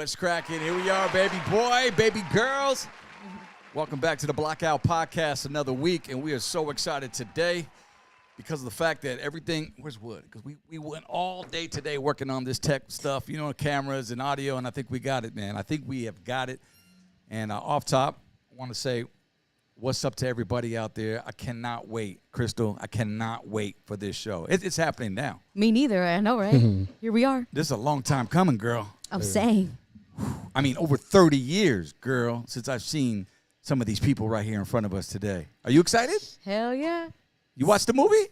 What's cracking? Here we are, baby boy, baby girls. Welcome back to the Blackout Podcast, another week, and we are so excited today because of the fact that everything, where's Wood? Because we went all day today working on this tech stuff, you know, cameras and audio, and I think we got it, man. I think we have got it. And off top, I want to say what's up to everybody out there. I cannot wait, Crystal. I cannot wait for this show. It's happening now. Me neither. I know, right? Here we are. This is a long time coming, girl. I'm saying. I mean, over 30 years, girl, since I've seen some of these people right here in front of us today. Are you excited? Hell yeah. You watched the movie?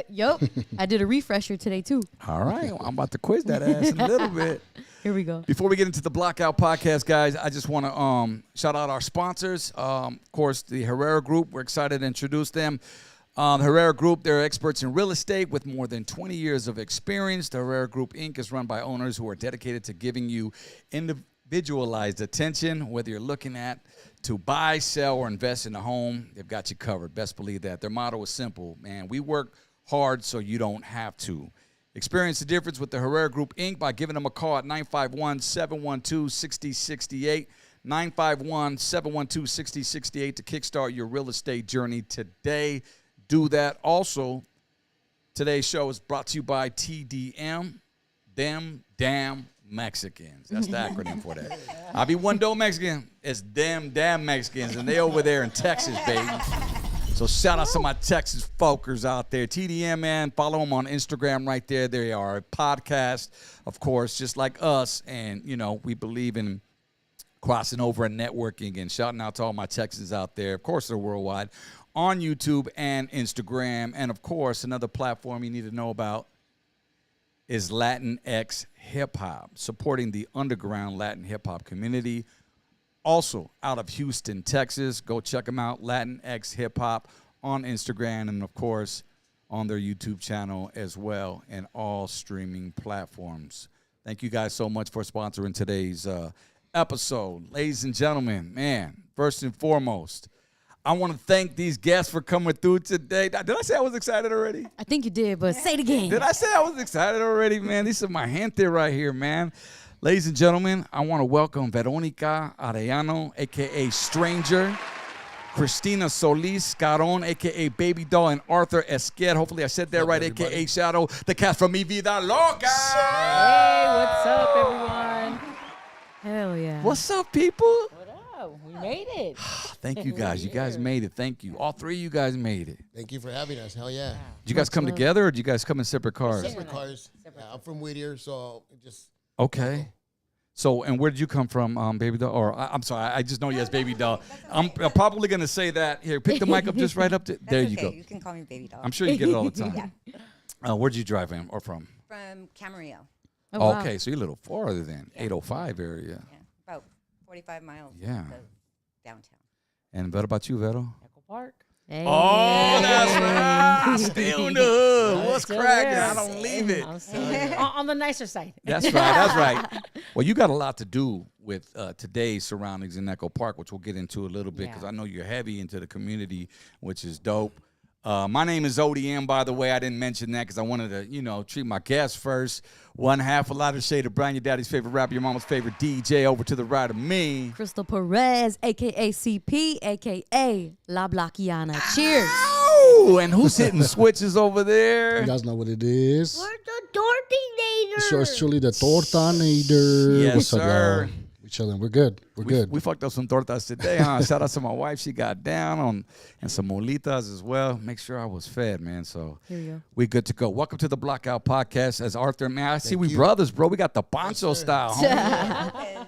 Yup. I did a refresher today, too. All right. Well, I'm about to quiz that ass in a little bit. Here we go. Before we get into the Blackout Podcast, guys, I just want to shout out our sponsors. Of course, the Herrera Group. We're excited to introduce them. The Herrera Group, they're experts in real estate with more than 20 years of experience. The Herrera Group, Inc. is run by owners who are dedicated to giving you individualized attention, whether you're looking at to buy, sell, or invest in a home. They've got you covered. Best believe that. Their motto is simple, man. We work hard so you don't have to. Experience the difference with the Herrera Group, Inc. by giving them a call at 951-712-6068. 951-712-6068 to kickstart your real estate journey today. Do that. Also, today's show is brought to you by TDM, Them Damn Mexicans. That's the acronym for that. I be one dope Mexican. It's Them Damn Mexicans, and they over there in Texas, baby. So shout out to my Texas folkers out there. TDM, man, follow them on Instagram right there. They are a podcast, of course, just like us. And, you know, we believe in crossing over and networking, and shouting out to all my Texans out there. Of course, they're worldwide on YouTube and Instagram. And, of course, another platform you need to know about is Latinx hip-hop, supporting the underground Latin hip-hop community. Also out of Houston, Texas. Go check them out, Latinx hip-hop on Instagram and, of course, on their YouTube channel as well, and all streaming platforms. Thank you guys so much for sponsoring today's episode. Ladies and gentlemen, man, first and foremost, I want to thank these guests for coming through today. Did I say I was excited already? I think you did, but say it again. Did I say I was excited already, man? These are my gente right here, man. Ladies and gentlemen, I want to welcome Veronica Arellano, a.k.a. Stranger, Christina Solis Caron, a.k.a. Baby Doll, and Arthur Esquer. Hopefully I said that right, everybody? a.k.a. Shadow, the cast from Mi Vida Loca. Hey, what's up, everyone? Hell yeah. What's up, people? What up? We made it. Thank you, guys. You guys made it. Thank you. All three of you guys made it. Thank you for having us. Hell yeah. Did you guys come together, or did you guys come in separate cars? Separate cars. Yeah, I'm from Whittier, so just. Okay. So, and where did you come from, Baby Doll? Or, I'm sorry, I just know you as Baby Doll. I'm probably going to say that. Here, pick the mic up just right up to, there you go. You can call me Baby Doll. I'm sure you get it all the time. Where'd you drive in or from? From Camarillo. Oh, wow. Okay, so you're a little farther than 805 area. Yeah, about 45 miles Yeah. of downtown. And what about you, Vero? Echo Park. Hey. Oh, that's right. Stay on the hood. What's Still cracking? there. I don't leave it. I'm still there. on the nicer side. That's right. That's right. Well, you got a lot to do with today's surroundings in Echo Park, which we'll get into a little bit because I know you're heavy into the community, which is dope. My name is ODM, by the way. I didn't mention that because I wanted to, you know, treat my guests first. One half, a lighter shade of brown, your daddy's favorite rapper, your mama's favorite DJ. Over to the right of me. Crystal Perez, a.k.a. CP, a.k.a. La Blackiana. Cheers. Oh, and who's hitting switches over there? You guys know what it is. We're the Tortinator. It's yours truly, the Tortanator. Yes, What's up, sir. y'all? We chilling. We're good. We're good. We fucked up some tortas today, huh? Shout out to my wife. She got down on, and some molitas as well. Make sure I was fed, man. So Here we go. we good to go. Welcome to the Blackout Podcast. As Arthur, man, I see we you. brothers, bro. We got the poncho style, homie.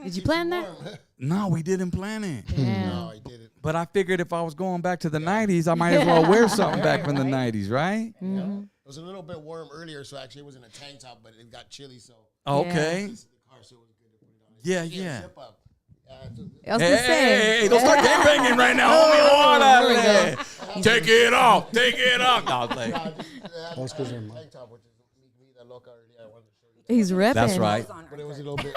Did you plan that? No, we didn't plan it. Damn. No, I did it. But I figured if I was going back to the 90s, I might as well wear something back from the 90s, right? Mm-hmm. It was a little bit warm earlier, so actually it was in a tank top, but it got chilly, so. Okay. The car, so it was good to put it on. Yeah, yeah. Zip up. I was Hey, going to hey, say. hey, don't start gang banging right now, homie. Hold Here on, we man. Take it off. Take it off. No, I was like, That's 'cause they're tank top, which is Vida Loca. I wanted to show you. He's repping. that's right. But it was a little bit.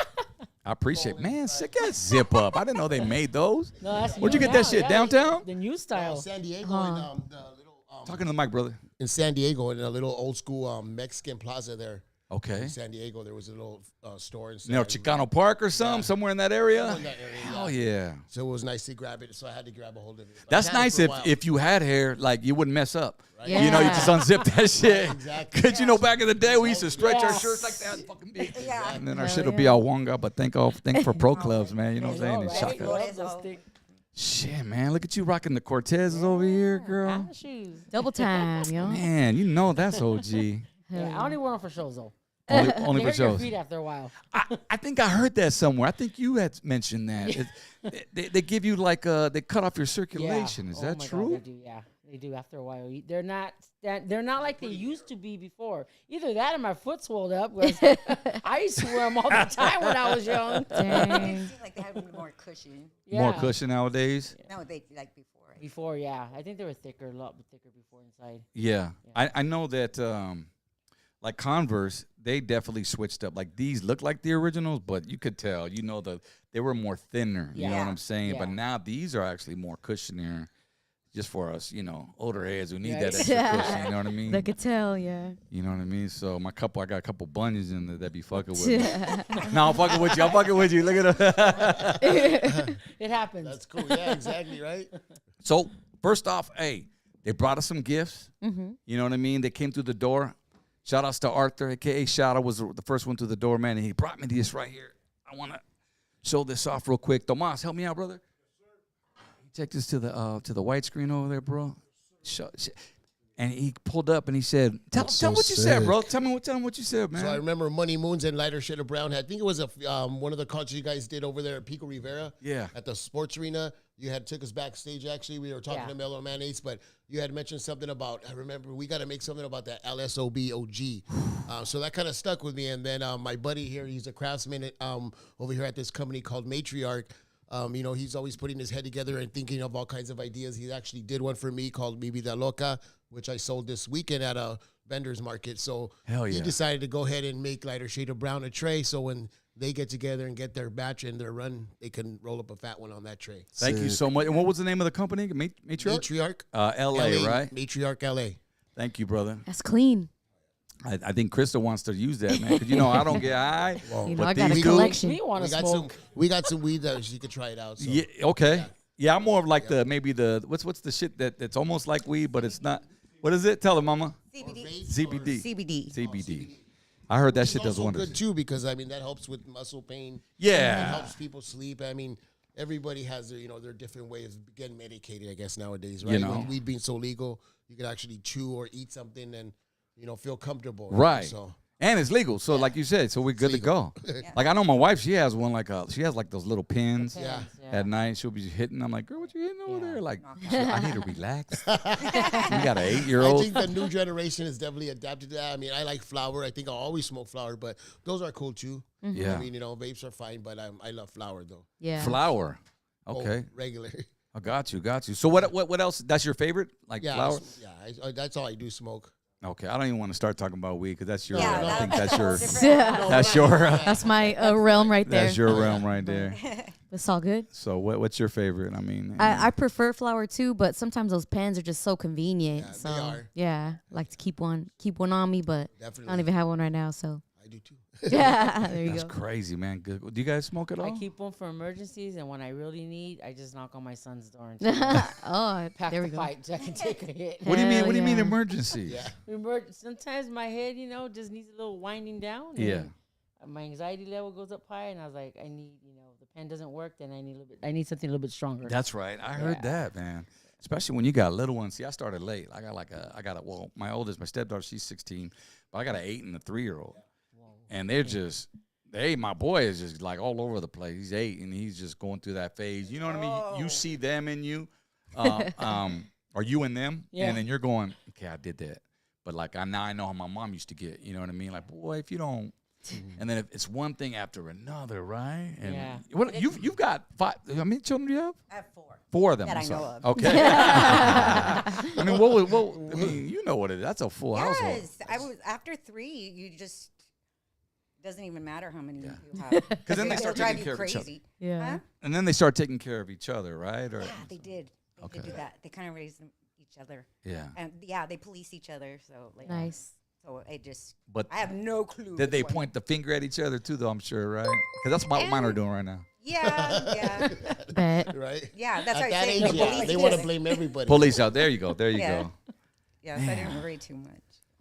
I appreciate it. Man, sick ass zip up. I didn't know they made those. No, that's Where'd you get that shit? Downtown? The new style. San Diego in the little Talking to the mic, brother. in San Diego in a little old school Mexican plaza there. Okay. In San Diego, there was a little store. Near Chicano Park or something, somewhere in that area. Somewhere in that area, Hell yeah. So it was nice to grab it. So I had to grab a hold of it. But That's I had it nice for a while. if you had hair, like you wouldn't mess up. Right. You know, you just unzip that shit. Exactly. Because you know, back in the day, we used to stretch our Yeah. shirts like that, fucking big. Yeah. And then our Hell shit will be all wonga. But thank for pro clubs, man. You know what I'm saying? All And right. shaka. Right. Those thick Shit, man. Look at you rocking the Cortezes over here, girl. Hannah shoes. Double time, yo. Man, you know that's OG. Yeah, I only wear them for shows though. Only They for hurt your shows. feet after a while. I think I heard that somewhere. I think you had mentioned that. They give you like they cut off your circulation. Yeah. Is Oh that my God, true? they do, yeah. They do after a while. They're not like they used to be before. Either that or my foot swelled up. Whereas I used to wear them all the time when I was young. Dang. It seems like they have more cushion. More Yeah. cushion nowadays. No, they like before. Right? Before, yeah. I think they were thicker, a lot thicker before inside. Yeah. I know that like Converse, they definitely switched up. Like these look like the originals, but you could tell, you know, they were more thinner. You know what Yeah. I'm saying? But Yeah. now these are actually more cushionier, just for us, you know, older heads who need Right. that extra cushion. You know what I mean? They could tell, yeah. You know what I mean? So I got a couple bunions in there that be fucking with me. No, I'm fucking with you. I'm fucking with you. Look at them. It happens. That's cool. Yeah, exactly, right? So first off, hey, they brought us some gifts. Mm-hmm. You know what I mean? They came through the door. Shout outs to Arthur, aka Shadow, was the first one through the door, man. And he brought me this right here. I want to show this off real quick. Tomas, help me out, brother. Check this to the widescreen over there, bro. And he pulled up and he said, "Tell That's him so what you said, sick. bro. Tell him what you said, man." So I remember Money Moons and Lighter Shade of Brown. I think it was one of the concerts you guys did over there at Pico Rivera. Yeah. At the sports arena. You had took us backstage, actually. We were talking Yeah. to Mellow Man Ace, but you had mentioned something about, I remember, we got to make something about that LSOB OG. So that kind of stuck with me. And then my buddy here, he's a craftsman over here at this company called Matriarch. You know, he's always putting his head together and thinking of all kinds of ideas. He actually did one for me called Vida Loca, which I sold this weekend at a vendor's market. So Hell he yeah. decided to go ahead and make Lighter Shade of Brown a tray. So when they get together and get their batch and their run, they can roll up a fat one on that tray. Thank you so much. And what was the name of the company? Matriarch? Matriarch. LA, right? Matriarch LA. Thank you, brother. That's clean. I think Krista wants to use that, man. 'Cause you know I don't get high. You know, but I got a these collection. Me want We to got smoke. we got some weed that you could try it out. So. Yeah. Okay. Yeah, I'm more of like maybe the what's the shit that's almost like weed, but it's not. What is it? Tell her, mama. CBD. CBD. CBD. CBD. I heard that shit It's does also wonders. good too because I mean that helps with muscle pain. Yeah. It helps people sleep. I mean, everybody has their different way of getting medicated. I guess nowadays, right? You know. With weed being so legal, you can actually chew or eat something and feel comfortable. Right. So And it's legal, so like you said, so we're good to go. Like I know my wife, she has one she has like those little pins. Yeah. At night, she'll be hitting. I'm like, girl, what you hitting over there? Like, I need to relax. We got an I 8-year-old. think the new generation is definitely adapted to that. I mean, I like flower. I think I'll always smoke flower, but those are cool too. Yeah. I mean, vapes are fine, but I love flower though. Yeah. Flower. Oh, Okay. regular. I got you. So what else? That's your favorite? Like Yeah. flower? That's all I do smoke. Okay. I don't even want to start talking about weed because that's your. Yeah, I think that's that's your. different. That's your. That's my realm right there. That's your realm right there. It's all good. So what's your favorite? I mean, I prefer flour too, but sometimes those pens are just so convenient. Yeah, so they are. yeah, I like to keep one on me, but I Definitely. don't even have one right now. So I do too. yeah, there you that's go. crazy, man. Good. Do you guys smoke at all? I keep one for emergencies, and when I really need, I just knock on my son's door and Oh, pack there the we go. fight so I can take a hit. What do you mean? Hell What do you mean yeah. emergency? Yeah. Sometimes my head, just needs a little winding down. Yeah. and my anxiety level goes up high, and I was like, I need, the pen doesn't work, then I need something a little bit stronger. That's right. I heard that, man. Especially when you got little ones. See, I started late. I got my oldest, my stepdaughter, she's 16, but I got an 8 and a 3-year-old. And they're just, my boy is just like all over the place. He's 8 and he's just going through that phase. You know what I mean? You see them in you, or you in them, Yeah. and then you're going, okay, I did that. But like now I know how my mom used to get. You know what I mean? Like, boy, if you don't. And then it's one thing after another, right? And Yeah. what you've got 5. How many children do you have? I have 4. 4 of them. That I'm I sorry. know of. Okay. I mean, what? I mean, you know what it is. That's a full household. Yes, I was after 3. You just doesn't even matter how many you have. Because then they It'll start drive taking you care of each other. crazy. Yeah. Huh? And then they start taking care of each other, right? Or Yeah, they did. They did Okay. do that. They kind of raised each other, yeah. and they police each other. So like, Nice. So But I have no clue. did they which one. point the finger at each other too, though? I'm sure, right? Because that's what mine are doing right now. Yeah, yeah, Bet. Right? yeah. That's At right. that saying age, the yeah, police they want to did it. blame everybody. Police out there. You go. There you Yeah. go. Yeah, so I didn't worry too much.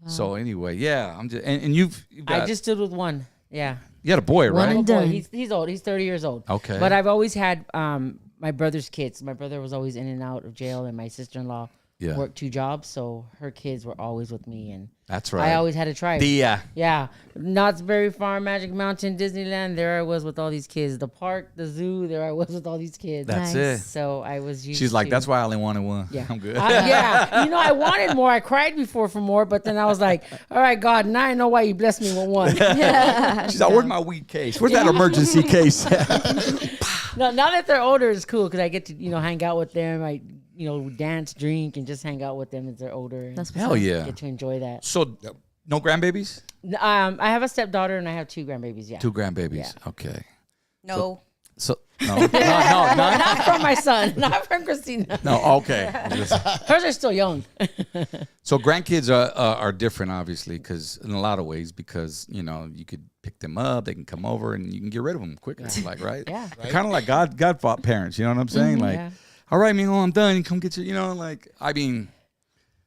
So anyway, yeah, I'm just and you've got, I just stood with one. Yeah. you had a boy, One right? and Oh, boy, done. he's old. He's 30 years old. Okay. But I've always had my brother's kids. My brother was always in and out of jail, and my sister-in-law Yeah. worked 2 jobs, so her kids were always with me, and That's right. I always had to try. Dia. Yeah, Knott's Berry Farm, Magic Mountain, Disneyland. There I was with all these kids. The park, the zoo. There I was with all these kids. That's Nice. it. So I was used. She's like, to- that's why I only wanted one. Yeah, I'm good. yeah, I wanted more. I cried before for more, but then I was like, all right, God, now I know why you blessed me with one. She's like, where's my weed case? Where's that emergency case? No, now that they're older, it's cool because I get to hang out with them. I dance, drink, and just hang out with them as they're older. And That's what's Hell up. yeah. get to enjoy that. So, no grandbabies? I have a stepdaughter and I have 2 grandbabies. Yeah, 2 grandbabies. Yeah. Okay. No, So no, none? not from my son, not from Christina. No, okay. Hers are still young. So grandkids are different, obviously, because in a lot of ways, because you could pick them up, they can come over, and you can get rid of them quicker, like right? Yeah. Kind of like God parents. You know what I'm saying? Like, Yeah. all right, mijo, I'm done. You come get your, like I mean.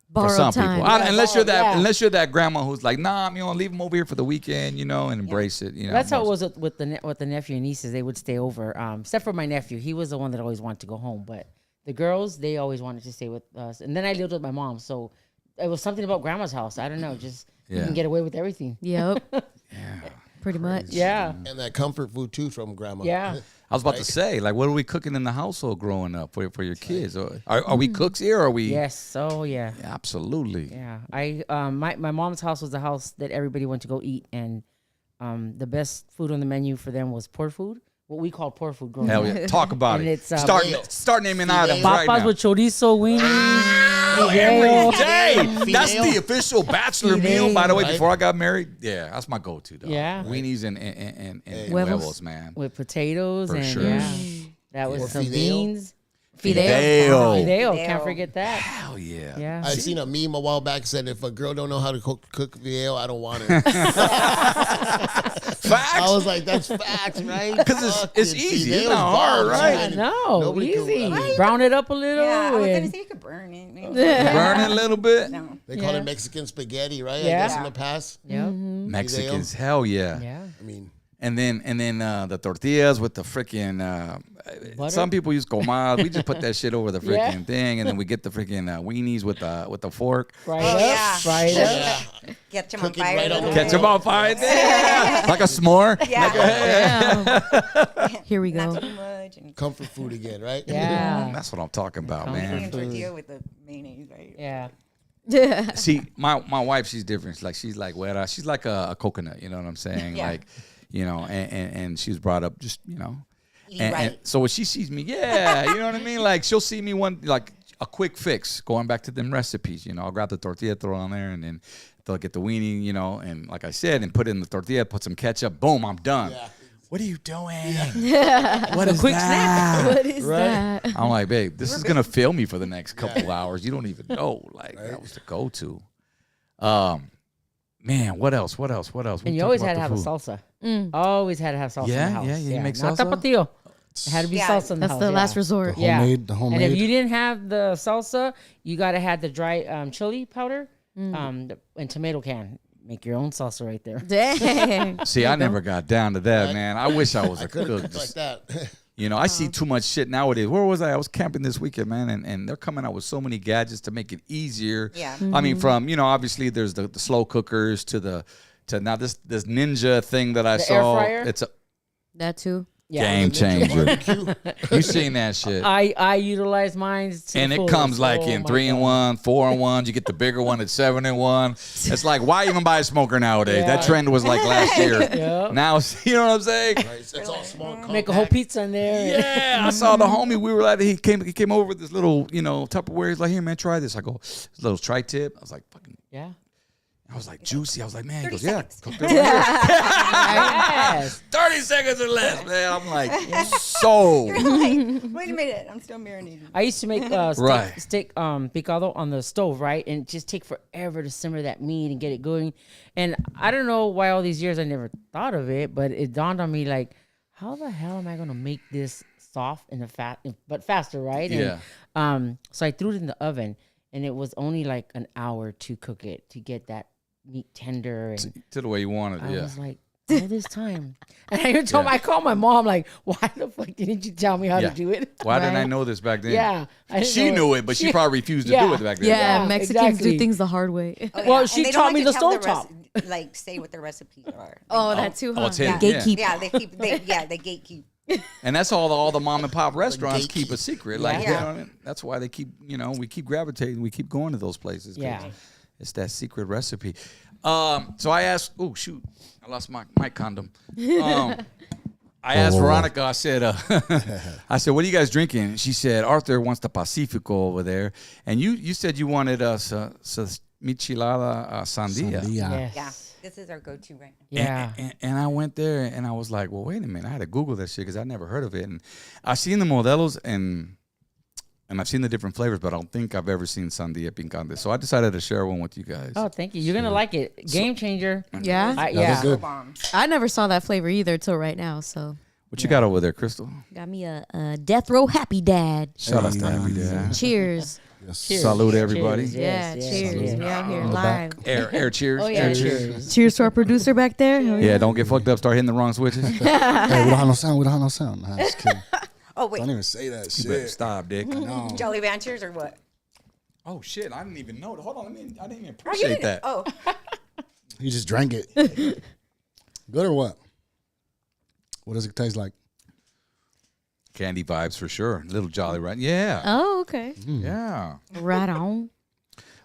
For Borrowed some time. people, unless you're that, yeah. unless you're that grandma who's like, nah, leave them over here for the weekend, and embrace it. That's how it was with the nephew and nieces. They would stay over, except for my nephew. He was the one that always wanted to go home, but the girls, they always wanted to stay with us. And then I lived with my mom, so it was something about grandma's house. I don't know, just you Yeah. can get away with everything. Yep. Yeah. Pretty much. Yeah, And that comfort food too from grandma. yeah. I was about to say, like, what are we cooking in the household growing up for your kids? Are we cooks here? Or are we? Yes. Oh yeah. Yeah, absolutely. Yeah, my mom's house was the house that everybody went to go eat, and the best food on the menu for them was poor food, what we call poor food growing Hell up. yeah. Talk about And it. it's, Start naming items right Papas now. with chorizo, weenies, Every fideo. day. That's Fideo. the official bachelor Fideo. meal, by the way, Right. before I got married. Yeah, that's my go-to, though. Yeah. Weenies and Huevos. huevos, man. with potatoes For and sure. yeah, that was Or some fideo. beans. Fideo. Fideo, Fideo. can't forget that. Hell yeah. Yeah. I seen a meme a while back said if a girl don't know how to cook video, I don't want her. Facts. I was like, that's facts, right? 'Cause it's Fucking easy. videos It's not hard, bomb, right? I man. know, Nobody can- easy. Right. Brown it up a little. yeah, I was gonna and- say you could burn it. Maybe. Burn it a little bit. No. They call Yeah. it Mexican spaghetti, right? Yeah. I guess in the past. Yep. Mexicans, hell yeah. Yeah. I mean, And then the tortillas with the freaking Butter? some people use comal. We just put that shit over the Yeah. freaking thing, and then we get the freaking weenies with the fork. Fry Oh, it up. yeah. Fry it up. Get them on Cook it fire. right a on little the Catch bit. them on fire, yeah. Like a s'more. Yeah. Damn. Here we go. Not too much. And comfort food again, right? Yeah. That's what I'm talking about, Comfort man. and tortilla with the mayonnaise, right? Yeah. See, my wife, she's different. She's like güera. She's like a coconut. You know what I'm saying? Yeah. Like, and she was brought up just Eat and right. so when she sees me, yeah, you know what I mean? Like she'll see me like a quick fix, going back to them recipes. I'll grab the tortilla, throw it on there, and then they'll get the weenie, and like I said, and put it in the tortilla, put some ketchup, boom, I'm done. Yeah. What are you doing? What is quick that? What is that? I'm like, babe, this is gonna fill me for the next couple hours. You don't even know. Like that was the go-to. Man, what else? We And you talked always about had to the have a food. salsa. Always had to have salsa Yeah, in the house. yeah, you make Not salsa? tapatio. It had to be Yeah. salsa in the That's house. the yeah. last resort. Yeah. The homemade. And if you didn't have the salsa, you got to have the dry chili powder and tomato can. Make your own salsa right there. Dang. See, I never got down to that, man. I wish I was a Could cook. have like that. I see too much shit nowadays. Where was I? I was camping this weekend, man, and they're coming out with so many gadgets to make it easier. Yeah. I mean, from obviously there's the slow cookers to now this ninja thing that I The saw. air fryer? It's a That too. Yeah. game changer. Barbecue. You seen that shit? I utilize mine. To And it fullest. comes like Oh in my 3-in-1, God. 4-in-1. You get the bigger one at 7-in-1. It's like, why even buy a smoker nowadays? Yeah. That trend was like last year. Yeah. Now, you know what I'm saying? Right, it's all small. Make a whole pizza in there. Yeah, I saw the homie. We were at. He came over with this little, Tupperware. He's like, "Here, man, try this." I go, "This little tri-tip." I was like, "Fucking." Yeah. I was like, juicy. I was like, man. He 30 goes, yeah. seconds. Cook that Yes. 30 seconds or less, man. I'm like, so. You're like, wait a minute, I'm still marinating. I used to make Right. steak picado on the stove, right? And it just take forever to simmer that meat and get it going. And I don't know why all these years I never thought of it, but it dawned on me like, how the hell am I gonna make this soft and but faster, right? Yeah. And, so I threw it in the oven, and it was only like an hour to cook it to get that meat tender. And To the way you wanted, I yeah. was like, all this time. And I even told Yeah. I called my mom, like, why the fuck didn't you tell me how Yeah. to do it? Why didn't I Right? know this back then? Yeah. I didn't She know knew it, but she probably refused to Yeah. do it back then. Yeah, Yeah, Mexicans exactly. do things the hard way. Oh, Well, and she they don't taught like me to the tell stovetop. Like, say what the recipes are. Oh, that too, huh? it's hidden. Yeah. Yeah. Gatekeep. Yeah, they gatekeep. And that's all the mom and pop restaurants keep a secret. Like, Yeah. you know what I mean? That's why they keep, we keep gravitating, we keep going to those places. 'Cause Yeah. It's that secret recipe. So I asked, oh, shoot, I lost my condom. I asked Veronica, I said, what are you guys drinking? And she said, Arthur wants the Pacifico over there. And you said you wanted michelada sandia. Yes. Yeah, this is our go-to right now. Yeah. And I went there and I was like, well, wait a minute. I had to Google that shit because I never heard of it. And I've seen the modelos and I've seen the different flavors, but I don't think I've ever seen sandia picante. So I decided to share one with you guys. Oh, thank you. You're gonna like it. Game changer. Yeah? Yeah. good. Bomb. I never saw that flavor either till right now, so. What you got over there, Crystal? Got me a Death Row Happy Dad. Shout out to Happy Dad. Cheers. Yes. Salute everybody. Cheers. Yeah, Yes, cheers. yes. We out here On the live. back. Air cheers. Oh yeah. Air Cheers. Cheers to our producer back there. Yeah, don't get fucked up. Start hitting the wrong switches. You Hey, we don't have no sound. We don't have no sound. Nah, just kidding. Oh, wait. Don't even say that better shit. stop, Dick. No. Jolly Ranchers or what? Oh shit! I didn't even know. Hold on, I didn't even Oh, you appreciate didn't- that. Oh, You just drank it. Good or what? What does it taste like? Candy vibes for sure. Little Jolly right? Yeah, Oh, okay. yeah. Right on.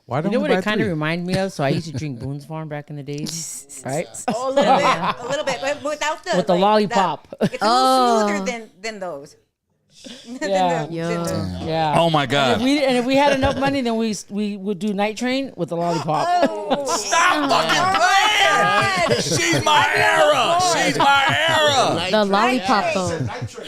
Why You don't know we what buy it kind of three? reminded me of? So I used to drink Boone's Farm back in the days, right? a little bit, but without the With the lollipop. It's a little Oh. smoother than those. Yeah. Yo. Yeah. Oh my God! And if we had enough money, then we would do Night Train with the lollipop. Stop fucking playing! She's my era. She's my era. The lollipop, though.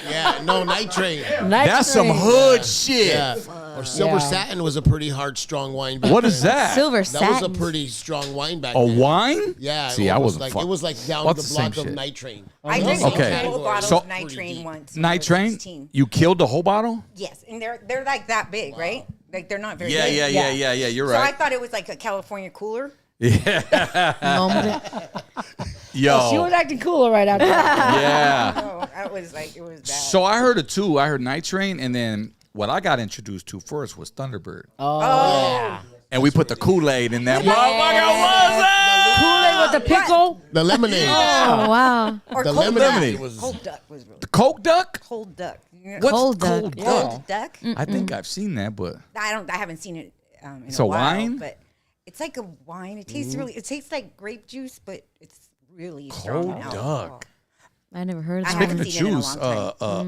Yeah, no, Night Train. Night That's Train. some hood shit. Yeah. Or Silver Yeah. Satin was a pretty hard, strong wine back What then. is that? Silver That was a satin. pretty strong wine back A then. wine? Yeah. See, I almost wasn't like, it was like down What's the the same block of shit? Night Train. I drank Okay. a whole bottle So- of Night Train once. when I Night was Train? 16. You killed the whole bottle? Yes, and they're like that big, right? Like they're not very Yeah, big. yeah. You're So I right. thought it was like a California cooler. Hombre. Yo. She was acting cooler right after that. Yeah. Oh, I was like, it was bad. So I heard it too. I heard Night Train, and then what I got introduced to first was Thunderbird. oh, And we put the Kool-Aid in that motherfucker. What's that? Kool-Aid with the pickle. The lemonade. Oh, wow. or The cold lemonade duck. was- Cold duck was really The Coke Duck? cold duck. You know, What's Cold Cold Duck. Duck? cold duck? I think I've seen that, but I haven't seen it in It's a a while, wine? but it's like a wine. It tastes it tastes like grape juice, but it's really strong. Cold in alcohol. Duck. I never heard of I that. haven't Speaking of seen it in a juice,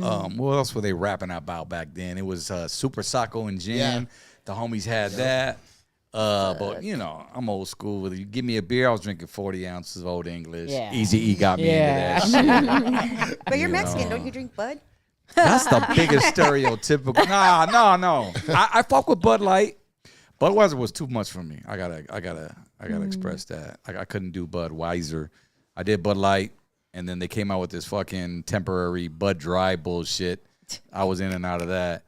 long what else were they rapping about back then? It was Super Sacco and Gin. Yeah. The homies had that. But you know, I'm old school. With you give me a beer, I was drinking 40 ounces of Old English. Yeah. Easy E got me Yeah. into that shit. But you're You Mexican, know. don't you drink Bud? That's the biggest stereotypical. No. I fuck with Bud Light. Budweiser was too much for me. I gotta express that. I couldn't do Budweiser. I did Bud Light, and then they came out with this fucking temporary Bud Dry bullshit. I was in and out of that,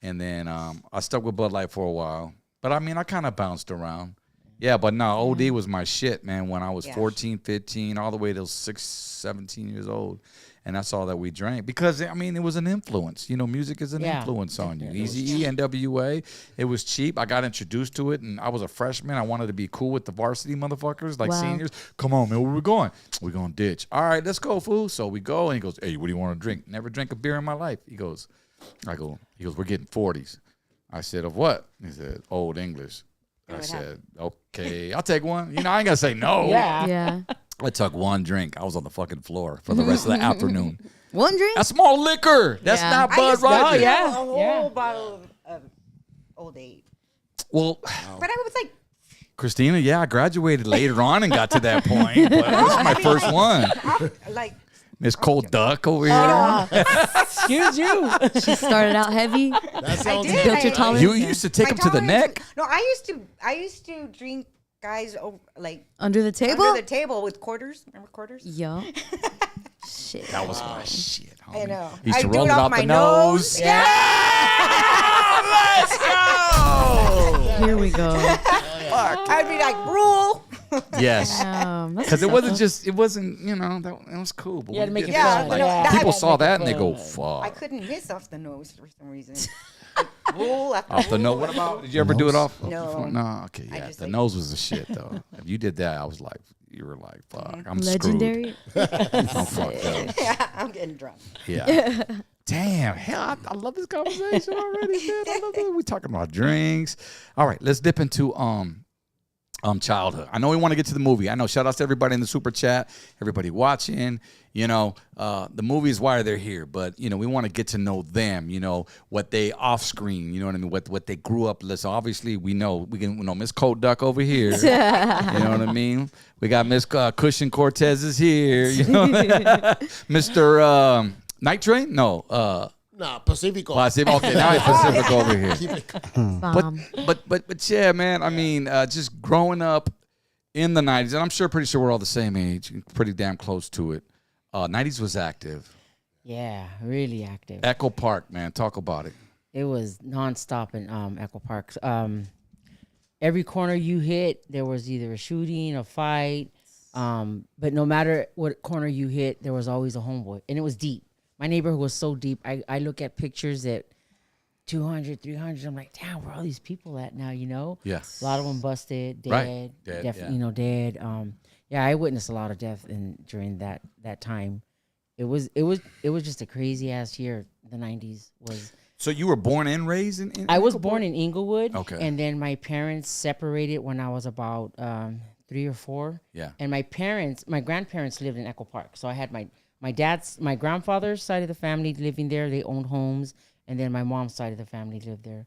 and then I stuck with Bud Light for a while. But I mean, I kind of bounced around. Yeah, but no, OD was my shit, man. When I was Yeah. 14, 15, all the way till 17 years old. And that's all that we drank because I mean it was an influence. You know, music is an Yeah. influence on you. Eazy-E, NWA. It was cheap. I got introduced to it, and I was a freshman. I wanted to be cool with the varsity motherfuckers, like Wow. seniors. Come on, man, where we going? We're going to ditch. All right, let's go, fool. So we go, and he goes, "Hey, what do you want to drink?" Never drank a beer in my life. He goes, "We're getting 40s." I said, "Of what?" He said, "Old English." I said, "Okay, I'll take one." You know, I ain't gonna say no. Yeah. Yeah. I took one drink. I was on the fucking floor for the rest of the afternoon. One drink? That's small liquor. That's Yeah. not I Bud used to Rogers. drink yeah. a whole Yeah. bottle of Old Aid. Well, But I was like Christina, yeah, I graduated later on and got to that point, but this is my first one. Like, Miss Cold Duck over here. Excuse you. She started out heavy, That sounds did. built your I- tolerance. You used to take my them to the tolerance- neck. No, I used to drink guys over, like under the table. under the table with quarters. Remember quarters? Yo. Shit. That was my shit, homie. I know. He used to I do roll it it off out my the nose. Yeah. Let's go! Here we go. I'd be like, rule. Yes. That's Because it wasn't just, it wasn't, you know, it was cool. But You had to when make you it get fun. to, like, Yeah, but no, people that- saw that and they go, I fuck. couldn't miss off the nose for some reason. Like, rule after Off the nose. rule. What about, did you ever do it off? No. No, okay, I yeah. just The like- nose was the shit, though. If you did that, I was like, you were like, fuck, I'm legendary. screwed. I'm fucked up. Yeah, I'm getting drunk. Yeah. Damn, hell, I love this conversation already, man. I love it. We talking about drinks. All right, let's dip into childhood. I know we want to get to the movie. I know. Shout outs to everybody in the super chat, everybody watching. You know, the movie is why they're here, but you know, we want to get to know them. You know, what they off screen. You know what I mean? What they grew up. Listen, obviously, we know Miss Cold Duck over here. You know what I mean? We got Miss Cushion Cortez is here. You know, Mr. Night Train? No. Nah, Pacifico. Okay, now it's Pacific over here. Keep it- Bomb. But yeah, man. I mean, just growing up in the '90s, and I'm pretty sure we're all the same age, pretty damn close to it. '90s was active. Yeah, really active. Echo Park, man. Talk about it. It was nonstop in Echo Park. Every corner you hit, there was either a shooting, a fight. But no matter what corner you hit, there was always a homeboy, and it was deep. My neighborhood was so deep. I look at pictures at 200, 300. I'm like, damn, where are all these people at now? You know, Yes. a lot of them busted, dead, Right. Dead, yeah. You know, dead. Yeah, I witnessed a lot of death during that time. It was just a crazy ass year. The '90s was. So you were born and raised in I was Echo born Park? in Inglewood. Okay. And then my parents separated when I was about 3 or 4. Yeah. And my grandparents lived in Echo Park. So I had my grandfather's side of the family living there. They owned homes. And then my mom's side of the family lived there.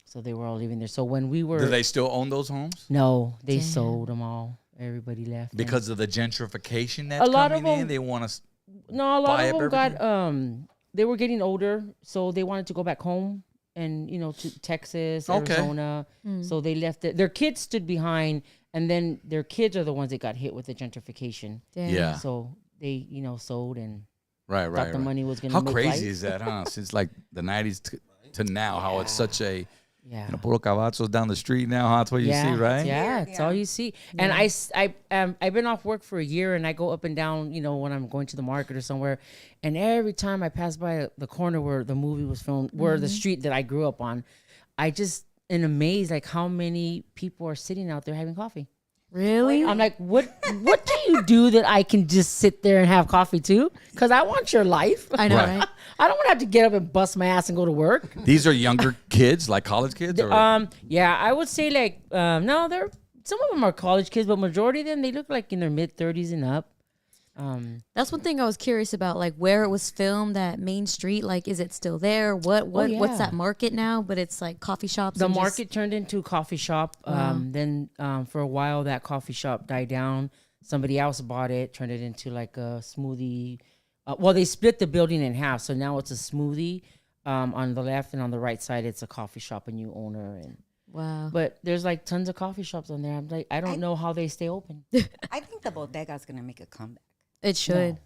So they were all living there. So when we were. Do they still own those homes? No, they sold them all. Everybody left. And Because of the gentrification that's A lot of coming in, them- they want to. no, a lot buy of up them got they were getting older, so they wanted to go back home and to Texas, Okay. Arizona. So they left it. Their kids stood behind, and then their kids are the ones that got hit with the gentrification. Damn. Yeah. So they sold and Right. thought the money was going to How make crazy life. is that, huh? Since like the '90s to now, how it's such a Yeah. puro cavazos down the street now, huh? That's what you see, right? Yeah, that's all you see. And I've been off work for a year, and I go up and down, when I'm going to the market or somewhere, and every time I pass by the corner where the movie was filmed, where the street that I grew up on, I just am amazed like how many people are sitting out there having coffee. Really? I'm like, what do you do that I can just sit there and have coffee too? Because I want your life. I know, Right. right? I don't want to have to get up and bust my ass and go to work. These are younger kids, like college kids, or Yeah, I would say like no, they're some of them are college kids, but majority of them they look like in their mid 30s and up. That's one thing I was curious about, like where it was filmed, that main street. Like, is it still there? What's yeah. that market now? But it's like coffee shops. The and just- market turned into a coffee shop. Then for a while that coffee shop died down. Somebody else bought it, turned it into like a smoothie. Well, they split the building in half, so now it's a smoothie. On the left and on the right side, it's a coffee shop, a new owner. Wow. But there's like tons of coffee shops on there. I'm like, I don't know how they stay open. I think the bodega's gonna make a comeback. It should.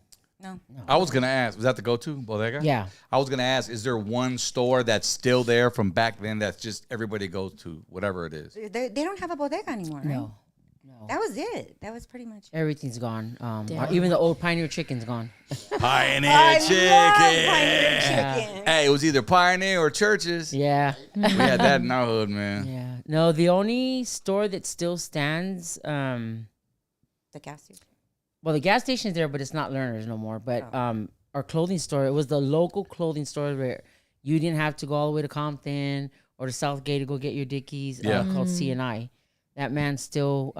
No, I was gonna ask, was that the go-to bodega? Yeah. I was gonna ask, is there one store that's still there from back then that's just everybody goes to, whatever it is? they don't have a bodega anymore. Right? No. That was it. That was pretty much. Everything's gone. Damn. Even the old Pioneer Chicken's gone. Pioneer I Chicken. love Pioneer Chicken. Hey, it was either Pioneer or Churches. Yeah. We had that in our hood, man. Yeah. No, the only store that still stands, The gas station. well, the gas station's there, but it's not Lerner's no more. But our clothing store, it was the local clothing store where you didn't have to go all the way to Compton or to Southgate to go get your Dickies. Yeah. Called C&I. That man still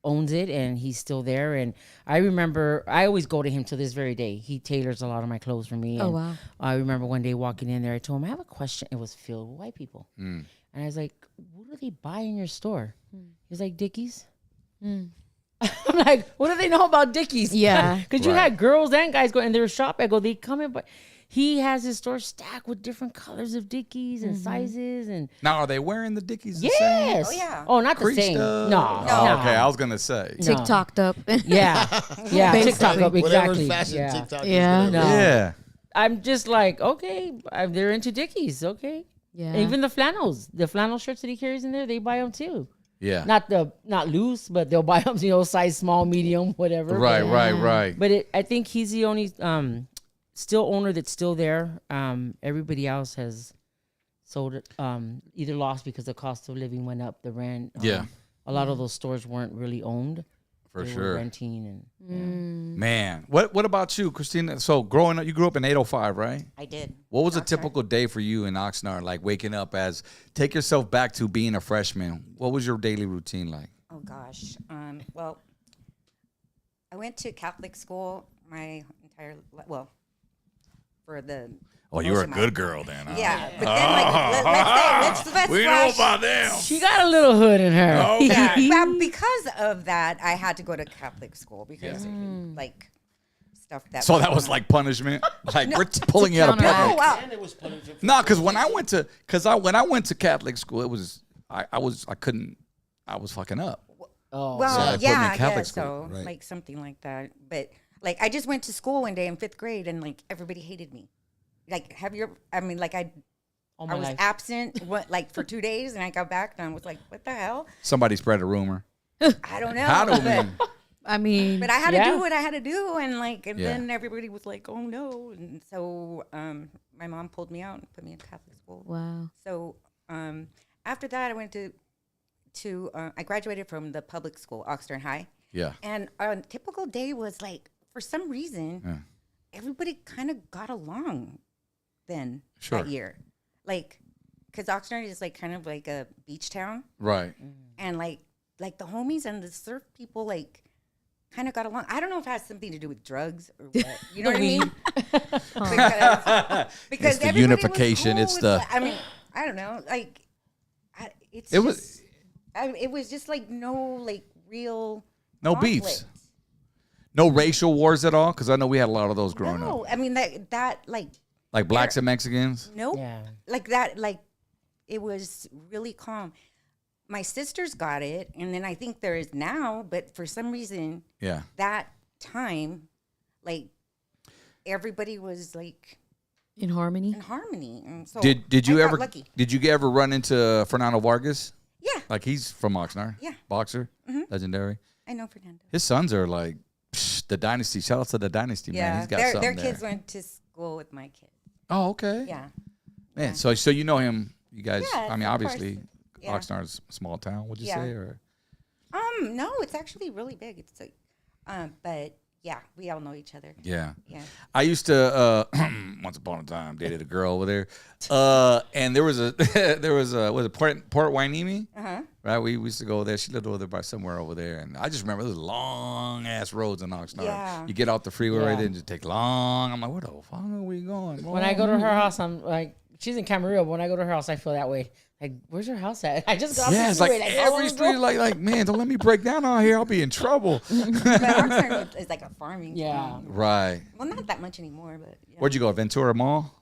owns it, and he's still there. And I remember, I always go to him to this very day. He tailors a lot of my clothes for me. Oh, and wow. I remember one day walking in there, I told him, I have a question. It was filled with white people. And I was like, what do they buy in your store? He's like, Dickies. I'm like, what do they know about Dickies? Yeah. Because you had girls and guys go in their shop. I go, they come in, but he has his store stacked with different colors of Dickies and sizes. And Now, are they wearing the Dickies the same? yes. Oh, yeah. Oh, not the Creased same. up? No. Oh, okay, I was going to say. No. TikToked up. Yeah. Yeah. TikTok up. Whatever Exactly. fashion Yeah. TikTok Yeah. is. No. Yeah. I'm just like, okay, they're into Dickies. Okay. Yeah. And even the flannel shirts that he carries in there, they buy them too. Yeah. Not loose, but they'll buy them, size small, medium, whatever. Right, But, right. but I think he's the only still owner that's still there. Everybody else has sold it, either lost because the cost of living went up, the rent. Yeah. A lot of those stores weren't really owned. For They were sure. renting and Man, what about you, Christina? So growing up, you grew up in 805, right? I did. What was a Oxnard. typical day for you in Oxnard? Like waking up take yourself back to being a freshman. What was your daily routine like? Oh gosh. Well, I went to Catholic school my entire for the. Oh, you were a most of good my- girl then. Huh? Yeah, but then let's We know flash- about them. she got a little hood in her. Yeah, well, because of that, I had to go to Catholic school because like stuff that. So that was like punishment. Like we're pulling you out of counteract. public. Oh wow. No, because when I went to Catholic school, it was I was fucking up. Oh, Well, So they put me in yeah, Catholic yeah. school. So Right. like something like that, but like I just went to school one day in 5th grade and like everybody hated me. Like, have you? I mean, like all I my was life. absent like for 2 days, and I got back and I was like, "What the hell?" Somebody spread a rumor. I don't know. How do but, we? I mean, but I had to Yeah. do what I had to do, and Yeah. then everybody was like, "Oh no!" And so my mom pulled me out and put me in Catholic school. wow. So after that, I went to I graduated from the public school, Oxnard High, Yeah. and a typical day was like, for some reason, everybody kind of got along then Sure. that year, like because Oxnard is like kind of like a beach town, Right. and like the homies and the surf people like kind of got along. I don't know if it has something to do with drugs or what. You know what I mean? Because It's the everybody was unification, cool it's with the- I mean, I don't know. Like, It was- it was just like no like real No conflict. beefs. No racial wars at all? Because I know we had a lot of those growing No, up. I mean that Like blacks and Mexicans. nope. Yeah. Like that, like it was really calm. My sisters got it, and then I think there is now, but for some reason, Yeah. that time, like everybody was like In harmony. in harmony. And so Did you I got ever lucky? did you ever run into Fernando Vargas? Yeah, Like he's from Oxnard. Yeah. Boxer, Mhm. legendary. I know Fernando. His sons are like the dynasty. Shout out to the dynasty, man. Yeah, He's got their something kids there. went to school with my kids. Oh, okay. Yeah, Man, so you know him. You guys. Yeah, I mean, of course. obviously, Yeah. Oxnard's a small town. Would you Yeah. say? Or no, it's actually really big. It's like, but yeah, we all know each other. yeah. Yeah. I used to once upon a time dated a girl over there, and there was a was it Port Hueneme? Right, we used to go there. She lived over there by somewhere over there, and I just remember those long ass roads in Oxnard. Yeah. You get off the freeway right Yeah. there and just take long. I'm like, where the fuck are we going? When I go to her house, I'm like, she's in Camarillo. But when I go to her house, I feel that way. Like, where's your house at? I just got off Yeah, the it's like freeway, every street, like man, don't let me break down out here. I'll be in trouble. But Oxnard is like a farming Yeah. town. Right. Well, not that much anymore, but yeah. Where'd you go? Ventura Mall?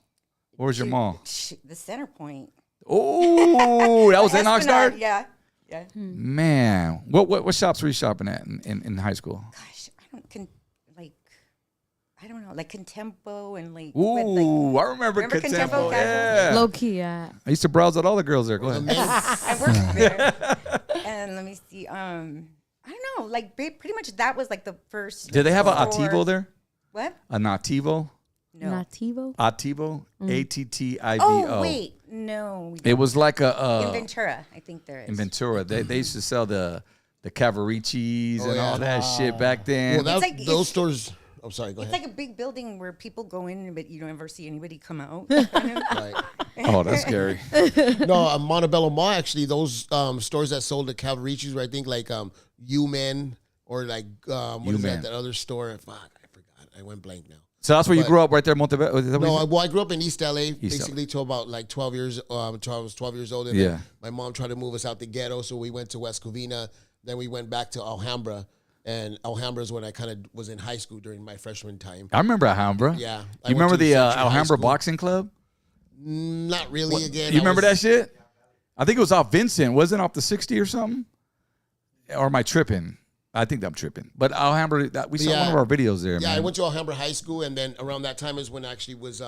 Where's your mall? The Center Point. Oh, that was in Esplanade, Oxnard? Yeah. Yeah. Man. What shops were you shopping at in high school? Gosh, I don't know, like Contempo and like. Ooh, I remember Remember Contempo. Contempo Yeah. Low key, yeah. I used to browse at all the girls there. Go ahead. I worked there. And let me see. I don't know. Like pretty much that was like the first. Did they have a store- Ativo there? What? A Nativo? No. Nativo. Ativo? Attivo. Oh wait, no. It was like In a Ventura, I think there is. in Ventura. They used to sell the Cavaricis and all that shit back then. Well, like- those it's- stores. I'm sorry. Go It's ahead. like a big building where people go in, but you don't ever see anybody come out. Right. Oh, that's scary. No, Montebello Mall, actually, those stores that sold the Calvaricis were, I think, like U-Men or like, what is U-Men. that other store? Fuck, I forgot. I went blank now. So that's where you But- grew up, right there, Montebello? Is that what you No, said? I grew up in East LA, LA. basically till about like 12 years. Till I was 12 years old. And Yeah. then my mom tried to move us out the ghetto, so we went to West Covina. Then we went back to Alhambra, and Alhambra is when I kind of was in high school during my freshman time. I remember Alhambra. Yeah, I You went remember to the Century High Alhambra School. Boxing Club? Not really. Again, You I remember was- that shit? I think it was off Vincent. Wasn't it off the 60 or something? Or am I tripping? I think I'm tripping. But Alhambra, we saw Yeah. one of our videos there, Yeah, man. I went to Alhambra High School, and then around that time is when I actually was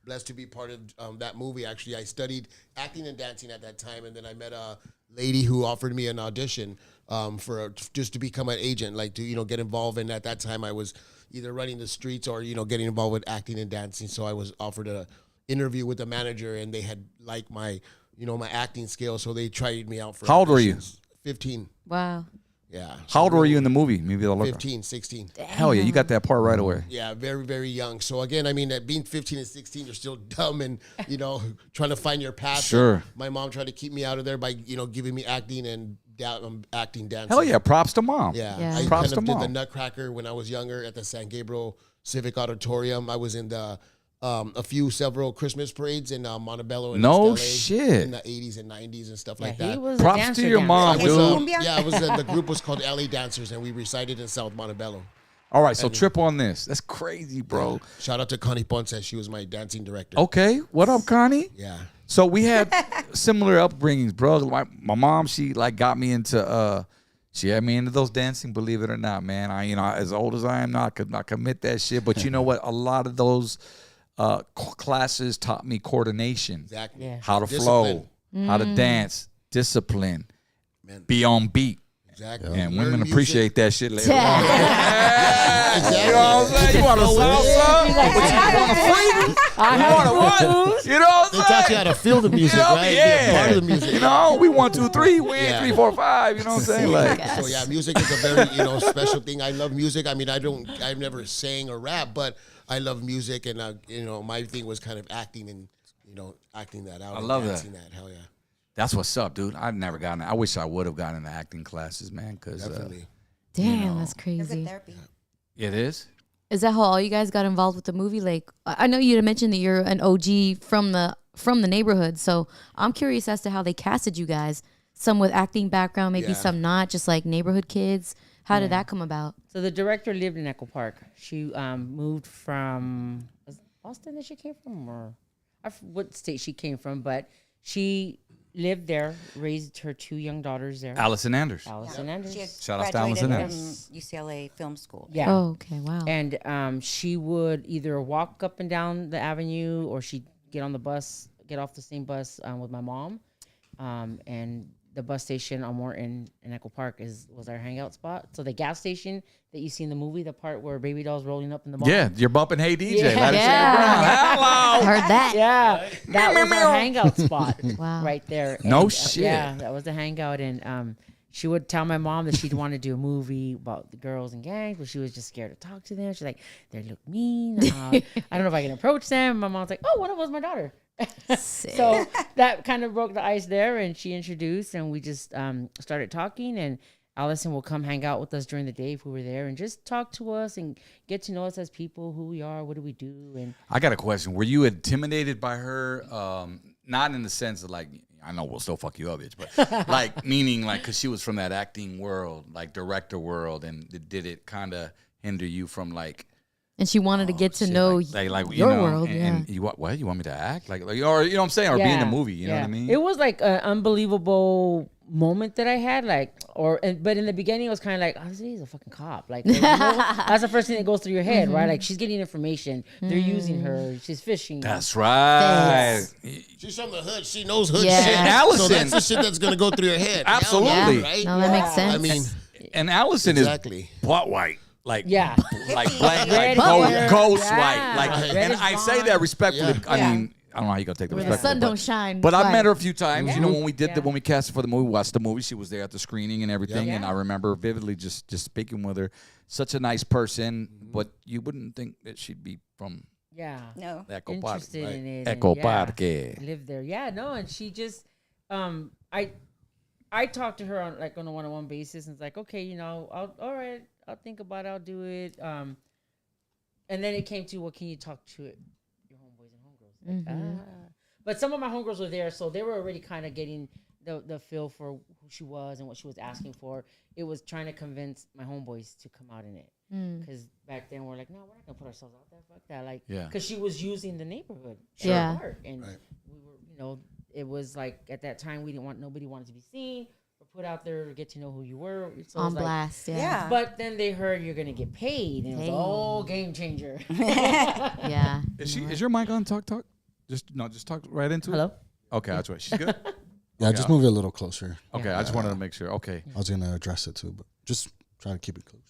blessed to be part of that movie. Actually, I studied acting and dancing at that time, and then I met a lady who offered me an audition just to become an agent, like to get involved. And at that time, I was either running the streets or getting involved with acting and dancing. So I was offered a interview with the manager, and they had liked my my acting skills, so they tried me out for. How old were you? auditions. 15. Wow. Yeah. How old were you in the movie? Maybe I'll look. 15, 16. Hell yeah, you got that part right away. Yeah, very, very young. So again, I mean, at being 15 and 16, you're still dumb and trying to find your path. Sure. And my mom tried to keep me out of there by giving me acting and acting, dancing. Hell yeah, props to mom. Yeah, Yeah. I Props kind of to did the mom. Nutcracker when I was younger at the San Gabriel Civic Auditorium. I was in the several Christmas parades in Montebello and No East LA shit. in the 80s and 90s and stuff Yeah, like he that. was a Props dancer to your dancer. mom, I was, dude. yeah, I was. The group was called LA Dancers, and we resided in South Montebello. All right, so trip on this. That's crazy, bro. Shout out to Connie Ponce. She was my dancing director. Okay, what up, Connie? Yeah. So we had similar upbringings, bro. My mom, she got me into she had me into those dancing, believe it or not, man. As old as I am now, I could not commit that shit. But you know what? A lot of those classes taught me coordination, Exactly. Yeah. how to Discipline. flow, how to dance, discipline, Man. be on beat. Exactly. And Learn women music. appreciate that shit later on. Exactly. You know what I'm saying? You want a salsa? What you want a freak? You want a what? You know what They I'm taught you saying? how to feel the music, right? Yeah. Be a part of the music. You know, we 1, 2, 3, we Yeah. 3, 4, 5. You know what I'm saying? Like, So yeah, music is a very special thing. I love music. I mean, I've never sang or rap, but I love music, and my thing was kind of acting and acting that out. I and love that. dancing that. Hell yeah, that's what's up, dude. I've never gotten. I wish I would have gotten into acting classes, man. Because definitely. Damn, that's Is it crazy. therapy? it is. Is that how all you guys got involved with the movie? Like, I know you had mentioned that you're an OG from the neighborhood, so I'm curious as to how they casted you guys. Some with acting background, maybe Yeah. some not, just like neighborhood kids. How did that come about? So the director lived in Echo Park. She moved from was it Boston that she came from, or I forget what state she came from, but she lived there, raised her 2 young daughters there. Allison Anders. Allison Anders. She had Shout out to graduated Allison from UCLA Film School. Yeah. Oh, okay, wow. And she would either walk up and down the avenue, or she'd get on the bus, get off the same bus with my mom. And the bus station on Morton in Echo Park was our hangout spot. So the gas station that you see in the movie, the part where Baby Doll's rolling up in the mall. Yeah, you're bumping Hey DJ. Yeah. Let it shake Yeah. around. I Hello. heard that. Yeah, that was our hangout spot. Wow. Right there. No And, shit. Yeah, that was the hangout, and she would tell my mom that she'd want to do a movie about the girls and gangs, but she was just scared to talk to them. She's like, they look mean. I don't know if I can approach them. My mom's like, oh, one of them's my daughter. So that kind of broke the ice there, and she introduced, and we just started talking, and Allison will come hang out with us during the day if we were there and just talk to us and get to know us as people, who we are, what do we do. And I got a question. Were you intimidated by her? Not in the sense of like, I know we'll still fuck you up, bitch, but like meaning like because she was from that acting world, like director world, and did it kind of hinder you from like? And she wanted to get to shit, know like, your you know, world. and you what you want me to act like or you know what I'm saying, or be in the movie, you know what I mean? It was like an unbelievable moment that I had, but in the beginning it was kind of like, oh, this lady's a fucking cop. Like, that's the first thing that goes through your head, right? Like, she's getting information, they're using her, she's fishing. That's right. She's from the hood. She knows hood Yeah. shit. And Allison- So that's the shit that's gonna go through your head. Hell Absolutely. yeah, right? No, that makes sense. I mean, And Allison exactly. is butt white. Like Yeah. like black, like Red ghost, hair. ghost Yeah. white. Like, Right. and I say that respectfully. Yeah. I Yeah. mean, I don't know how you gonna take the Where the respect. sun don't shine. But I've white. met her a few times. You know, when we did Yeah. when we cast her for the movie, watched the movie, she was there at the screening and everything. Yeah. And I remember vividly just speaking with her. Such a nice person, but you wouldn't think that she'd be from Yeah. No. Echo Park. Interested Right? in it. Echo and, Park. Lived there. Yeah, no, and she just I talked to her on a one-on-one basis, and it's like, okay, all right, I'll think about it, I'll do it. And then it came to, well, can you talk to your homeboys and homegirls? Like, But some of my homegirls were there, so they were already kind of getting the feel for who she was and what she was asking for. It was trying to convince my homeboys to come out in it. Because back then we're like, no, we're not going to put ourselves out there. Fuck that. Like, because she was using the neighborhood. Yeah. And we were, you know, it was like at that time nobody wanted to be seen or put out there or get to know who you were. So On blast, Yeah. But then they heard you're going to get paid. And it was all game changer. Yeah. Is your mic on? Talk. Just talk right into it. Hello? Okay, that's right. She's good. Yeah, just move it a little closer. Okay, I just wanted to make sure. Okay. I was gonna address it too, but just try to keep it close.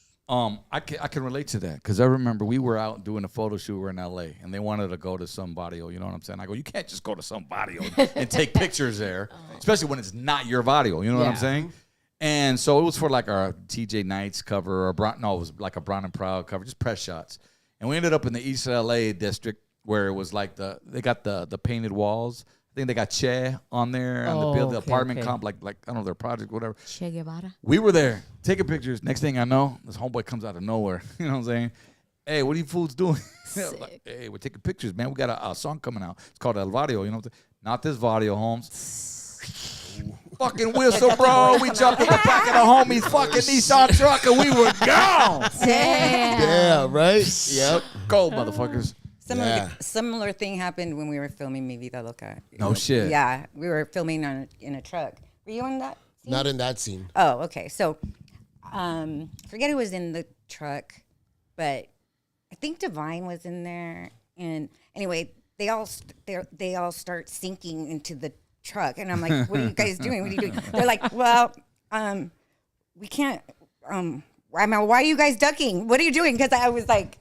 I can relate to that because I remember we were out doing a photo shoot. We were in L.A. and they wanted to go to some barrio. You know what I'm saying? I go, you can't just go to some barrio and take pictures there, especially when it's not your barrio. You know what I'm saying? And so it was for like our TJ Knights cover, it was like a Brown and Proud cover, just press shots. And we ended up in the East LA district where it was like they got the painted walls. I think they got Che on there and the apartment comp, like I don't know, their project, whatever. Che Guevara. We were there taking pictures. Next thing I know, this homeboy comes out of nowhere. You know what I'm saying? Hey, what are you fools doing? Like, hey, we're taking pictures, man. We got a song coming out. It's called El Barrio. You know what I'm saying? Not this Barrio, Holmes. Fucking whistle, bro. We jumped in the back of the homie's fucking Nissan truck and we were gone. Damn. Yeah, right? Yep. Go, motherfuckers. Similar thing happened when we were filming Mi Vida Loca. No shit. Yeah, we were filming in a truck. Were you in that scene? Not in that scene. Oh, okay. So, forget who was in the truck, but I think Divine was in there. And anyway, they all start sinking into the truck, and I'm like, "What are you guys doing? What are you doing?" They're like, "Well, we can't. Why are you guys ducking? What are you doing?" Because I was like,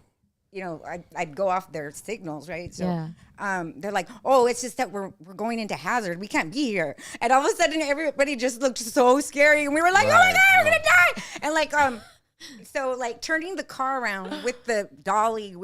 you know, I'd go off their signals, right? So they're like, "Oh, it's just that we're going into hazard. We can't be here." And all of a sudden, everybody just looked so scary, and we were like, "Oh my God, we're gonna die!" And like, so like turning the car around with the dolly,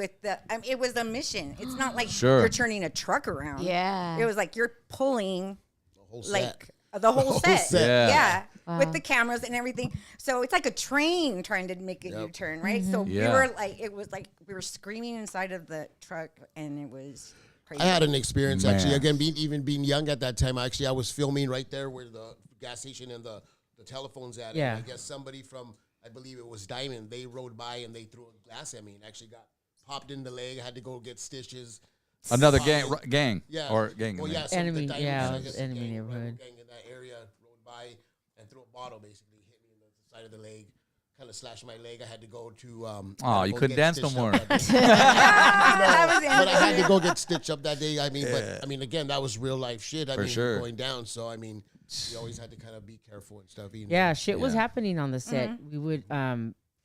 it was a mission. It's not like you're turning a truck around. Yeah, it was like you're pulling The whole set. like the whole set. Yeah. Wow. With the cameras and everything. So it's like a train trying to make a U-turn, right? So we were like, it was like we were screaming inside of the truck, and it was crazy. I had an experience actually. Again, being young at that time. Actually, I was filming right there where the gas station and the telephone's at. Yeah. And I guess somebody from, I believe it was Diamond, they rode by and they threw a glass at me and actually got popped in the leg. I had to go get stitches. Another gang. Yeah. Or gang. Well, yeah. Enemy, the yeah, I guess the enemy gang, neighborhood. Gang in that area rode by and threw a bottle, basically hit me in the side of the leg, kind of slashed my leg. I had to go to. Oh, you couldn't dance no more. But I had to go get stitched up that day. I mean, but I mean, again, that was real life shit. I mean, going down. So I mean, you always had to kind of be careful and stuff. Shit was happening on the set. We would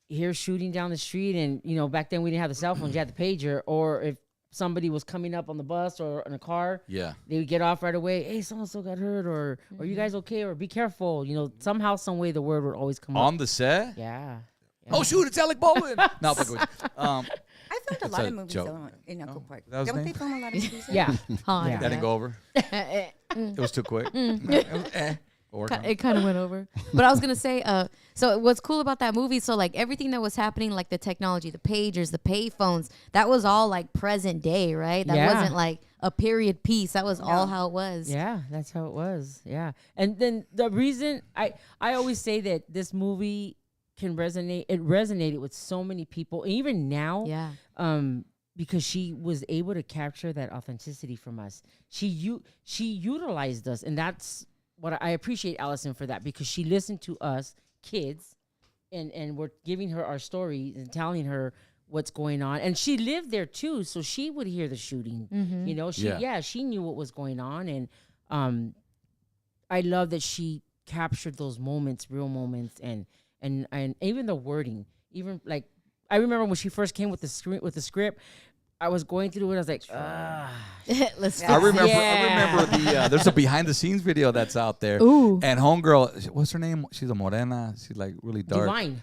hear shooting down the street, and you know, back then we didn't have the cell phones. You had the pager, or if somebody was coming up on the bus or in a car, they would get off right away. Hey, so got hurt, or are you guys okay? Or be careful. You know, somehow, some way, the word would always come up On the set? Yeah. Oh, shoot, it's Alec Baldwin. No, fuck with you. I filmed a lot a of movies joke. though in Echo Park. that was Don't the they name? film a lot of movies? Yeah. That didn't go over. It was too quick. It kind of went over. But I was gonna say, so what's cool about that movie? So like everything that was happening, like the technology, the pagers, the pay phones, that was all like present day, right? That wasn't like a period piece. That was all how it was. Yeah, that's how it was. Yeah. And then the reason I always say that this movie can resonate, it resonated with so many people, even now. Yeah. Because she was able to capture that authenticity from us. She utilized us, and that's what I appreciate Allison for that, because she listened to us kids, and we're giving her our stories and telling her what's going on, and she lived there too, so she would hear the shooting. You know, she knew what was going on, and I love that she captured those moments, real moments, and even the wording, even like I remember when she first came with the script. I was going through it. I was like, Let's I remember the there's a behind the scenes video that's out there. Ooh. And homegirl, what's her name? She's a morena. She's like really dark. Divine.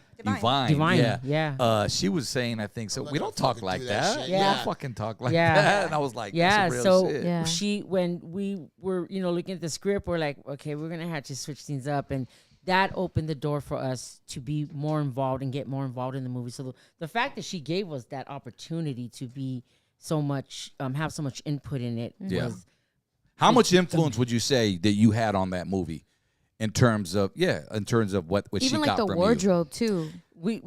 Yeah. She was saying, I think, so we don't talk like that. We Yeah. don't fucking talk like that. And I was like, that's some real shit. Yeah. she, when we were, looking at the script, we're like, okay, we're going to have to switch things up. And that opened the door for us to be more involved and get more involved in the movie. So the fact that she gave us that opportunity to be so much, have so much input in it. Yeah. Was, How much influence would you say that you had on that movie in terms of what she Even like got the from wardrobe too. we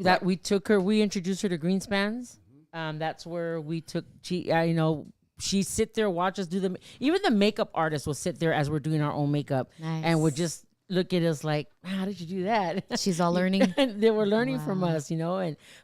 introduced her to Greenspans. That's where we took, she sit there, watch us do even the makeup artist will sit there as we're doing our own makeup and would just look at us like, how did you do that? She's all learning. They were learning from us,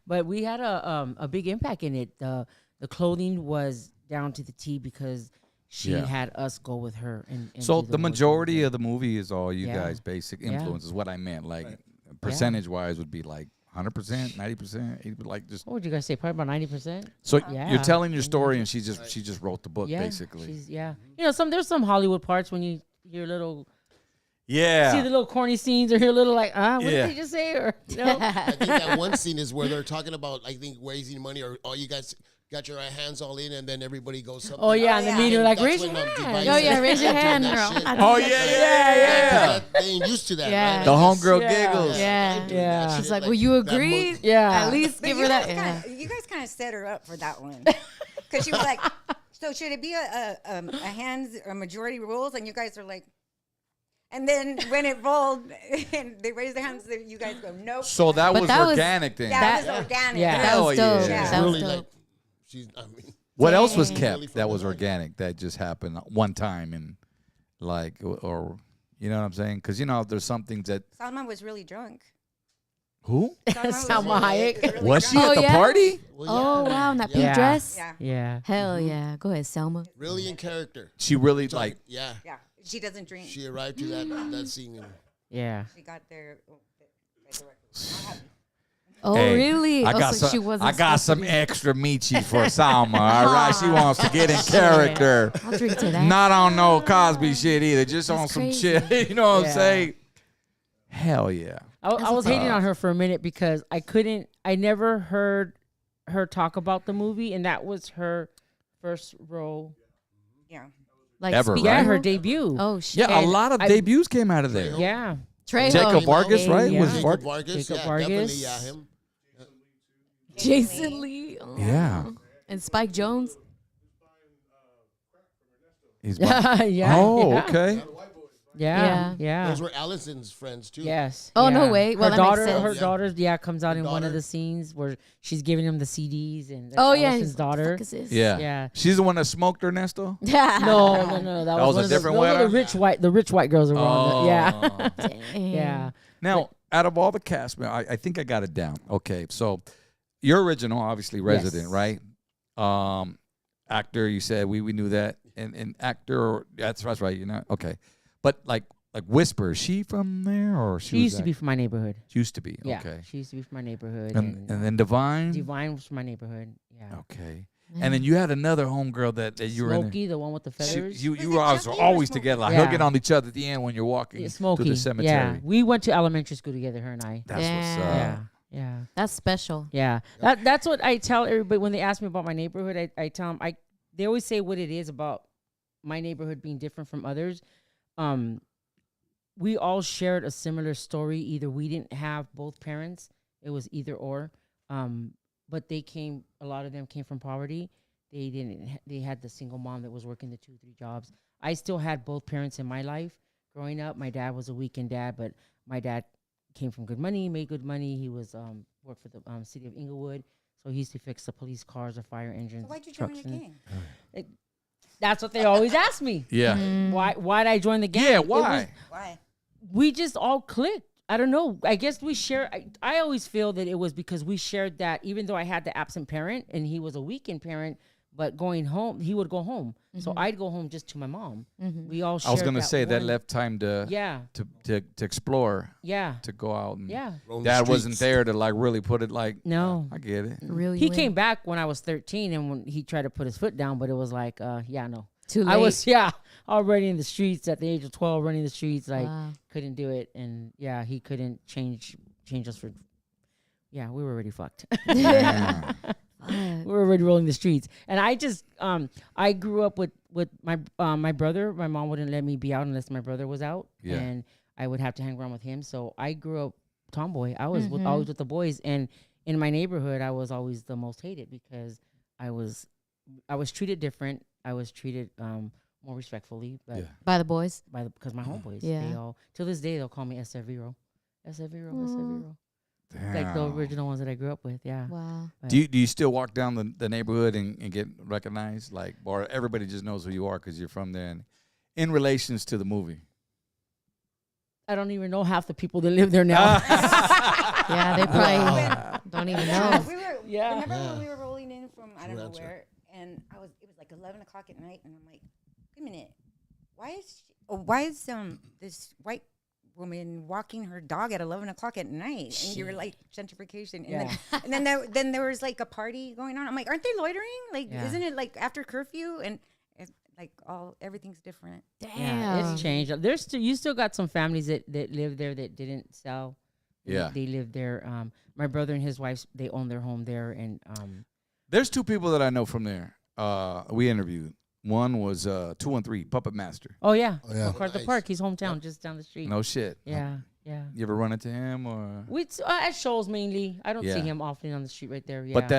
but we had a big impact in it. The clothing was down to the T because she had us go with her. And So do the whole majority thing. of the movie is all you Yeah. guys' basic Yeah. influence is what I meant. Like percentage-wise would be like 100%, 90%, 80%, like just. What would you guys say? Probably about 90%. So Yeah. you're telling your story, and she just wrote the book, Yeah, basically. there's some Hollywood parts when you hear little, Yeah. see the little corny scenes or hear a little like, what Yeah. did they just say? Or I think that one scene is where they're talking about, I think, raising money, or all you guys got your hands all in, and then everybody goes something. Oh yeah, and the media like That's raise your when, hand. Divine Oh, yeah, said, raise your "Don't do hand, that girl." shit." Oh yeah. They ain't used to that. Yeah. Right? The It's just- homegirl Yeah. giggles. Yeah. doing that Yeah. shit, She's like, "Will you that agree?" mo- Yeah. At least But give you her that. guys Yeah. you guys kind of set her up for that one, because she was like, "So should it be a hands or majority rules?" And you guys are like, and then when it rolled and they raised their hands, you guys go, "Nope." So that But was that was- organic then. yeah, it was organic. Yeah. That Hell was dope. yeah. That was really dope. like, she's. I mean, What else was Dang. kept Really from that was the organic that just happened one time and like or you know what I'm saying? Because there's some things that Salma was really drunk. who Salma Hayek. was she Oh, at the yeah? party? well, Oh yeah, wow, in that yeah. pink Yeah. dress. Yeah, Yeah. Hell yeah. Go ahead, Selma. really in character. She really like Yeah, yeah. She doesn't drink. she arrived to that scene. And Yeah. She got there. Oh hey, really? I Oh, got so she some. wasn't I got supposed to some be- extra Michi for Salma. All right, she wants to get in character. I'll drink to that. Not on no Cosby shit either. Just on That's some crazy. shit. You know what Yeah. I'm saying? Hell yeah. I was hating on her for a minute because I never heard her talk about the movie, and that was her first role. Yeah. Like Ever, speaking right? Yeah, her role? debut. Oh shit. Yeah, a And lot of I- debuts came out of there. Yeah. Trejo. Jacob Vargas, right? Yeah. Was Jacob Vargas? Vargas, Jacob yeah, Vargas. definitely, yeah, him. Jason Lee. Oh. Yeah. And Spike Jones. He's Yeah. Oh, yeah. okay. Yeah. Yeah. Yeah. Those were Allison's friends too. Yes. Oh, yeah. no way. Well, her that makes daughter, sense. her Yeah. daughter, comes out in one of daughter. the scenes where she's giving him the CDs, and that's Oh yeah. Allison's daughter. Fuck is this? Yeah. Yeah. She's the one that smoked Ernesto? Yeah. No. That was was a one of different those are winner? the rich white girls around. Yeah. Dang. Yeah. Now, out of all the cast, man, I think I got it down. Okay, so your original, obviously, Resident, Yes. right? Actor, you said we knew that, and actor, that's right. Okay, but like Whisper, is she from there or She used to be from my neighborhood. She used to be. Yeah. Okay, She used to be from my neighborhood. and then Divine. Divine was from my neighborhood. Yeah. Okay, and then you had another homegirl that you were in. Smokey, the one with the feathers. You Was were it always, Chucky or always Smokey? together, like Yeah. hugging on each other at the end when you're walking Yeah, to Smokey. the cemetery. Yeah. We went to elementary school together, her and I. That's what's up. Yeah. Yeah. That's special. Yeah, that's what I tell everybody when they ask me about my neighborhood. I tell them they always say what it is about my neighborhood being different from others. We all shared a similar story. Either we didn't have both parents; it was either or. But a lot of them came from poverty. They didn't. They had the single mom that was working the 2-3 jobs. I still had both parents in my life growing up. My dad was a weekend dad, but my dad came from good money, made good money. He was worked for the city of Inglewood, so he used to fix the police cars or fire engines. So why'd you join trucks the and- gang? That's what they always ask me. Yeah. Why'd I join the gang? Yeah. It was- Why? Why? we just all clicked. I don't know. I guess we share. I always feel that it was because we shared that. Even though I had the absent parent and he was a weekend parent, but going home, he would go home. So I'd go home just to my mom. We all. Shared I was gonna say that one- left time to Yeah. to explore, Yeah. to go out and Yeah. Roam the Dad wasn't streets. there to like really put it like. No. I get it. Really? He came back when I was 13, and when he tried to put his foot down, but it was like, yeah, no. Too late. I was already in the streets at the age of 12, running the streets, like couldn't do it, and yeah, he couldn't change us for. Yeah, we were already fucked. We were already rolling the streets, and I just I grew up with my my brother. My mom wouldn't let me be out unless my brother was out, Yeah. and I would have to hang around with him. So I grew up tomboy. I was always with the boys, and in my neighborhood, I was always the most hated because I was treated different. I was treated more respectfully, but By the boys. because my homeboys, Yeah. they all till this day they'll call me Severo, Severo. Damn. Like the original ones that I grew up with. Yeah. Wow. Do you still walk down the neighborhood and get recognized? Like, or everybody just knows who you are because you're from there? And in relations to the movie. I don't even know half the people that live there now. Yeah, they probably don't even know. Remember when we were rolling in from I don't know where, and it was like 11 o'clock at night, and I'm like, wait a minute, why is this white woman walking her dog at 11 o'clock at night? And you were like gentrification, and then there was like a party going on. I'm like, aren't they loitering? Like, isn't it like after curfew? And like everything's different. Damn. Yeah, it's changed. You still got some families that live there that didn't sell. Yeah. They live there. My brother and his wife, they own their home there. And There's two people that I know from there. We interviewed. One was 213 Puppet Master. oh yeah, yeah. MacArthur Park. He's hometown, just down the street. No shit. Yeah. You ever run into him or? We at shows mainly. I don't see Yeah. him often on the street right there. Yeah. But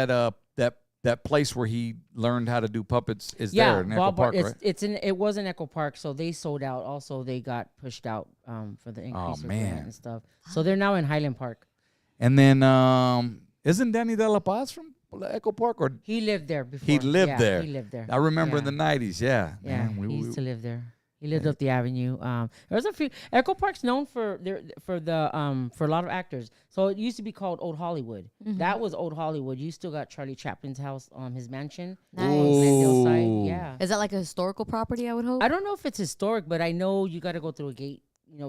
that place where he learned how to do puppets is there in Echo Park, right? It was in Echo Park, so they sold out. Also, they got pushed out for the increase of man. rent and stuff. So they're now in Highland Park. And then isn't Danny De La Paz from Echo Park or? He lived there before. He lived there. He lived there. I remember in Yeah. the 90s. Yeah. Yeah, Man, he used to live there. He lived up the avenue. There's a few. Echo Park's known for a lot of actors. So it used to be called Old Hollywood. That was Old Hollywood. You still got Charlie Chaplin's house, his mansion. Nice. Glendale side. Yeah. Is that like a historical property, I would hope? I don't know if it's historic, but I know you got to go through a gate.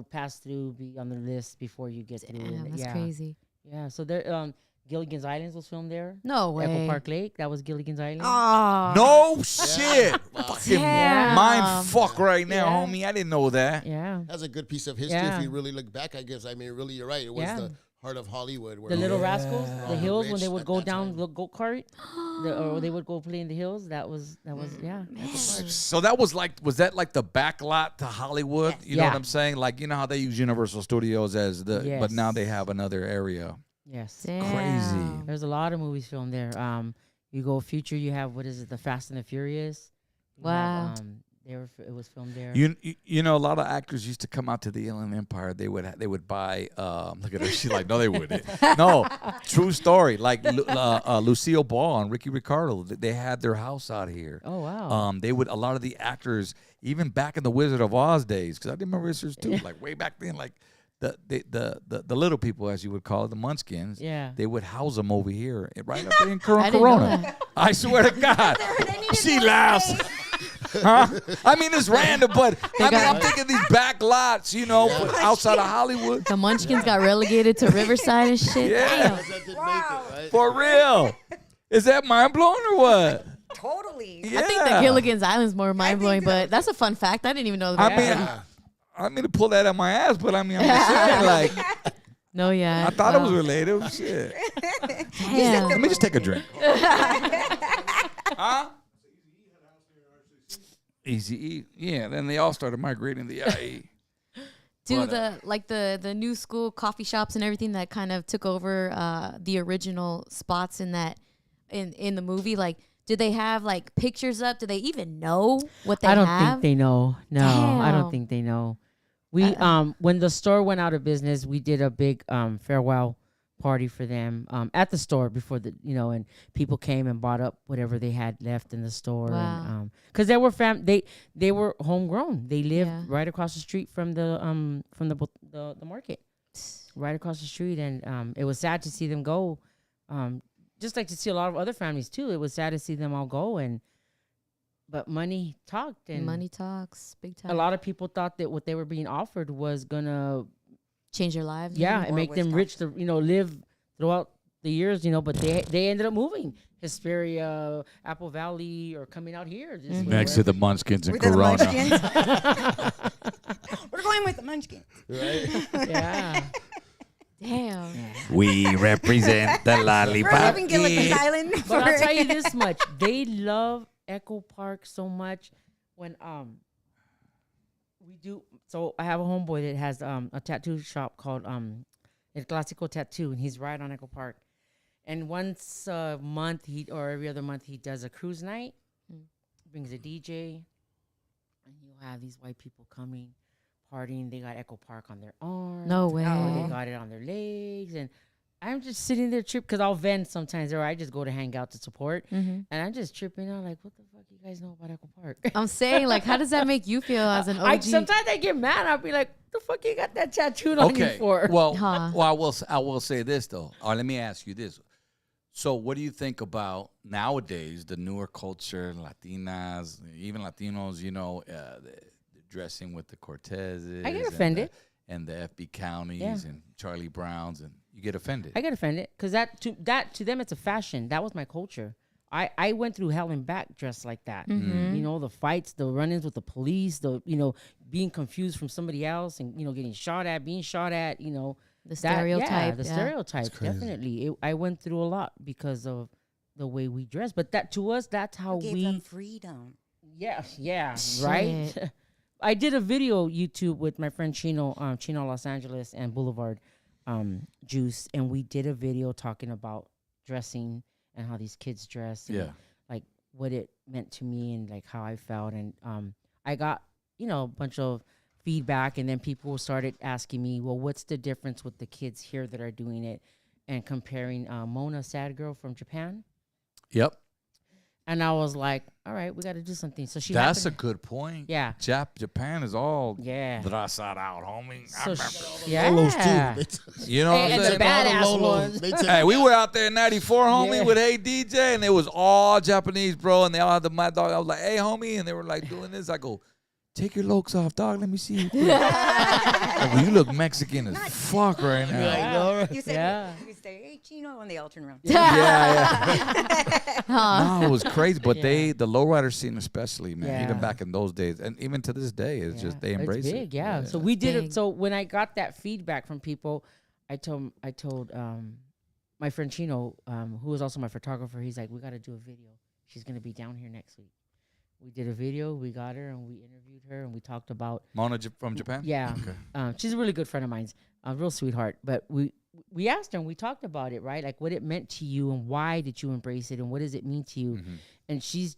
Pass through, be on the list before you get through. Damn, that's yeah. crazy. Yeah. So there, Gilligan's Island was filmed there. No way. Echo Park Lake. That was Gilligan's Island. Oh. No shit. Fucking Damn. mind fuck right now, Yeah. homie. I didn't know that. Yeah. That's a good piece of history Yeah. if you really look back, I guess. I mean, really, you're right. It was Yeah. the heart of Hollywood. Where The Little Rascals, all the hills, when rich they would at go that down time. the go-kart, or they would go play in the hills. That was yeah. So was that like the back lot to Hollywood? You know Yeah. what I'm saying? Like, you know how they use Universal Studios as but Yes. now they have another area. Yes. Damn. Crazy. There's a lot of movies filmed there. You go future, you have what is it, The Fast and the Furious. You Wow. have, it was filmed there. You know, a lot of actors used to come out to the Inland Empire. They would buy. Look at her. She's like, no, they wouldn't. No, true story. Like Lucille Ball and Ricky Ricardo. They had their house out here. Oh wow. They would, a lot of the actors, even back in the Wizard of Oz days, because I remember Wizards too. Like way back then, like the little people, as you would call it, the Munchkins. Yeah. They would house them over here, right up there in I didn't know Corona. that. I swear to God. She laughs. Huh? I mean, it's random, but I'm thinking these back lots, but outside of Hollywood. The Munchkins got relegated to Riverside and shit. Yeah. Damn. That didn't make it, right? For reil. Is that mind blowing or what? Totally. Yeah. I think the Gilligan's Island's more mind blowing, but that's a fun fact. I didn't even know that. I mean to pull that out my ass, but I'm just saying, like, No, yeah. I thought it was related. Shit. Damn. Let me just take a drink. Huh? Easy E. Yeah, then they all started migrating to the IE. Do the new school coffee shops and everything that kind of took over the original spots in the movie, like, did they have like pictures up? Do they even know what they have? I don't think they know. No, I Damn. don't think they know. We when the store went out of business, we did a big farewell party for them at the store before and people came and bought up whatever they had left in the store. Wow. And because they were they were homegrown. They lived Yeah. right across the street from the market, right across the street, and it was sad to see them go. Just like to see a lot of other families too. It was sad to see them all go, but money talked, and Money talks big time. a lot of people thought that what they were being offered was gonna change their lives. and make them rich to live throughout the years, but they ended up moving Hesperia, Apple Valley, or coming out here. Just Next to the Munchkins and We're the Corona. Munchkins. We're going with the Munchkins. Right? yeah. Damn. We represent the We're lollipop. leaving Gilligan's Island. But I'll tell you this much: they love Echo Park so much. When We do. So I have a homeboy that has a tattoo shop called El Clásico Tattoo, and he's right on Echo Park. And once a month, or every other month, he does a cruise night, brings a DJ, and he'll have these white people coming, partying. They got Echo Park on their arm. No way. Or they got it on their legs. And I'm just sitting there tripping because I'll vent sometimes, or I just go to hang out to support. And I'm just tripping out like, what the fuck you guys know about Echo Park? I'm saying, like, how does that make you feel as an OG? Sometimes I get mad. I'll be like, the fuck you got that tattooed on you for? Well, I will say this, though. Let me ask you this. So what do you think about nowadays, the newer culture, Latinas, even Latinos, the dressing with the Cortezes? I get offended. And the FB counties and Charlie Browns, and you get offended. I get offended because that to them, it's a fashion. That was my culture. I went through hell and back dressed like that. The fights, the run-ins with the police, being confused from somebody else and, getting shot at, being shot at, the stereotype. The stereotype, definitely. I went through a lot because of the way we dress. But that to us, that's how Gave them freedom. Yeah, right? I did a video YouTube with my friend Chino Los Angeles and Boulevard Juice, and we did a video talking about dressing and how these kids dress and like what it meant to me and like how I felt. And I got, a bunch of feedback, and then people started asking me, well, what's the difference with the kids here that are doing it, and comparing Mona, sad girl from Japan. Yep. And I was like, all right, we got to do something. So That's a good point. Yeah. Japan is all dressed out, homie. So Lolos too. You know what I'm and saying? the badass ones. Hey, we were out there in 94, homie, with Hey DJ, and it was all Japanese, bro, and they all had the Mad Dog. I was like, hey, homie, and they were like doing this. I go, take your lokes off, dog. Let me see you. Well, you look Mexican as fuck right now. Yeah. You said, you say, hey, Chino, and they all turn around. No, it was crazy. But the lowrider scene especially, man, even back in those days, and even to this day, it's just they embrace it's big, it. Yeah. So we did it. So when I got that feedback from people, I told my friend Chino, who was also my photographer, he's like, we got to do a video. She's going to be down here next week. We did a video. We got her and we interviewed her and we talked about Mona from Japan. Yeah, okay. She's a really good friend of mine, a real sweetheart. But we asked her and we talked about it, right? Like what it meant to you and why did you embrace it and what does it mean to you? And she's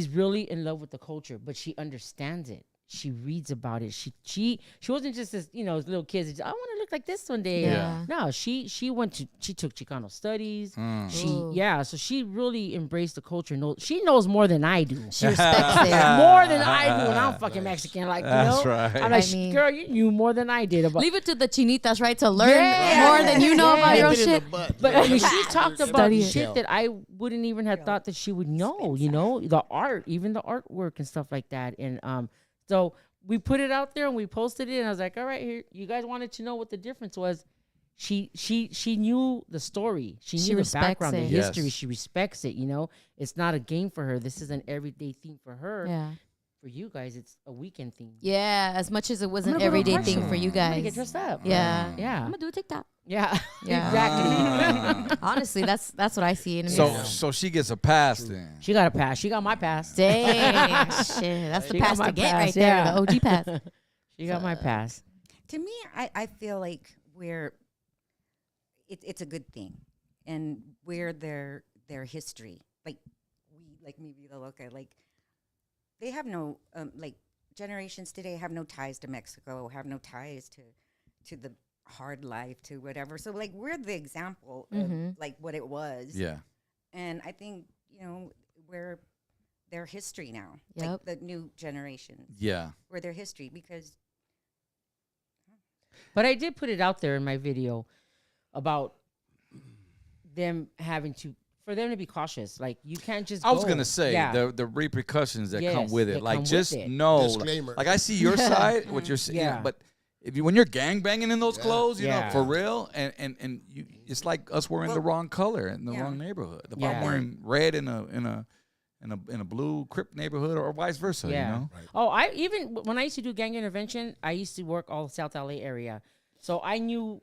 really in love with the culture, but she understands it. She reads about it. She wasn't just this, little kids. I want to look like this one day. Yeah. No, she took Chicano studies. So she really embraced the culture. She knows more than I do. She respects it. More than I do, and I'm fucking Mexican. Like, That's right. I'm like, girl, you knew more than I did about. Leave it to the chinitas, right, to learn more than you know about your own shit. But I mean, she talked about shit that I wouldn't even have thought that she would know. The art, even the artwork and stuff like that, and so we put it out there and we posted it, and I was like, all right, here, you guys wanted to know what the difference was. She knew the story. She knew the background, the history. She respects it, It's not a game for her. This is an everyday thing for her. Yeah. For you guys, it's a weekend thing. Yeah, as much as it was an everyday thing for you guys. I'm gonna get dressed up. Yeah. Yeah. I'm gonna do a TikTok. Yeah. Exactly. Honestly, that's what I see in me. So she gets a pass then. She got a pass. She got my pass. Dang. Shit. That's the pass to get right there. The OG pass. She got my pass. To me, I feel like it's a good thing, and we're their history. Like me, Vida Loca. Like they have no generations today have no ties to Mexico, have no ties to the hard life, to whatever. So like we're the example of like what it was. Yeah. And I think we're their history now. Yep. Like the new generations. Yeah. We're their history because. But I did put it out there in my video about them for them to be cautious. Like you can't just. I was gonna say the repercussions that come with it. Like just know, like I see your side, what you're saying, but when you're gangbanging in those clothes, you know, for real, and you, it's like us wearing the wrong color in the wrong neighborhood. If I'm wearing red in a blue Crip neighborhood or vice versa, you know. Right. Oh, even when I used to do gang intervention, I used to work all South LA area, so I knew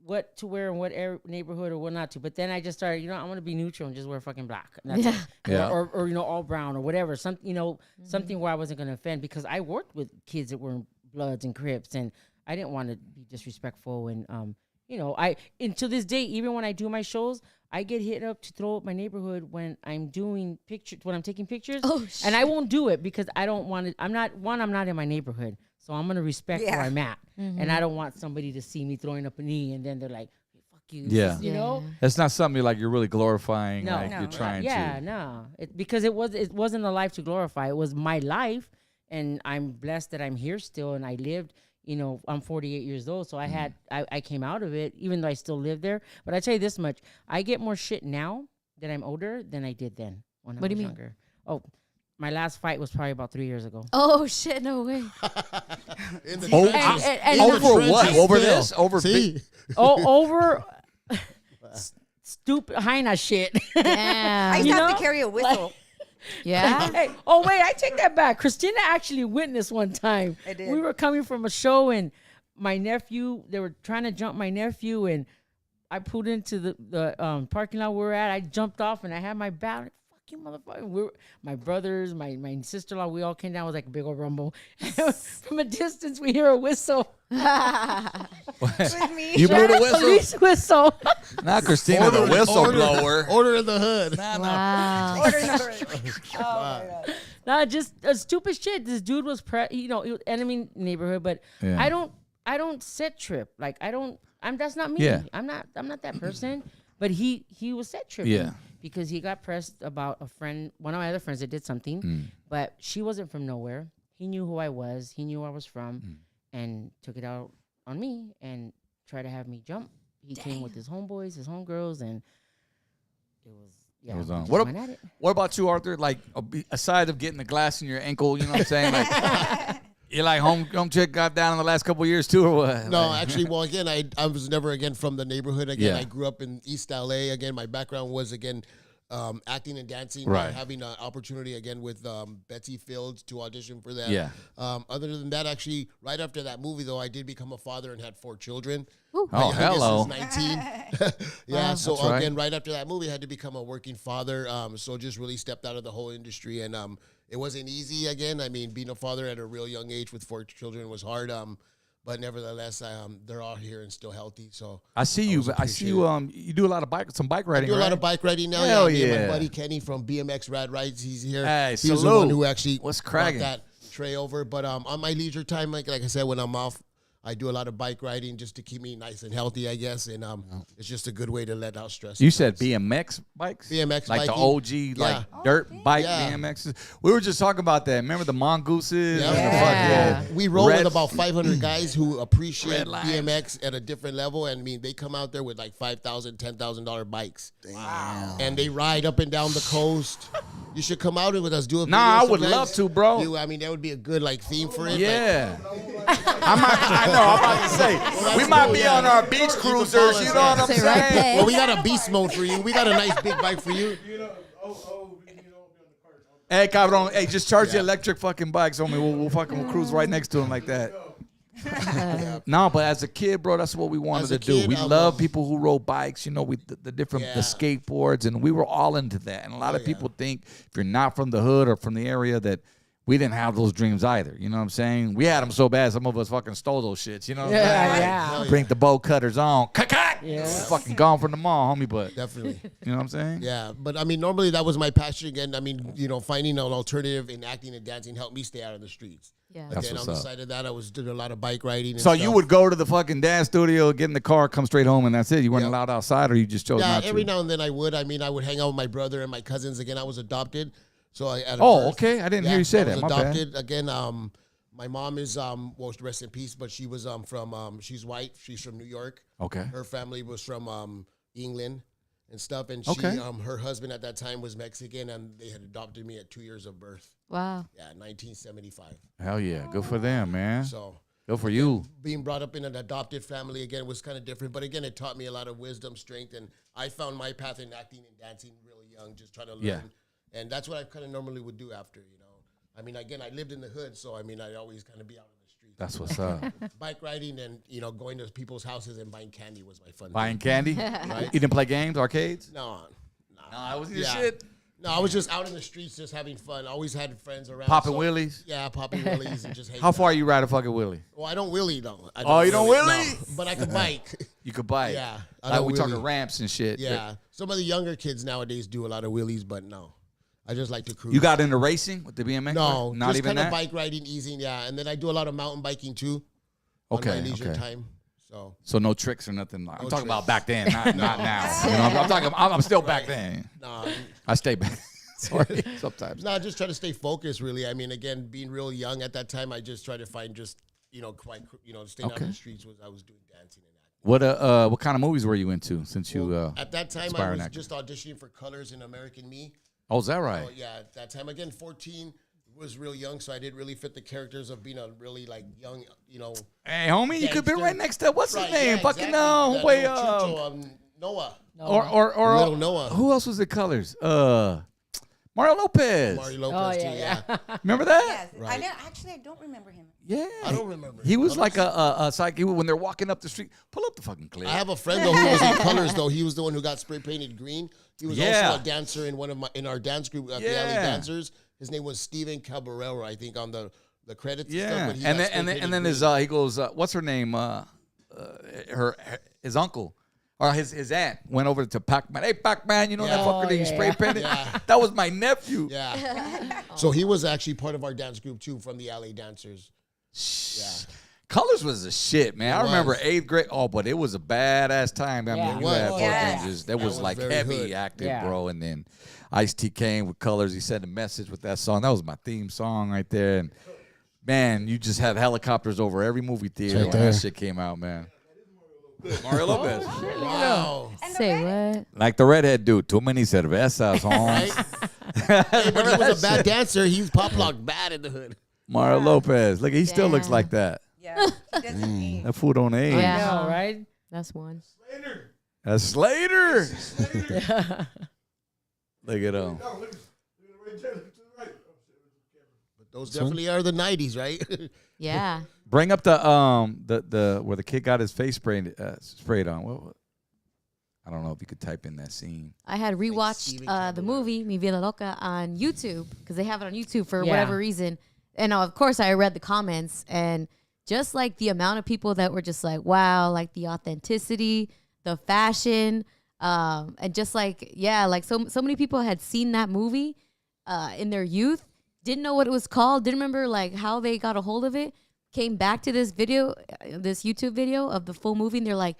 what to wear in what neighborhood or what not to. But then I just started, I want to be neutral and just wear fucking black. And that's it. Yeah. Or all brown or whatever. Something where I wasn't going to offend, because I worked with kids that were Bloods and Crips, and I didn't want to be disrespectful. And, and to this day, even when I do my shows, I get hit up to throw up my neighborhood when I'm doing pictures, when I'm taking pictures. Oh, shit. And I won't do it because I don't want to. I'm not in my neighborhood. So I'm going to respect where I'm at. Mm-hmm. And I don't want somebody to see me throwing up a knee and then they're like, hey, fuck you. Yeah. You know? It's not something you're really glorifying. No. You're trying to. Yeah, no. Because it wasn't a life to glorify. It was my life. And I'm blessed that I'm here still. And I lived, I'm 48 years old. So I came out of it, even though I still live there. But I tell you this much. I get more shit now that I'm older than I did then when I was younger. Oh, my last fight was probably about 3 years ago. Oh, shit, no way. Over what? Over this? Over over stupid hyena shit. Yeah. I used to have to carry a whistle. Yeah. Hey, wait, I take that back. Christina actually witnessed one time. I did. We were coming from a show and my nephew, they were trying to jump my nephew, and I pulled into the parking lot we were at. I jumped off and I had my bat. You motherfucker. My brothers, my sister-in-law, we all came down. It was like a big old rumble. From a distance, we hear a whistle. You blew the whistle? Police whistle. Not Christina, the whistleblower. Order in the hood. Wow. Order number. Oh, my God. Nah, just stupid shit. This dude was, enemy neighborhood, but I don't set trip. Like, that's not me. Yeah. I'm not that person. But he was set tripping. Yeah. Because he got pressed about a friend, one of my other friends that did something, but she wasn't from nowhere. He knew who I was. He knew where I was from, and took it out on me and tried to have me jump. He came with his homeboys, his homegirls, and it was, It was on. What about you, Arthur? Like, aside of getting the glass in your ankle, you know what I'm saying? Like, you're like home chick got down in the last couple of years too, or what? No, actually, well, again, I was never again from the neighborhood. Again, Yeah. I grew up in East LA. Again, my background was again acting and dancing. Right. Having an opportunity again with Betsy Fields to audition for that. Yeah. Other than that, actually, right after that movie, though, I did become a father and had 4 children. Oh, My youngest hello. is 19. Yeah. So That's right. again, right after that movie, I had to become a working father. So just really stepped out of the whole industry, and it wasn't easy. Again, I mean, being a father at a real young age with 4 children was hard. But nevertheless, they're all here and still healthy. So I see you. You do a lot of bike riding. I do a lot right? of bike riding now. Hell Me and yeah. my buddy Kenny from BMX Rad Rides, he's here. Hey, he's the salute. one who actually What's brought cracking? that tray over. But on my leisure time, like I said, when I'm off, I do a lot of bike riding just to keep me nice and healthy, I guess. And it's just a good way to let out stress. You said BMX bikes? BMX like biking. the OG, like dirt bike Yeah. BMXs. We were just talking about that. Remember the mongooses? Yeah. And the Yeah. fucking We roll red- with about 500 guys who appreciate Red lines. BMX at a different level. And I mean, they come out there with like $5,000, $10,000 bikes. Wow. And they ride up and down the coast. You should come out with us. Do a Nah, video I would sometimes. love to, bro. I mean, that would be a good like theme for it. Yeah. I know. I'm about to say. We might be on our beach cruisers. You know what I'm Say right saying? there. Well, we got a beast mode for you. We got a nice big bike for you. Hey, cabrón. Hey, just charge the electric fucking bikes on me. We'll fucking cruise right next to them like that. No, but as a kid, bro, that's what we wanted As a to do. kid, We I love love- people who rode bikes, the different the skateboards, and we were all into that. And a lot of people think if you're not from the hood or from the area that we didn't have those dreams either. You know what I'm saying? We had them so bad, some of us fucking stole those shits. You know what I'm saying? Yeah. Bring the bow cutters on. Yeah. Fucking gone from the mall, homie, but Definitely. you know what I'm saying? Yeah, but I mean, normally that was my passion again. I mean, finding an alternative in acting and dancing helped me stay out of the streets. Yeah. That's Again, what's on the up. side of that, I was doing a lot of bike riding. And So stuff. you would go to the fucking dance studio, get in the car, come straight home, and that's it? You weren't Yeah. allowed outside, or you just chose Yeah, not every to? now and then I would. I mean, I would hang out with my brother and my cousins. Again, I was adopted. So Okay. I didn't hear you say I that. was My bad. adopted. Again, my mom is well, rest in peace, but she was from she's white. She's from New York. Okay. Her family was from England and stuff, and she Okay. her husband at that time was Mexican, and they had adopted me at 2 years of birth. Wow. Yeah, 1975. Hell yeah. Good for them, man. So Good for you. being brought up in an adopted family again was kind of different, but again, it taught me a lot of wisdom, strength, and I found my path in acting and dancing really young, just trying to learn. Yeah. And that's what I kind of normally would do after, I mean, again, I lived in the hood, so I mean, I'd always kind of be out on the streets. That's what's up. Bike riding and going to people's houses and buying candy was my fun. Buying candy. Right? You didn't play games, arcades? No, No, was your shit. No, I was just out in the streets, just having fun. Always had friends around. Popping wheelies. Yeah, popping wheelies and just hanging How far out. you ride a fucking wheelie? Well, I don't wheelie though. You don't wheelie? No, but I can bike. You could bike. Yeah, I Like don't we talking wheelie. ramps and shit. Yeah, some of the younger kids nowadays do a lot of wheelies, but no, I just like to cruise. You got into racing with the BMX? no, not just even kind that. of bike riding, easing. Yeah, and then I do a lot of mountain biking too. Okay, on my leisure okay. time. So So no tricks or nothing. I'm talking about back then, not now. I'm still back then. nah, I stay back. Sorry, sometimes. no, just try to stay focused. Really, I mean, again, being real young at that time, I just try to find just staying out in the streets. I was doing dancing and acting. What kind of movies were you into since you? At that time, I aspiring was actor? just auditioning for Colors in American Me. Oh, is that right? Oh, yeah, at that time, again, 14, was real young, so I didn't really fit the characters of being a really like young, Hey, homie, you could be gangster. right next to what's his Right, name? yeah, Fucking exactly. no, That way little up. Chucho, Noah. Or Little Noah. Who else was the Colors? Mario Lopez. Mario Lopez, too, yeah. Remember that? Yes, Right. I don't remember him. Yeah. I don't remember. He was like a psych. When they're walking up the street, pull up the fucking clip. I have a friend though who was in Colors though. He was the one who got spray painted green. He was Yeah. also a dancer in our dance group, the Alley Dancers. His name was Steven Caballero, I think, on the credits. Yeah, and stuff, but he and got then spray and then painted his he goes, what's her name? His uncle. Or his aunt went over to Pac-Man. Hey, Pac-Man, you know that Yeah. fucker that you spray painted? Yeah. That was my nephew. green. Yeah. So he was actually part of our dance group too, from the Alley Dancers. Yeah. Colors was a shit, man. I remember was. 8th grade. Oh, but it was a badass time. I mean, Yeah. you It had was. fucking Yeah. just that was was like very heavy hood. active, Yeah. bro. And then Ice-T came with Colors. He sent a message with that song. That was my theme song right there. And man, you just had helicopters over every movie theater Right when there. that shit came out, man. Mario Lopez. Wow. Say what? Like the redhead dude. Too many cervezas, Right? Holmes. Hey, but he was a bad dancer. He's pop locked bad in the hood. Mario Lopez. Look, he still looks Damn. like that. Yeah, he doesn't age. That fool don't age. Yeah. I know, right? That's one. That's Slater. Look at him. But those definitely are the 90s, right? Yeah. Bring up the where the kid got his face sprayed on. What? I don't know if you could type in that scene. I had rewatched Steven the Caballero. movie Mi Vida Loca on YouTube because they have it on YouTube for Yeah. whatever reason. And of course, I read the comments and just like the amount of people that were just like, wow, like the authenticity, the fashion, and just like, yeah, like so many people had seen that movie in their youth, didn't know what it was called, didn't remember like how they got a hold of it, came back to this video, this YouTube video of the full movie, and they're like,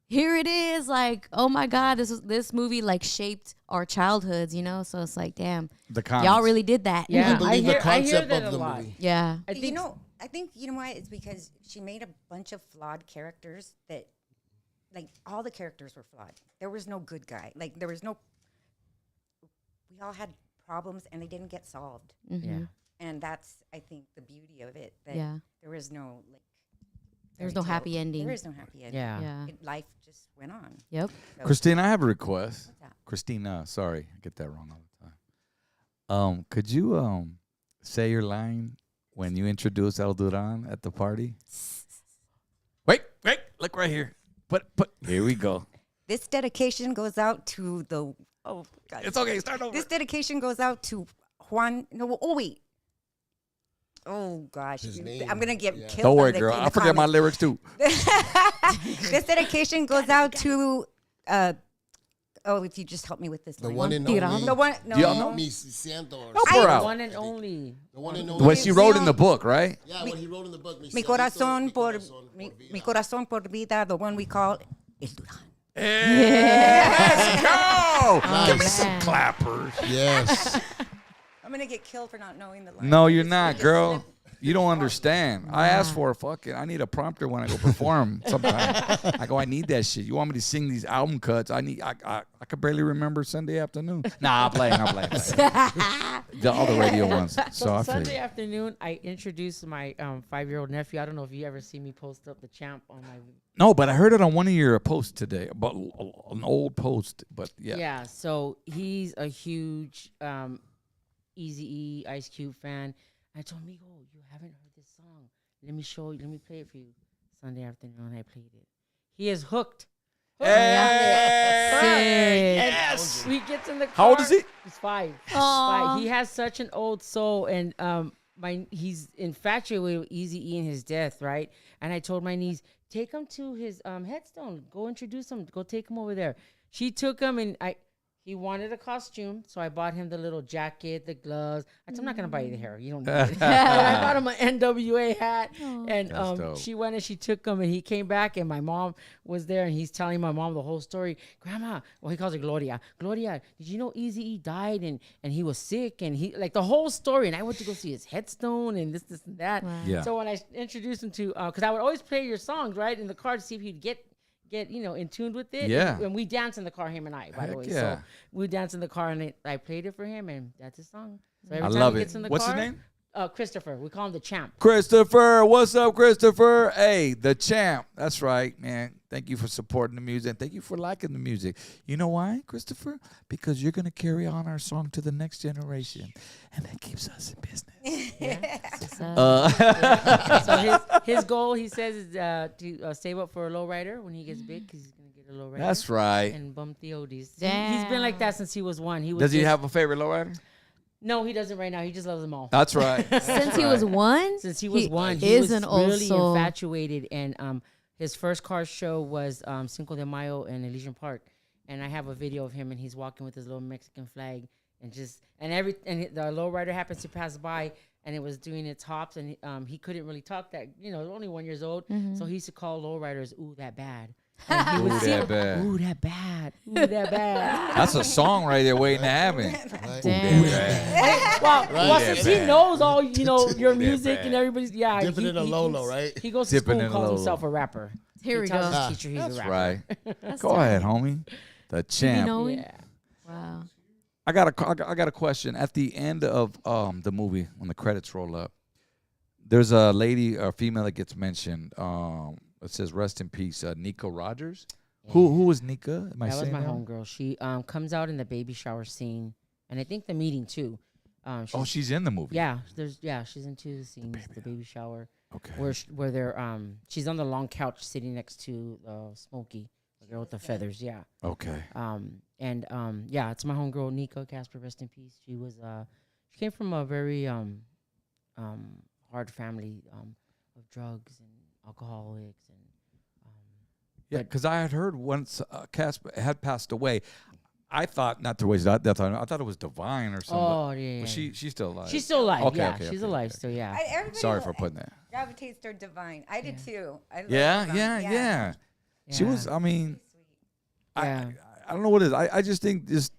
here it is, like, oh my God, this movie like shaped our childhoods, you know? So it's like, damn, The comments. y'all really did that. Yeah, I believe the I hear concept that of a the lot. movie. Yeah. I think I think you know why? It's because she made a bunch of flawed characters that, like, all the characters were flawed. There was no good guy. Like, there was no. We all had problems, and they didn't get solved. yeah. And that's, I think, the beauty of it. That Yeah. there was no like. There's fairy no tale. happy ending. There is no happy ending. Yeah. Yeah. Life just went on. Yep. So- Christina, I have a request. What's that? Christina, sorry, I get that wrong all the time. Could you say your line when you introduce El Duran at the party? Wait, look right here. Put. Here we go. This dedication goes out to the. Oh God. It's okay. Start over. This dedication goes out to Juan. No, oh wait. Oh gosh, His name, I'm gonna get yeah. killed. Don't by worry, the- girl. in I the forget my comments. lyrics too. This dedication goes out to. If you just help me with this The line. one and Tirano. only. The one. No. Diablo? Mi siento. or Help something. her The out. one and only. The one and only. What she wrote in the book, right? Yeah, what he wrote in the book. Mi cielito, corazón por corazón mi vida. corazón por vida. The one we call El Duran. Let's go. Give me Nice. some clappers. Yes. I'm gonna get killed for not knowing the line. No, you're Just- not, just girl. slip. You don't understand. I asked for a fucking. I need a prompter when I go perform. Sometimes I go. I need that shit. You want me to sing these album cuts? I could barely remember Sunday afternoon. Nah, I'm playing. All the radio ones. So I feel Sunday you. afternoon, I introduced my 5-year-old nephew. I don't know if you ever see me post up the champ on my. No, but I heard it on one of your posts today, about an old post. But yeah. Yeah, so he's a huge Eazy-E, Ice Cube fan. I told him, Migo, you haven't heard this song. Let me show you. Let me play it for you. Sunday afternoon, I played it. He is hooked. Hey, Yes. He gets in the car. How old is he? He's 5. Aw. 5. He has such an old soul, and he's infatuated with Eazy-E and his death, right? And I told my niece, take him to his headstone. Go introduce him. Go take him over there. She took him, and he wanted a costume, so I bought him the little jacket, the gloves. I said, I'm not gonna buy you the hair. You don't need it. But I bought him an NWA hat, and dope. she went and she took him, and he came back, and my mom was there, and he's telling my mom the whole story. Grandma, well, he calls her Gloria. Gloria, did you know Eazy-E died, and he was sick, and he like the whole story, and I went to go see his headstone, and this and that. Wow. Yeah. So when I introduced him to, because I would always play your songs right in the car to see if he'd get in tune with it. Yeah. And we dance in the car, him and I, by the Heck way. yeah. So we dance in the car, and I played it for him, and that's his song. So every I time love he it. gets in the What's his car, name? Christopher. We call him the champ. Christopher, what's up, Christopher? Hey, the champ. That's right, man. Thank you for supporting the music, and thank you for liking the music. You know why, Christopher? Because you're going to carry on our song to the next generation, and that keeps us in business. So his goal, he says, is to save up for a lowrider when he gets big, because he's going to get a lowrider. That's right. And bump the oldies. He's been like that since he was 1. Does he have a favorite lowrider? No, he doesn't right now. He just loves them all. That's right. Since he was 1? Since he was 1, he he is was an old really soul. infatuated. And his first car show was Cinco de Mayo in Elysian Park. And I have a video of him, and he's walking with his little Mexican flag, and the lowrider happens to pass by, and it was doing its hops, and he couldn't really talk that, only 1 year old, so he used to call lowriders, "Ooh, that bad." And he would Ooh, sing, that bad. "Ooh, that bad. Ooh, that bad." That's a song right there waiting to happen. Damn. Well, since he knows all, your That music bad. and everybody's, Dipping in a Lolo, right? He goes to Dipping school in and a calls Lolo. himself a rapper. Here we He tells go. his teacher he's That's a rapper. right. That's Go ahead, homie. The You champ. know it? Yeah. Wow. I got a question. At the end of the movie, when the credits roll up, there's a lady, a female that gets mentioned. It says "Rest in peace," Nika Rogers. Who was Nika? Am I That was saying my that? homegirl. She comes out in the baby shower scene, and I think the meeting too. She's in the movie. She's in 2 of the scenes. The baby shower, Okay. where they're she's on the long couch sitting next to Smokey, the girl with the feathers. Yeah. Okay. It's my homegirl Nika Casper. Rest in peace. She was she came from a very hard family of drugs and alcoholics and. Yeah, because I had heard once Casper had passed away. I thought, not to waste that, I thought it was Divine or something. Oh yeah. But she's still alive. She's still alive. Okay, Yeah, okay, she's okay, alive okay. still. Yeah. Everybody Sorry for putting that. gravitates toward Divine. I did too. I love Yeah. Divine. She was, I mean, Yeah. I don't know what it is. I just think this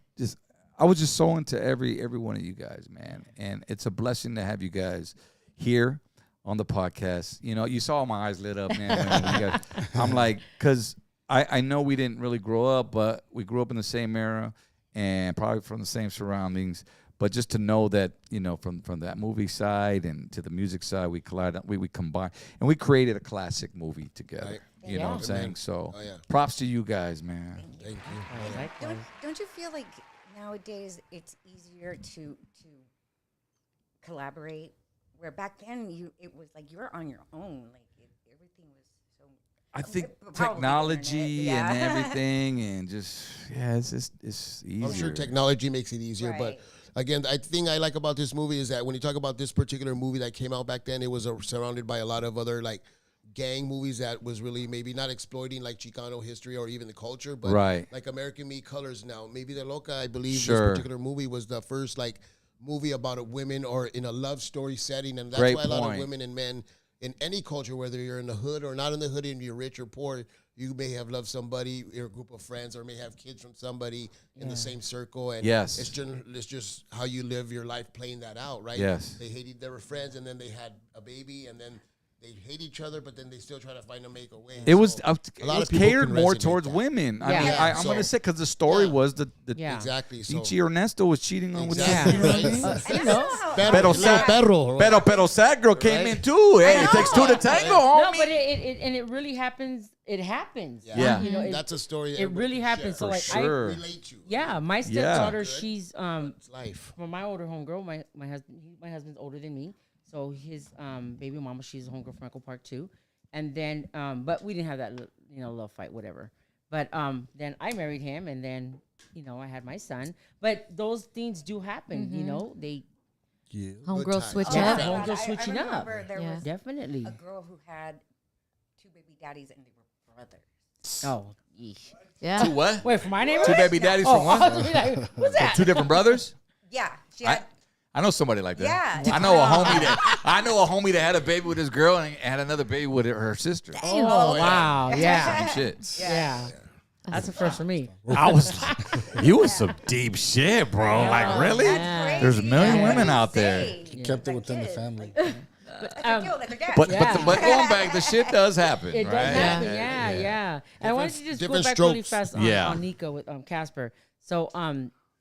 I was just so into every one of you guys, man. And it's a blessing to have you guys here on the podcast. You saw my eyes lit up, man. when you guys, I'm like, because I know we didn't really grow up, but we grew up in the same era and probably from the same surroundings. But just to know that, from that movie side and to the music side, we collided, we combined, and we created a classic movie together. Right. You know what I'm saying? Amen. So Oh, yeah. props to you guys, man. Thank you. Oh, likewise. Don't you feel like nowadays it's easier to collaborate? Where back then it was like you were on your own. Like everything was so. I think Probably technology internet, and yeah. everything, and just it's easier. I'm sure technology makes it easier, Right. but again, I think I like about this movie is that when you talk about this particular movie that came out back then, it was surrounded by a lot of other like gang movies that was really maybe not exploiting like Chicano history or even the culture, but Right. like American Me Colors now. Maybe Vida Loca, I believe Sure. this particular movie was the first like movie about a women or in a love story setting, and that's Great why a lot point. of women and men in any culture, whether you're in the hood or not in the hood and you're rich or poor, you may have loved somebody, your group of friends, or may have kids from somebody in the same circle. And Yes. it's just how you live your life playing that out, right? Yes. They were friends, and then they had a baby, and then they hate each other, but then they still try to find a make a way. It was So, it a lot was of people catered can more resonate towards that. women. I Yeah. mean, Yeah, I'm going to so- say because the story Yeah. was the Yeah. Exactly. So Ichi Ernesto was cheating on with Exactly, the right? You know. Pero sad, pero sad girl came in too. Hey, it takes two to tango, No, homie. but it really happens. It happens. Yeah. You know, That's a story. it really happens. So For like sure. relate to. my Yeah. stepdaughter, Good. she's It's life. from my older homegirl. My husband's older than me. So his baby mama, she's a homegirl from Echo Park too. And then, but we didn't have that, love fight, whatever. But then I married him, and then, I had my son. But those things do happen, they. Yeah. Homegirl switch Yeah, up. homegirl switching up. There Yeah. was Definitely. a girl who had 2 baby daddies and they were brothers. Oh, yeesh. Yeah. Two what? Wait, for my neighborhood? Two baby daddies from I one? was like, what's that? Two different brothers? Yeah, she had. I know somebody like that. Yeah. I know a homie that had a baby with his girl and had another baby with her sister. Oh, wow. Yeah. Same shit. Yeah. That's a first for me. I was like, you was some deep shit, bro. Like, really? Yeah. There's a million women out there. You kept it within the family. But going back, the shit does happen, It right? does happen. Yeah. And I wanted to just go different back really strokes. fast on Nico with Casper. So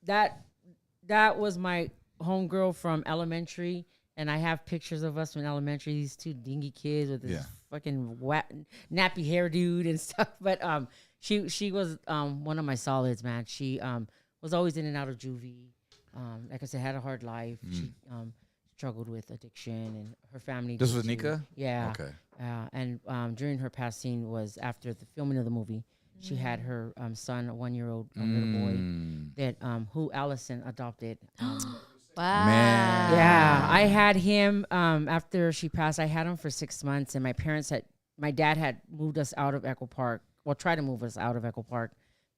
that was my homegirl from elementary, and I have pictures of us from elementary. These two dingy kids with this fucking nappy hair dude and stuff. But she was one of my solids, man. She was always in and out of juvie. Like I said, had a hard life. She struggled with addiction, and her family. This did was too. Nika? Yeah. Okay. And during her passing was after the filming of the movie. She had her son, a 1-year-old little boy, that who Allison adopted. Wow. Man. Yeah, I had him after she passed. I had him for 6 months, and my dad had moved us out of Echo Park. Well, tried to move us out of Echo Park,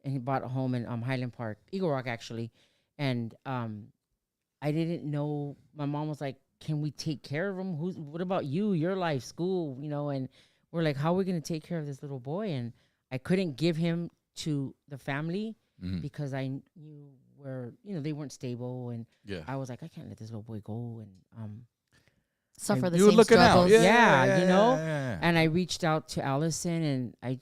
and he bought a home in Highland Park, Eagle Rock actually. And I didn't know. My mom was like, "Can we take care of him? What about you? Your life, school, And we're like, "How are we gonna take care of this little boy?" And I couldn't give him to the family because I knew where they weren't stable, and I was like, I can't let this little boy go and Suffer the You were same looking out. struggles. Yeah. And I reached out to Allison, and I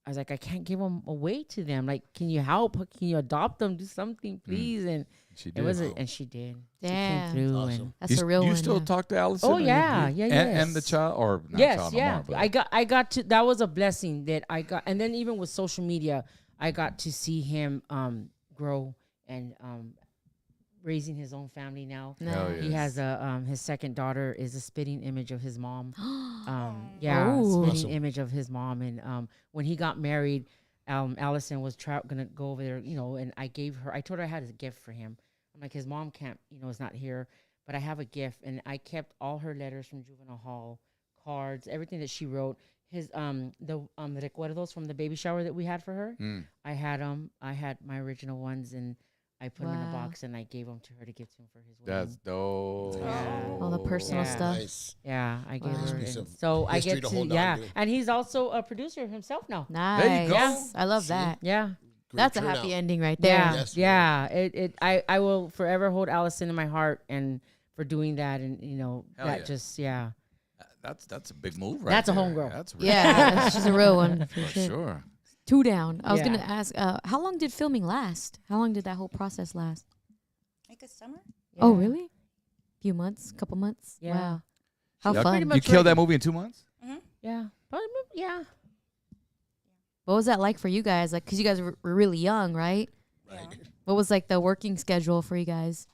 was like, I can't give them away to them. Like, can you help? Can you adopt them? Do something, please. And She it did. was, and she did. She Damn. came through. Awesome. And That's a real You one. still yeah. talk to Allison? Oh, yeah. Yeah, And the yes. child, or not Yes, child no yeah. more, but I got to. That was a blessing that I got, and then even with social media, I got to see him grow and raising his own family now. Hell He yes. has his second daughter is a spitting image of his mom. Ooh. Spitting Awesome. image of his mom. And when he got married, Allison was gonna go over there, and I told her I had a gift for him. I'm like, his mom can't, is not here, but I have a gift, and I kept all her letters from juvenile hall, cards, everything that she wrote. His the recuerdos from the baby shower that we had for her. I had them. I had my original ones, and I put them in a Wow. box, and I gave them to her to give to him for his wedding. That's dope. Yeah. All the personal Yeah. stuff. Nice. Yeah, I gave Wow. her. Piece And of so I history get to to, hold on yeah, to. and he's also a producer himself now. Nice. There you go. Yes, I love that. Yeah, Great That's a turnout. happy ending right there. yeah, Yes, yeah. I will forever hold Allison in my heart, and for doing that, and Hell that yeah. just yeah. That's a big move, right? That's a there. homegirl. That's real. Yeah, she's a real one for for sure. sure. 2 down. I was Yeah. gonna ask, how long did filming last? How long did that whole process last? Like a summer? Oh, Yeah. really? Few months, couple months. Yeah. Wow. How Y'all- fun. pretty You much killed ready. that movie in 2 months? Yeah, probably, yeah. What was that like for you guys? Like, cause you guys were really young, right? Right. What was like the working schedule for you guys?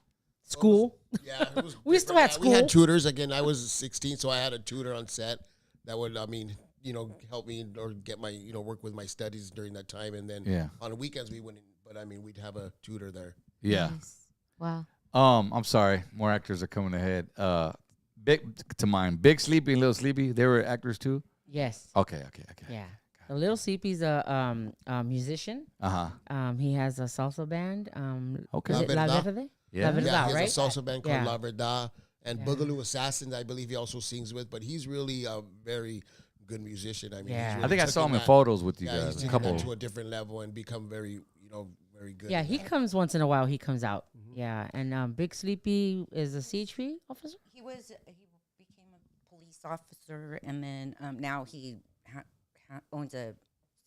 School. Yeah, it was We still had different. We had school. tutors. Again, I was 16, so I had a tutor on set that would, help me or get my, work with my studies during that time. And then Yeah. on the weekends we wouldn't, but we'd have a tutor there. Yeah. Nice. Wow. I'm sorry. More actors are coming ahead. Big Sleepy and Little Sleepy, they were actors too? Yes. Okay. Yeah. The Little Sleepy's a musician. Uh-huh. He has a salsa band. Okay. Is it La La Verdad? Verde? Yeah. La Verdad, Yeah, he right? has a salsa band called Yeah. La Verdad. And Yeah. Boogaloo Assassins, I believe he also sings with, but he's really a very good musician. He's Yeah. really I think I took saw him in that- photos with you Yeah, guys. he's A taken couple. that to a different level and become very, very good. Yeah, at he that. comes once in a while. He comes out. Yeah, and Big Sleepy is a CHP officer. He became a police officer, and then now he owns a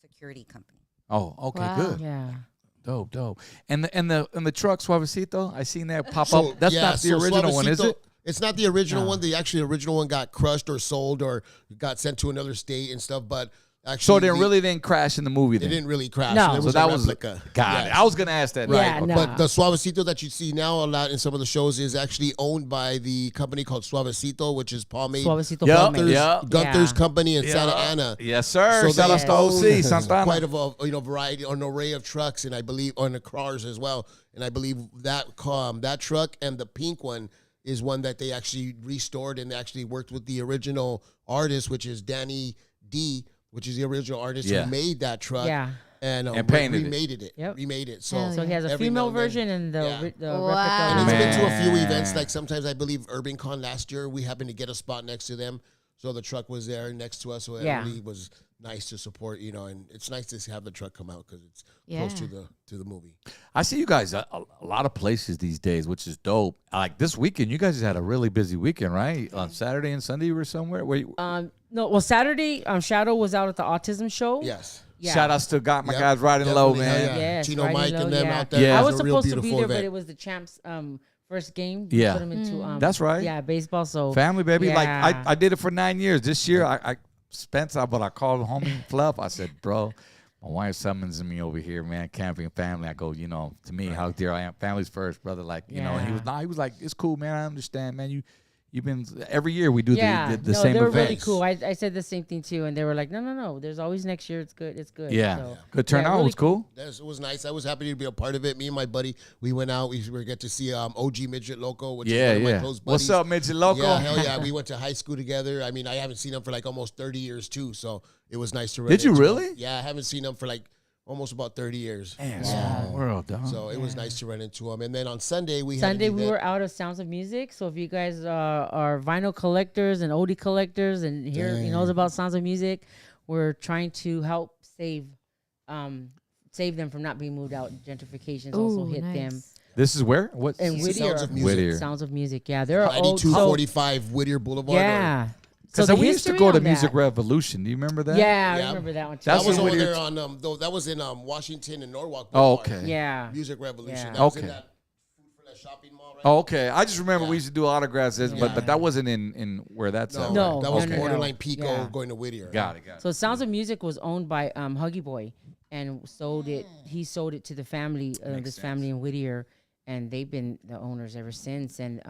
security company. Oh, okay, Wow. good. Yeah. Dope. And the truck Suavecito, I seen that pop So, up. That's yeah, not the so original one, is Suavecito- it? It's not the original No. one. The actually original one got crushed or sold or got sent to another state and stuff. But Actually, So they really didn't crash in the movie. It Then didn't really crash. No. It so was that a was replica. God. Yes. I was gonna ask that. Yeah, Right. no. But the Suavecito that you see now a lot in some of the shows is actually owned by the company called Suavecito, which is pomade. Suavecito Yep, pomade. yep. Gunther's Yeah. company in Santa Ana. Yes, sir. So Shout they out to own OC Santana. quite of a variety, an array of trucks, and I believe on the cars as well. And I believe that that truck and the pink one is one that they actually restored and they actually worked with the original artist, which is Danny D, which is the original artist Yeah. who made that truck. Yeah. And painted it. remade it. Yep. Remade it. Hell So So he has a every female now and then- version and the, Yeah. the Wow. replica. And it's been to a few Man. events. Like sometimes I believe UrbanCon last year, we happened to get a spot next to them. So the truck was there next to us. So it Yeah. really was nice to support, and it's nice to have the truck come out because it's close to the movie. I see you guys a lot of places these days, which is dope. Like this weekend, you guys just had a really busy weekend, right? On Saturday and Sunday, you were somewhere. Where you, No, well, Saturday, Shadow was out at the autism show. Yes. Yeah. Shout outs to Got My Yep, Guys Riding Low, definitely. Hell man. yeah. Yes, Chino riding Mike low, and them yeah. out there. Yeah. I It was a real supposed to be beautiful there, but event. it was the champs' first game. Yeah. Put 'em into, That's right. Yeah, baseball. So Family, baby. Like Yeah. I did it for 9 years. This year, I Spence, but I called homie Fluff. I said, bro, my wife summons me over here, man, camping family. I go, to me, how dear I am. Family's first, brother. Like, and he was like, it's cool, man. I understand, man. You've been every year we do the no, same they were event. really cool. I said the same thing too, and they were like, no. There's always next year. It's good. It's good. Yeah. So, Good turnout. really It was cool. It was nice. I was happy to be a part of it. Me and my buddy, we went out. We were get to see OG Midget Loco, which is one of my close buddies. What's up, Midget Loco? Yeah, hell yeah. We went to high school together. I mean, I haven't seen him for like almost 30 years too, so it was nice to run Did you into really? him. Yeah, I haven't seen him for like almost about 30 years. Man, small world, dog. So it was nice to run into him. And then on Sunday, we were out of Sounds of Music. So if you guys are vinyl collectors and oldie collectors and knows about Sounds of Music, we're trying to help save them from not being moved out. Gentrification's also hit them. This is where? What? And Whittier. Sounds of Music. Whittier. Sounds of Music. Yeah, they're old. 9245 Whittier Boulevard. Yeah. Because the we used to history go to on Music that- Revolution. Do you remember that? Yeah, I Yeah. remember that one too. That's That was when over Whittier- there on that was in Washington and Norwalk Oh, Boulevard. okay. Yeah. Music Revolution. Yeah. That was Okay. in that food for that shopping mall, right? Oh, okay. I just remember we used to do autographs, but that wasn't in where that's at. No. that was no. borderline Pico Yeah. going to Whittier. Got it. So Sounds of Music was owned by Huggy Boy and he sold it to the family, family in Whittier, and they've been the owners ever since. And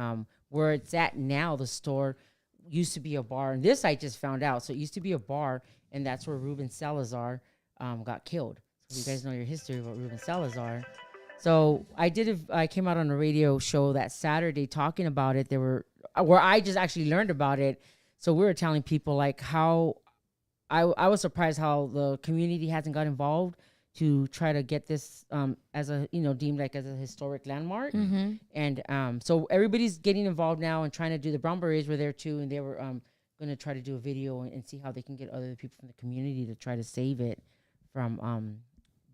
where it's at now, the store used to be a bar, and this I just found out. So it used to be a bar, and that's where Ruben Salazar got killed. So you guys know your history about Ruben Salazar. So I came out on a radio show that Saturday talking about it. Where I just actually learned about it. So we were telling people like how I was surprised how the community hasn't got involved to try to get this as a deemed like as a historic landmark. And so everybody's getting involved now and trying to do. The Brown Berets were there too, and they were going to try to do a video and see how they can get other people from the community to try to save it from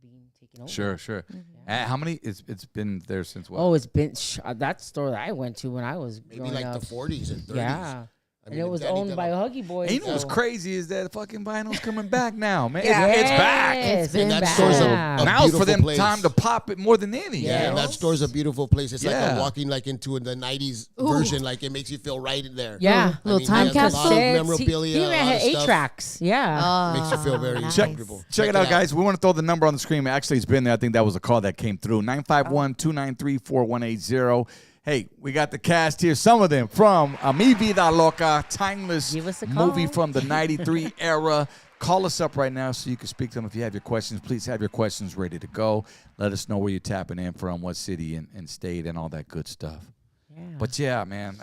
being taken over. Sure. How many? It's been there since what? Oh, it's been that store that I went to when I was Maybe growing like up. the 40s and 30s. Yeah. I And mean, it was Danny owned did by a- a Huggy Boy. And you know what's so- crazy is that fucking vinyl's coming back now, man. Yeah. It's back. It's been been back. store's a back. Now's for beautiful them place. time to pop it more than any. Yeah, you and know? that store's a beautiful place. It's like Yeah. I'm walking like into the 90s version. Like it makes you feel right in there. Yeah. Little time he has a lot of capsule. memorabilia, He a even lot had of 8 stuff. tracks. Yeah. Makes you feel very nice. comfortable. Check it out, guys. We want to throw the number on the screen. Actually, it's been there. I think that was a call that came through. 951-293-4180. Hey, we got the cast here. Some of them from Mi Vida Loca, timeless Give us a call. movie from the 93 era. Call us up right now so you can speak to them. If you have your questions, please have your questions ready to go. Let us know where you're tapping in from, what city and state, and all that good stuff. Yeah. But yeah, man,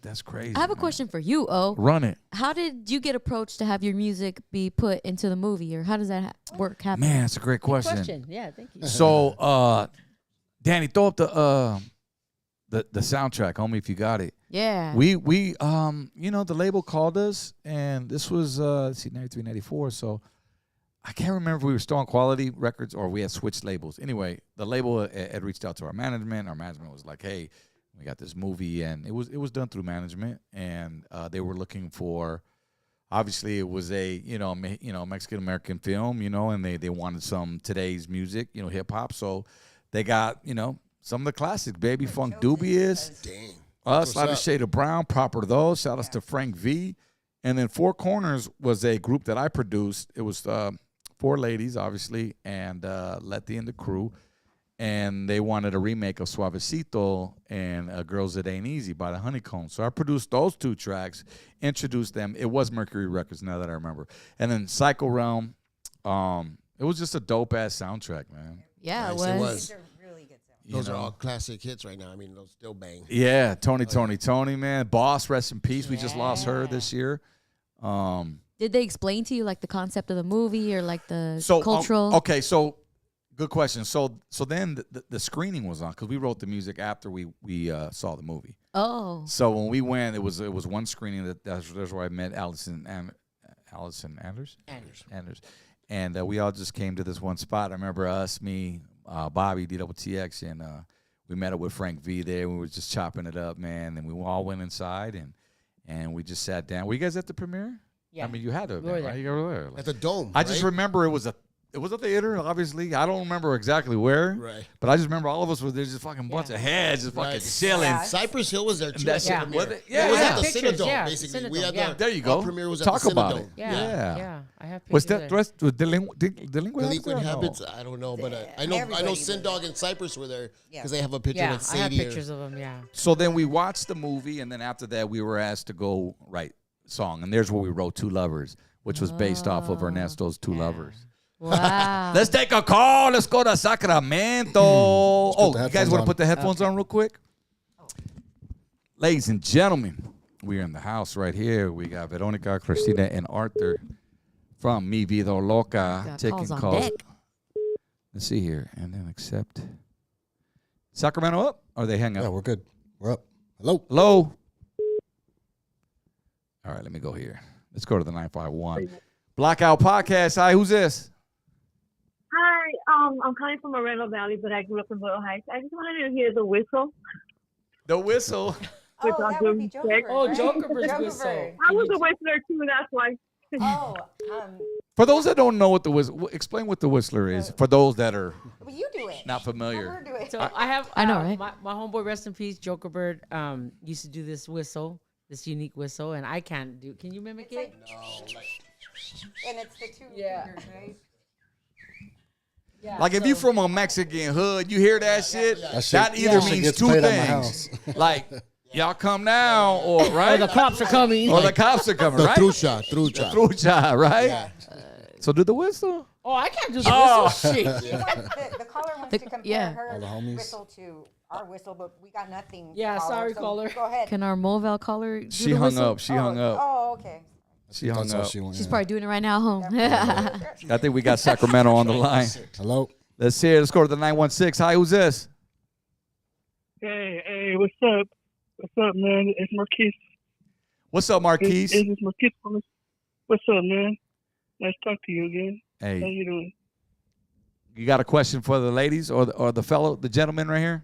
that's crazy. I have a man. question for you, O. Run it. How did you get approached to have your music be put into the movie, or how does that work happen? Man, that's a great question. Yeah, thank you. So, Danny, throw up the soundtrack, homie, if you got it. Yeah. We the label called us, and this was 93, 94. So I can't remember if we were still on Quality Records or we had switched labels. Anyway, the label had reached out to our management. Our management was like, "Hey, we got this movie," and it was done through management, and they were looking for. Obviously, it was a Mexican American film, and they wanted some today's music, hip hop. So they got some of the classics, Baby Funk Dubious, Dang. Slight up? Shade of Brown, Proper Those. Shout outs to Frank V. And then Four Corners was a group that I produced. It was 4 ladies, obviously, and Letty and the crew. And they wanted a remake of Suavecito and Girls It Ain't Easy by the Honeycomb. So I produced those 2 tracks, introduced them. It was Mercury Records, now that I remember. And then Psycho Realm, it was just a dope-ass soundtrack, man. Yeah, Nice, it it was. was. They're really good sound. You Those know? are all classic hits right now. I mean, those still bang. Yeah, Tony, man. Boss, rest in peace. We just lost her this year. Did they explain to you like the concept of the movie or like the So cultural? okay, so good question. So then the screening was on because we wrote the music after we saw the movie. Oh, So when we went, it was one screening that's where I met Allison Anders, and we all just came to this one spot. I remember us, me, Bobby, DWTX, and we met up with Frank V there. We were just chopping it up, man. And we all went inside and we just sat down. Were you guys at the premiere? Yeah. I mean, you had to have been, were right? You were there. At the Dome. I just right? remember it was a theater, obviously. I don't remember exactly where. Right. But I just remember all of us were there, just fucking bunch of heads, just fucking chilling. Yeah. Cypress Hill was there too. That's at it. the Was premiere. it? Yeah. It was Yeah. at the Pictures, Cinedome, yeah, basically. We Cinedome, had yeah. There you go. Our premiere was Talk at the about Cinedome. it. Yeah. I have pictures What's that? there. The rest with delinquent Delinquent habits? habits, I don't know, but I know Everybody Sin Dog and Cypress were there Yeah. because they have a picture Yeah, with I have Sadie. pictures of them. Yeah. So then we watched the movie, and then after that, we were asked to go write song, and there's where we wrote Two Lovers, which was based off of Ernesto's Two Lovers. wow. Let's take a call. Let's go to Sacramento. Oh, the you guys headphones want to on. put the headphones on real quick? Ladies and gentlemen, we're in the house right here. We got Veronica, Christina, and Arthur from Mi Vida Loca Got taking calls on calls. deck. Let's see here, and then accept. Sacramento up, or they hang up? Yeah, we're good. We're up. Hello. Hello. All right, let me go here. Let's go to the 951. Blackout Podcast. Hi, who's this? Hi, I'm coming from Moreno Valley, but I grew up in Little Heights. I just wanted to hear the whistle. The Whistle. Which Oh, I'll that would do be Joker quick. Bird. Oh, right? Joker Bird's Joker whistle. Bird. I was a whistler too, that's why. Oh, For those that don't know what the whistle, explain what the Whistler is. For those that are well, you do it. not familiar. Have her do it. So I have. I know, right? My homeboy, rest in peace, Joker Bird, used to do this whistle, this unique whistle, and I can't do. Can you mimic it? And it's the two Yeah. fingers, right? Yeah. Like if you from a Mexican hood, you hear that shit. That shit- That either that shit means gets two played at my things. house. Like y'all come now, or Oh, right, the cops are coming. or the cops are coming, The right? Trucha. Trucha, right? So do the whistle. Oh, I can't do the Oh. whistle. Shit. The caller wants to compare yeah. her All the homies. whistle to our whistle, but we got nothing. Yeah, sorry, so caller. Go ahead. Can our Moval caller do She the hung whistle? up. She hung up. Oh, okay. She hung That's how up. she went. She's yeah. probably doing it right now, home. I think we got Sacramento on the line. Hello. Let's hear. Let's go to the 916. Hi, who's this? Hey, what's up? What's up, man? It's Marquise. What's up, Marquise? It's Marquise. What's up, man? Nice to talk to you again. How Hey, you doing? you got a question for the ladies or the gentleman right here?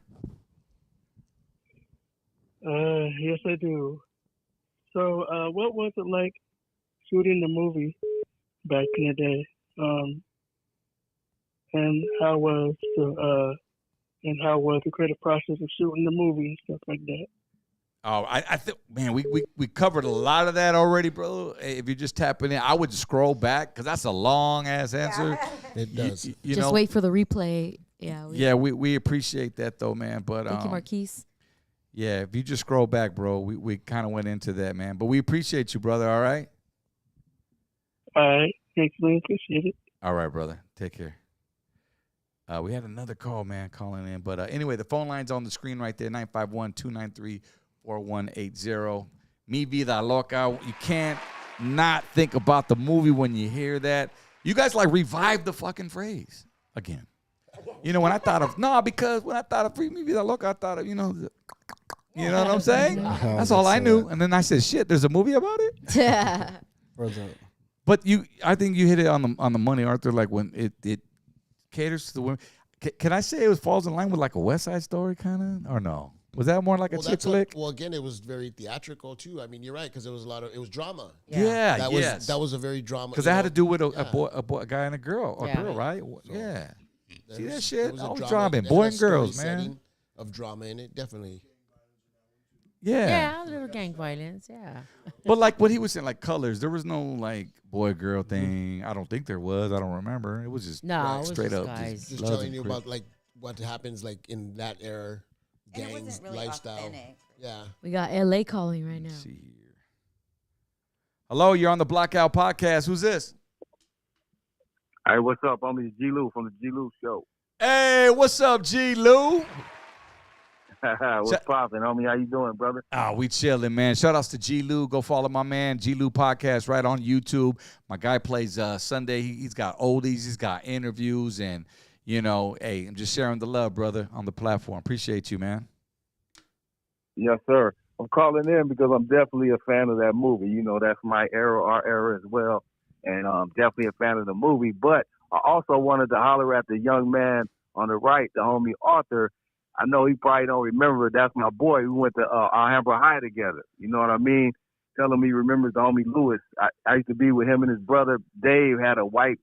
Yes, I do. So, what was it like shooting the movie back in the day? And how was the creative process of shooting the movie and stuff like that? Oh, I think, man, we covered a lot of that already, bro. If you're just tapping in, I would scroll back because that's a long ass answer. It does. You Just know? wait for the replay. Yeah. We appreciate that though, man. But Thank you, Marquise. yeah, if you just scroll back, bro, we kind of went into that, man. But we appreciate you, brother. All right. All right. Thanks, man. Appreciate it. All right, brother. Take care. We had another call, man, calling in. But anyway, the phone line's on the screen right there, 951-293-4180. Mi Vida Loca. You can't not think about the movie when you hear that. You guys, like, revived the fucking phrase again. You know, when I thought of, because when I thought of Mi Vida Loca, I thought of, you know what I'm saying? That's all I knew. And then I said, shit, there's a movie about it? For the- But I think you hit it on the money, Arthur. Like when it caters to the women. Can I say it falls in line with like a West Side Story kind of, or no? Was that more like a chick flick? Well, again, it was very theatrical too. I mean, you're right because it was it was drama. Yeah, That was a very drama. Because that had to do with a boy, a guy and a girl, Yeah. right? Yeah. See that shit? There was a Always drama, drama, that boy had a and girls, story man. setting of drama in it, definitely. Yeah, a little gang violence. Yeah. But like what he was saying, like colors, there was no like boy girl thing. I don't think there was. I don't remember. It was just No, it was straight just up guys. Just love telling and you crip. about like what happens like in that era, And it gangs, wasn't really lifestyle. authentic. Yeah. We got LA calling right now. Let's see here. Hello, you're on the Blackout Podcast. Who's this? Hey, what's up? I'm G. Lou from the G. Lou Show. Hey, what's up, G. Lou? What's poppin', homie? How you doing, brother? We chilling, man. Shout outs to G. Lou. Go follow my man, G. Lou Podcast, right on YouTube. My guy plays Sunday. He's got oldies. He's got interviews. And, you know, hey, I'm just sharing the love, brother, on the platform. Appreciate you, man. Yes, sir. I'm calling in because I'm definitely a fan of that movie. You know, that's my era, our era as well. And I'm definitely a fan of the movie. But I also wanted to holler at the young man on the right, the homie Arthur. I know he probably don't remember. That's my boy. We went to Alhambra High together. You know what I mean? Tell him he remembers the homie Lewis. I used to be with him and his brother. Dave had a white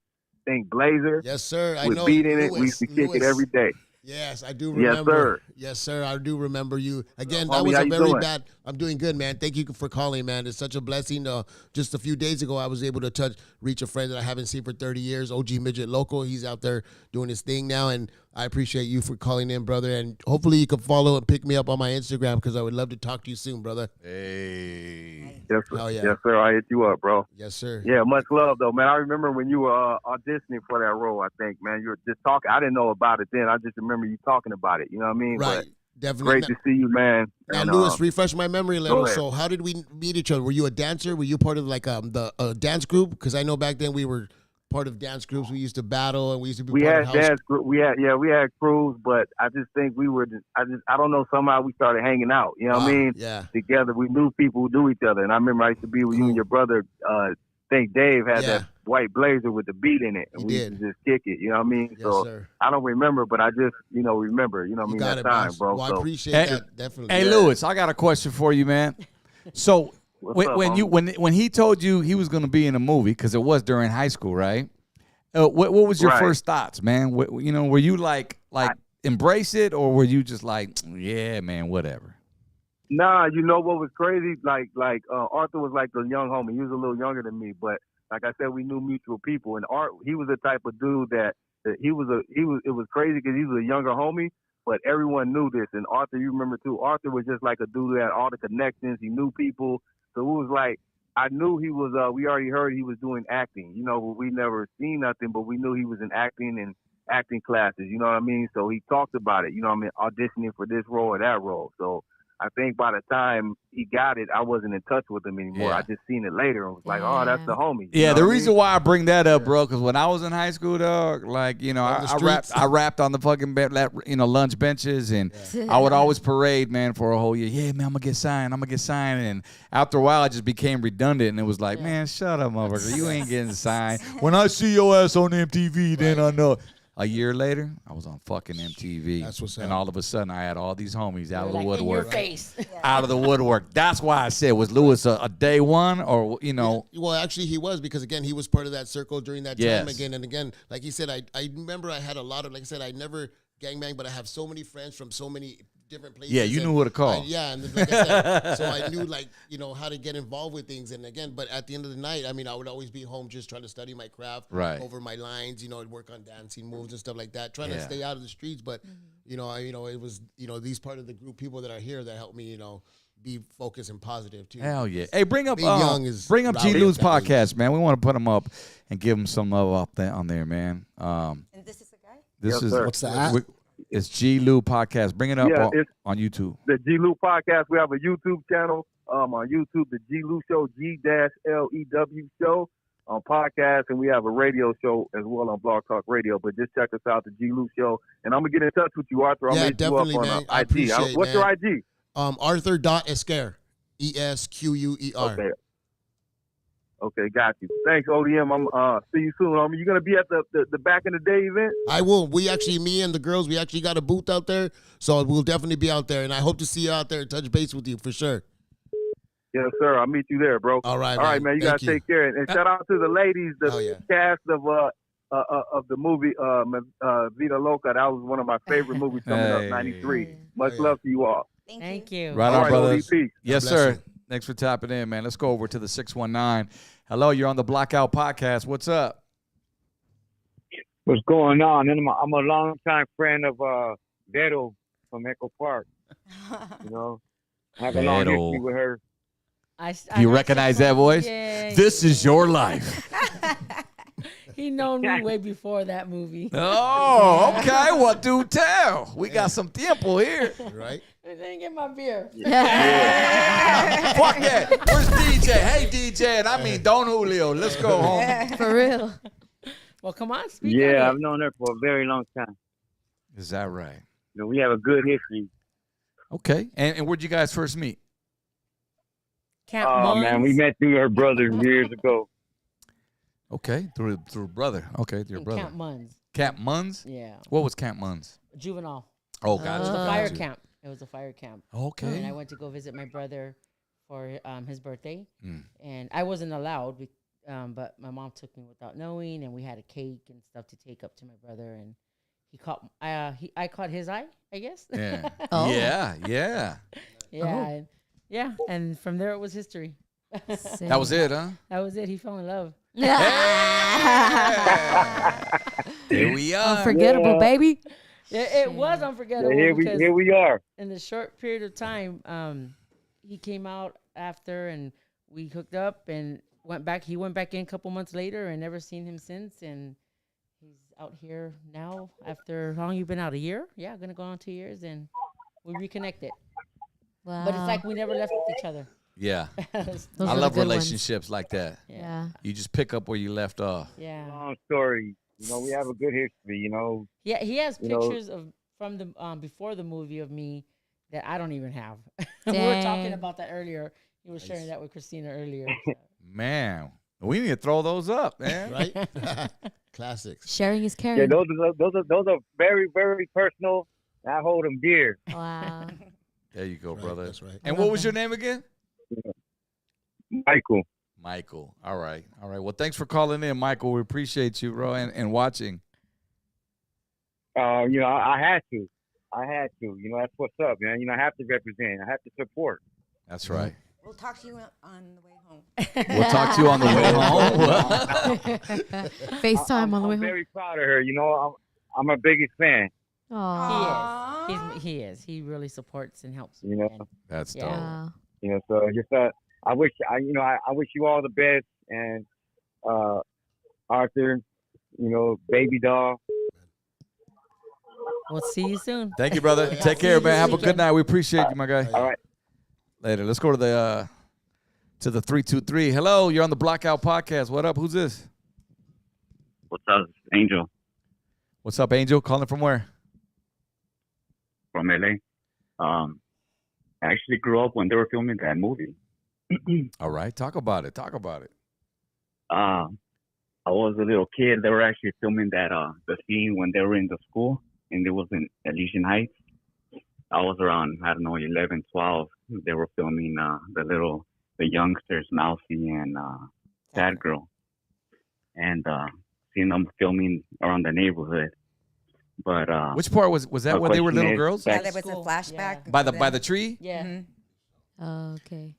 blazer. Yes, sir. I with know. beat in it. Lewis, We used to kick Lewis. it every day. Yes, I do remember. Yes, sir. Yes, sir. I do remember you. Again, Homie, that was how a you very doing? bad. I'm doing good, man. Thank you for calling, man. It's such a blessing. Just a few days ago, I was able to reach a friend that I haven't seen for 30 years, OG Midget Local. He's out there doing his thing now, and I appreciate you for calling in, brother. And hopefully you can follow and pick me up on my Instagram because I would love to talk to you soon, brother. Hey. Yes, sir. Oh, yeah. Yes, sir. I hit you up, bro. Yes, sir. Yeah, much love, though, man. I remember when you were auditioning for that role, I think, man. You were just talking. I didn't know about it then. I just remember you talking about it. You know what I mean? Right. But Definitely. great to see you, man. Now, And, Lewis, refresh my memory a little. ahead. So, how did we meet each other? Were you a dancer? Were you part of like the dance group? Because I know back then we were part of dance groups. We used to battle and we used to be we part had of house. dance group. We had crews, but I just think we were. I don't know. Somehow we started hanging out. You know what I mean? Yeah. Together, we knew people who knew each other. And I remember I used to be with you and your brother. I think Dave had Yeah. that white blazer with the beat in it, and He we did. used to just kick it. You know what I mean? Yes, So sir. I don't remember, but I just remember. You know what I You mean? got That it, time, boss. bro. Well, I So, appreciate Hey, that. Definitely. Hey, Lewis, I got a question for you, man. So What's up, when homie? he told you he was going to be in a movie, because it was during high school, right? What was your Right. first thoughts, man? Were you like embrace it, or were you just like, yeah, man, whatever? Nah, you know what was crazy? Like Arthur was like a young homie. He was a little younger than me, but like I said, we knew mutual people. And he was the type of dude that it was crazy because he was a younger homie, but everyone knew this. And Arthur, you remember too, Arthur was just like a dude who had all the connections. He knew people. So it was like, I knew he was, we already heard he was doing acting. You know, we never seen nothing, but we knew he was in acting and acting classes. You know what I mean? So he talked about it, you know what I mean, auditioning for this role or that role. So I think by the time he got it, I wasn't in touch with him anymore. Yeah. I just seen it later and was like, oh, that's the homie. You Yeah, know the what I reason mean? why I bring that up, bro, because when I was in high school, dog, like, you know, On the I rapped on the fucking lunch benches, and I would always parade, man, for a whole year. Yeah, man, I'm gonna get signed. And after a while, I just became redundant, and it was like, man, shut up, motherfucker, you ain't getting signed. When I see your ass on MTV, then I know. A year later, I was on fucking MTV. That's what's up. And all of a sudden, I had all these homies out of the Like in woodwork. your face. Out of the woodwork. That's why I said, was Lewis a day one, or, you know? Well, actually, he was because, again, he was part of that circle during that time Yes. again and again. Like he said, I remember I had a lot of, like I said, I never gangbang, but I have so many friends from so many different places. Yeah, you knew who to call. And like I said, so I knew, like, you know, how to get involved with things. And again, but at the end of the night, I mean, I would always be home just trying to study my craft, Right. over my lines, you know, I'd work on dancing moves and stuff like that, trying to Yeah. stay out of the streets. But, you know, it was, you know, these part of the group people that are here that helped me, you know, be focused and positive too. Hell yeah! Hey, bring up Being young is G. rowdy Lou's at that age. podcast, man. We want to put him up and give him some love up there on there, man. And this is the guy? This Yes, is sir. What's that? it's G. Lou podcast. Bring it up Yeah, on, it's- on YouTube. The G. Lou Podcast, we have a YouTube channel on YouTube, the G. Lou Show, G-L-E-W Show on podcast, and we have a radio show as well on Blog Talk Radio. But just check us out, the G. Lou Show. And I'm going to get in touch with you, Arthur. I'm Yeah, going to hit you definitely, up on man. I IG. appreciate, What's man. your IG? Arthur.Esquer, ESQUER. Okay. Okay, got you. Thanks, ODM. I'm see you soon, homie. You gonna be at the back in the day event? I will. Me and the girls, we actually got a booth out there, so we'll definitely be out there, and I hope to see you out there and touch base with you for sure. Yes, sir. I'll meet you there, bro. All right, All right, man. You Thank guys take care. And shout out to the ladies, the Oh, yeah. cast of the movie Vida Loca. That was one of my favorite movies coming Hey. up, '93. Much Oh, yeah. love to you all. Thank you. Right All on, right, brothers. ODP. Yes, God bless sir. you. Thanks for tapping in, man. Let's go over to the 619. Hello, you're on the Blackout Podcast. What's up? What's going on? And I'm a longtime friend of Vero from Echo Park. You know, I have a long Vero. history with her. You recognize that voice? Yeah. This is your life. He known me way before that movie. Oh, okay. Well, do tell. We got some tiempo here. Right? I didn't get my beer. Fuck that. Where's DJ? Hey, DJ. And I mean, Don Julio. Let's go home. For real. Well, come on, speak. Yeah, on I've known her for a very long time. Is that right? You know, we have a good history. Okay. And where'd you guys first meet? Camp Oh man, we met through her brother years ago. Okay. Through brother. Okay. Through your brother. Camp Munns. Camp Munns? Yeah. What was Camp Munns? Juvenile. Oh, It was gotcha. a fire Gotcha. camp. It was a fire camp. Okay. And I went to go visit my brother for his birthday. Mm. And I wasn't allowed, but my mom took me without knowing, and we had a cake and stuff to take up to my brother. And he caught, I caught his eye, I guess. Yeah. Oh. Yeah. yeah. Oh. And, yeah. And from there, it was history. That was it, huh? That was it. He fell in love. Here we are. Unforgettable, Yeah. baby. It was unforgettable. Here because we are. in the short period of time, he came out after, and we hooked up and went back. He went back in a couple months later, and never seen him since. And he's out here now. After how long you been out? A year? Yeah, gonna go on 2 years, and we reconnected. Wow. But it's like we never left each other. Yeah. Those I are the love good ones. relationships like that. Yeah. You just pick up where you left off. Yeah. Long story. You know, we have a good history. You know, Yeah, he has You know- pictures of from the before the movie of me that I don't even have. We were talking Dang. about that earlier. He was sharing that with Christina earlier. so. Man, we need to throw those up, man. Right? Classics. Sharing is yeah, caring. those are very very personal. I hold them dear. Wow. There you go, Right, brother. that's right. And I what love was that. your name again? Michael. Michael. All right. All right. Well, thanks for calling in, Michael. We appreciate you, bro, and watching. You know, I had to. You know, that's what's up, man. You know, I have to represent. I have to support. That's right. We'll talk to you on the way home. We'll talk to you on the way home. FaceTime on the way I'm home. very proud of her. You know, I'm her biggest fan. Aw. He is. He really supports and helps. You know. And That's Yeah. dope. Wow. You know, so just I wish you all the best, and Arthur, you know, baby doll. we'll see you soon. Thank you, brother. Yeah. Take care, man. Have a good night. We appreciate you, my guy. All right. Later. Let's go to the 323. Hello, you're on the Blackout Podcast. What up? Who's this? What's up, Angel What's up, Angel? Calling from where? from LA? I actually grew up when they were filming that movie. All right. Talk about it. I was a little kid. They were actually filming that the scene when they were in the school, and it was in Elysian Heights. I was around, I don't know, 11, 12. They were filming the youngsters, Mousy and Sad Girl, and seeing them filming around the neighborhood. But Which part was that? my Where they were question little is, girls? Yeah, that- there was a School, flashback. By the tree? Yeah. Mhm. Oh, okay.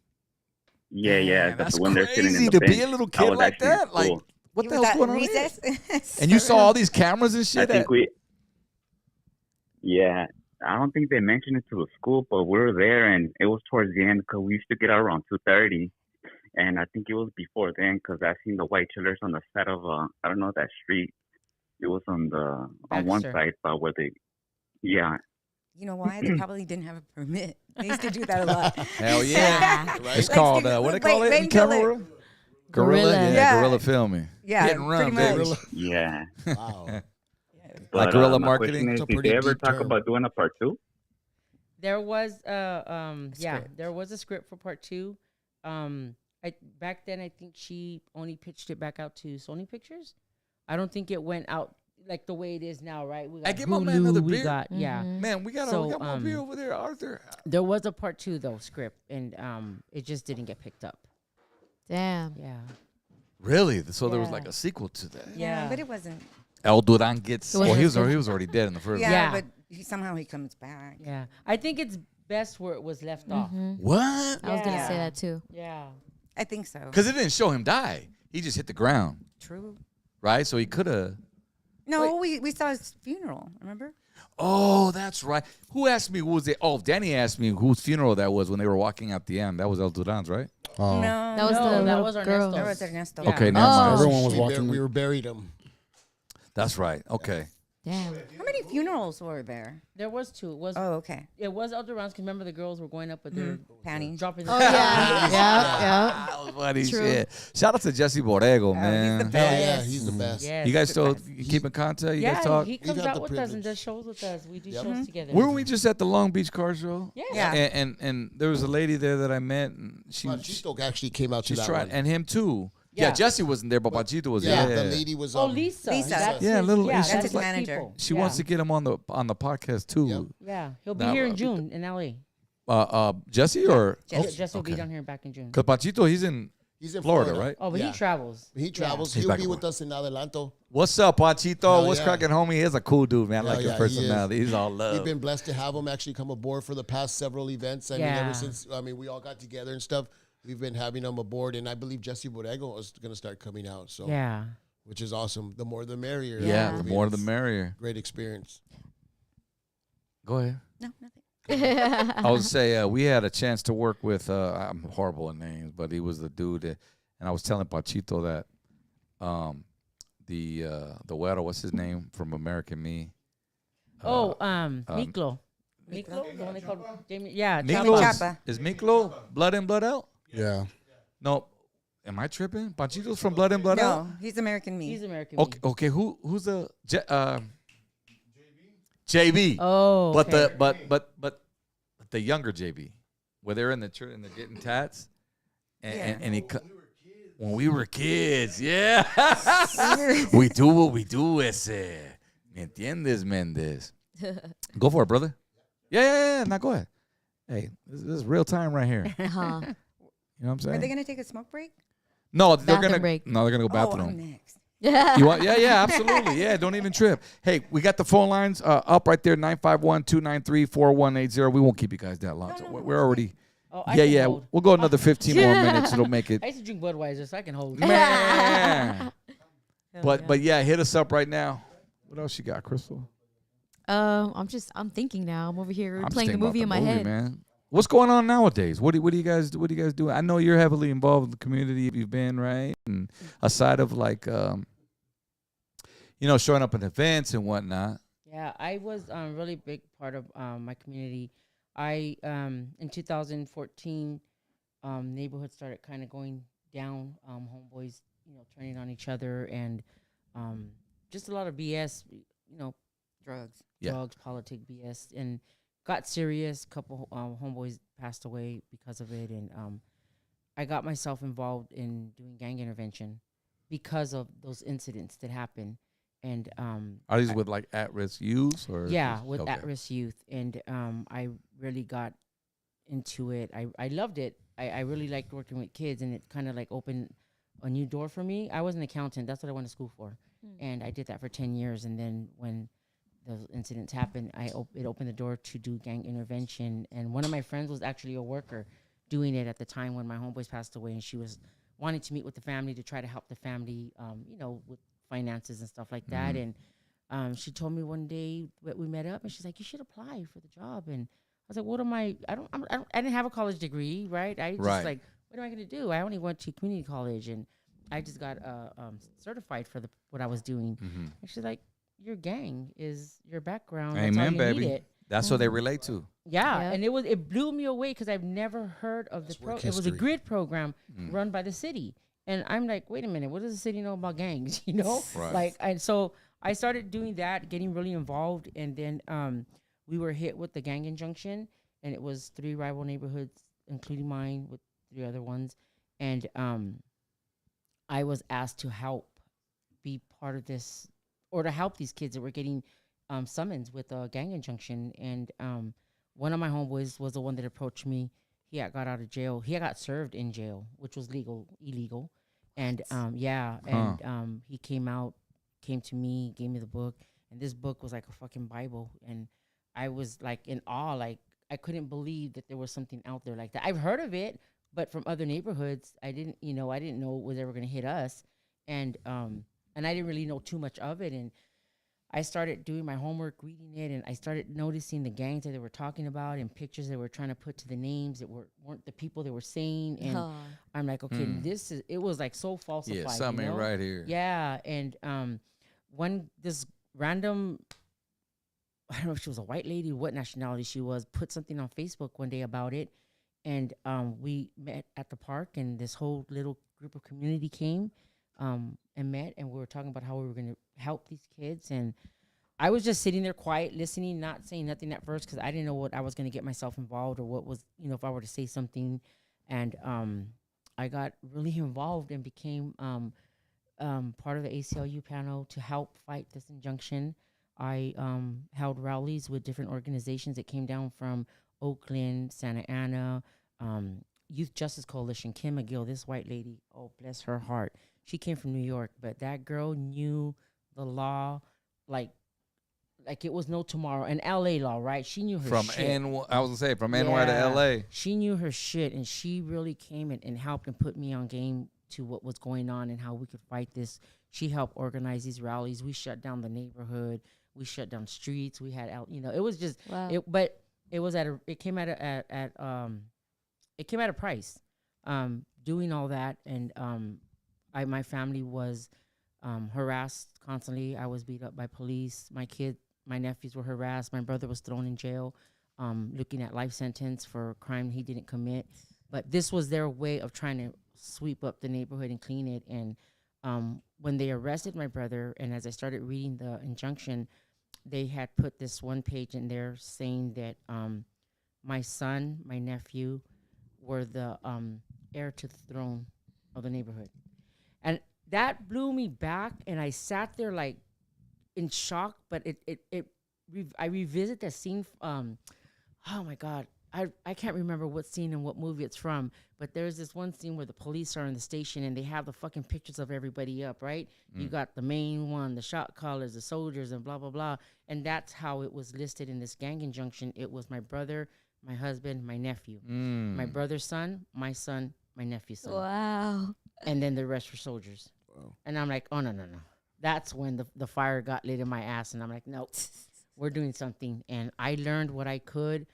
yeah, Man, that's that's when they're sitting in crazy the to be bench. a little I kid was like actually in that. Like, school. what You the was hell's at going on here? recess? And you saw all these cameras and I shit. think yeah, I don't think they mentioned it to the school, but we were there, and it was towards the end because we used to get out around 2:30, and I think it was before then because I seen the white chillers on the side of I don't know that street. It was on one Baxter. side, but where yeah, You know why? They probably didn't have a permit. They used to do that a lot. Hell yeah. It's Like, called, what do they call it in camera world? Gorilla. Yeah, Yeah. guerrilla filming. Yeah, Hit and run, pretty baby. much. yeah. Wow. Like guerrilla my marketing? question It's is, a did pretty they ever deep talk term. about doing a part 2? There was Script. there was a script for part 2. Back then I think she only pitched it back out to Sony Pictures. I don't think it went out like the way it is now, right? We got Hey, give my man another beer. yeah. Man, we got So, more beer over there, Arthur. There was a part 2 though script, and it just didn't get picked up. Damn. Yeah. Really? So there was Yeah. like a sequel to that. Yeah, Yeah. but it wasn't. El Duran gets. It Well, wasn't he was good. already dead in the first. Yeah, Yeah. but somehow he comes back. Yeah, I think it's best where it was left off. What? I was gonna say that too. Yeah. I think so. Because it didn't show him die. He just hit the ground, True. right? So he could have. No, we saw his funeral. Remember? Oh, that's right. Who asked me who was it? Oh, Danny asked me whose funeral that was when they were walking out the end. That was El Duran's, right? Oh. No, That was the that little was girl. that Ernesto's. was Ernesto. Okay, never Oh. mind. Everyone was walking. We were buried him. That's right. Okay. Damn. How many funerals were there? There was two. Oh, okay. It was El Duran's. 'Cause remember the girls were going up with their Panties. dropping. Oh yeah. yeah. That was funny True. shit. Shout out to Jesse Borrego, man. He's the Oh, best. yeah, he's the best. Yes. You guys still keep in contact? You guys talk? he comes got out the with us and privilege. does shows with us. We do shows together. Weren't we just at the Long Beach car show? Yeah. And there was a lady there that I met, and Panchito actually came out to she's that trying, one. and him too. Yeah, Yeah. Jesse wasn't there, but Panchito was Yeah, there. the lady was. Oh, Lisa. Lisa. That's Yeah, his, little- yeah, that's his like manager. people. She Yeah. wants to get him on the podcast too. Yep. Yeah, he'll be Now, here in June in LA. Jesse or Jesse. Jesse will be Okay. down here back in June. because Panchito, he's in Florida, right? Oh, but Yeah. he travels. He travels. He's He'll back be at with work. us in Adelanto. What's up, Panchito? Hell What's yeah. cracking, homie? He's a cool dude, man. I like Hell your yeah, he is. personality. He's all We've love. been blessed to have him actually come aboard for the past several events. I mean, Yeah. ever since we all got together and stuff, we've been having him aboard, and I believe Jesse Borrego is going to start coming out. So Yeah. which is awesome. The more, the merrier. Yeah, I the mean, more the it's merrier. Great experience. Go ahead. No, nothing. I would say we had a chance to work with. I'm horrible at names, but he was the dude that, and I was telling Pachito that the güero, what's his name from American Me? Miklo. Miklo, the one they called Jamie. Yeah, Miklo Chapa. is Miklo Blood In Blood Out? Yeah. No, am I tripping? Pachito's from Blood In Blood Out. No, he's American Me. He's American. Okay, okay. Who's the JB? Oh, But okay. but the younger JB, where they're in the church and they're getting tats, and he when we were kids, yeah, we do what we do, ese. ¿Me entiendes, Mendez? Go for it, brother. Yeah. Now go ahead. Hey, this is real time right here. You Uh-huh. know what I'm saying? Are they going to take a smoke break? No, they're Bathroom gonna break. no, they're gonna go Oh, I'm bathroom. next. You want? Yeah, absolutely. Yeah, don't even trip. Hey, we got the phone lines up right there, 951-293-4180. We won't keep you guys that long. So we're already. Oh, I Yeah, can yeah. hold. We'll go another 15 more minutes. It'll make it. I used to drink Budweiser, so I can hold. Man. But yeah, hit us up right now. What else you got, Crystal? I'm thinking now. I'm over here I'm playing the just thinking movie in about my the head. man. What's going on nowadays? What do you guys do? I know you're heavily involved in the community. You've been right, and aside of like, showing up at events and whatnot. Yeah, I was really big part of my community. I in 2014, neighborhoods started kind of going down. Homeboys, turning on each other, and just a lot of BS. Drugs. Yeah. Drugs, politics, BS, and got serious. Couple homeboys passed away because of it, and I got myself involved in doing gang intervention because of those incidents that happened. And Are these with like at-risk youth or? yeah, just- with okay. at-risk youth, and I really got into it. I loved it. I really liked working with kids, and it kind of like opened a new door for me. I was an accountant. That's what I went to school for, and I did that for 10 years. And then when those incidents happened, it opened the door to do gang intervention. And one of my friends was actually a worker doing it at the time when my homeboys passed away, and she was wanting to meet with the family to try to help the family, with finances and stuff like that. And she told me one day that we met up, and she's like, "You should apply for the job." And I was like, "What am I? I didn't have a college degree, right? I just Right. like, what am I going to do? I only went to community college, and I just got certified for what I was doing." Mhm. And she's like, "Your gang is your background. That's all Amen, you baby. need it." That's what they relate to. Yeah, Yeah. and it blew me away because I've never heard of the work It was a history. grid program run by the city, and I'm like, wait a minute, what does the city know about gangs? Right. Like, and so I started doing that, getting really involved, and then we were hit with the gang injunction, and it was 3 rival neighborhoods, including mine, with 3 other ones, and I was asked to help be part of this, or to help these kids that were getting summons with a gang injunction. And one of my homeboys was the one that approached me. He had got out of jail. He had got served in jail, which was illegal. And he came to me, gave me the book, and this book was like a fucking Bible. And I was like in awe, like I couldn't believe that there was something out there like that. I've heard of it, but from other neighborhoods, I didn't know it was ever going to hit us, and I didn't really know too much of it. And I started doing my homework, reading it, and I started noticing the gangs that they were talking about and pictures they were trying to put to the names that weren't the people they were saying. And I'm like, okay, it was like so falsified. Yeah, something ain't right here. Yeah, and this random, I don't know if she was a white lady, what nationality she was, put something on Facebook one day about it. And we met at the park, and this whole little group of community came and met, and we were talking about how we were going to help these kids. And I was just sitting there quiet, listening, not saying nothing at first, because I didn't know what I was going to get myself involved, or what was, if I were to say something. And I got really involved and became part of the ACLU panel to help fight this injunction. I held rallies with different organizations that came down from Oakland, Santa Ana, Youth Justice Coalition. Kim McGill, this white lady, oh, bless her heart. She came from New York, but that girl knew the law like it was no tomorrow. And LA law, right? She knew her shit. I was going to say, from NY to LA. She knew her shit, and she really came and helped and put me on game to what was going on and how we could fight this. She helped organize these rallies. We shut down the neighborhood. We shut down streets. We had it was just, but it was it came at a price, doing all that. And my family was harassed constantly. I was beat up by police. My nephews were harassed. My brother was thrown in jail, looking at life sentence for a crime he didn't commit. But this was their way of trying to sweep up the neighborhood and clean it. And when they arrested my brother, and as I started reading the injunction, they had put this one page in there saying that my son, my nephew, were the heir to the throne of the neighborhood. And that blew me back, and I sat there like in shock. But I revisit that scene. Oh my God, I can't remember what scene and what movie it's from. But there's this one scene where the police are in the station and they have the fucking pictures of everybody up, right? You got the main one, the shot callers, the soldiers, and blah blah blah. And that's how it was listed in this gang injunction. It was my brother, my husband, my nephew, my brother's son, my nephew's son. Wow. And then the rest were soldiers. Wow. And I'm like, oh, no. That's when the fire got lit in my ass. And I'm like, nope, we're doing something. And I learned what I could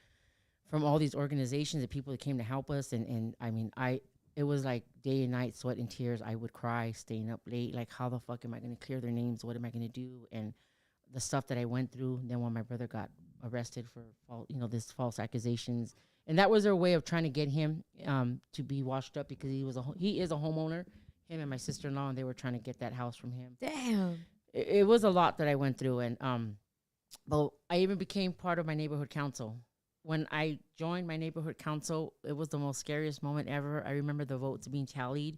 from all these organizations, the people that came to help us. And I mean, it was like day and night, sweat and tears. I would cry, staying up late. Like, how the fuck am I going to clear their names? What am I going to do? And the stuff that I went through. And then when my brother got arrested for, this false accusations. And that was their way of trying to get him to be washed up, because he is a homeowner, him and my sister-in-law, and they were trying to get that house from him. Damn. It was a lot that I went through. And but I even became part of my neighborhood council. When I joined my neighborhood council, it was the most scariest moment ever. I remember the votes being tallied,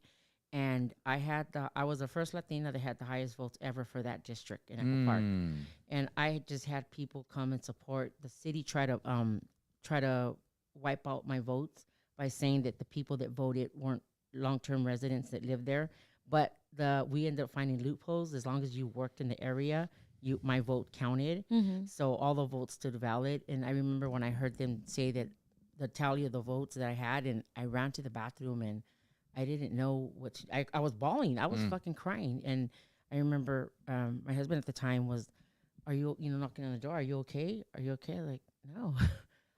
and I was the first Latina that had the highest votes ever for that district in Echo Park. And I just had people come and support. The city try to wipe out my votes by saying that the people that voted weren't long-term residents that lived there. But we ended up finding loopholes. As long as you worked in the area, my vote counted. So all the votes stood valid. And I remember when I heard them say that the tally of the votes that I had, and I ran to the bathroom, and I didn't know what I was bawling. I was fucking crying. And I remember my husband at the time was, are you knocking on the door? Are you okay? Are you okay? Like, no.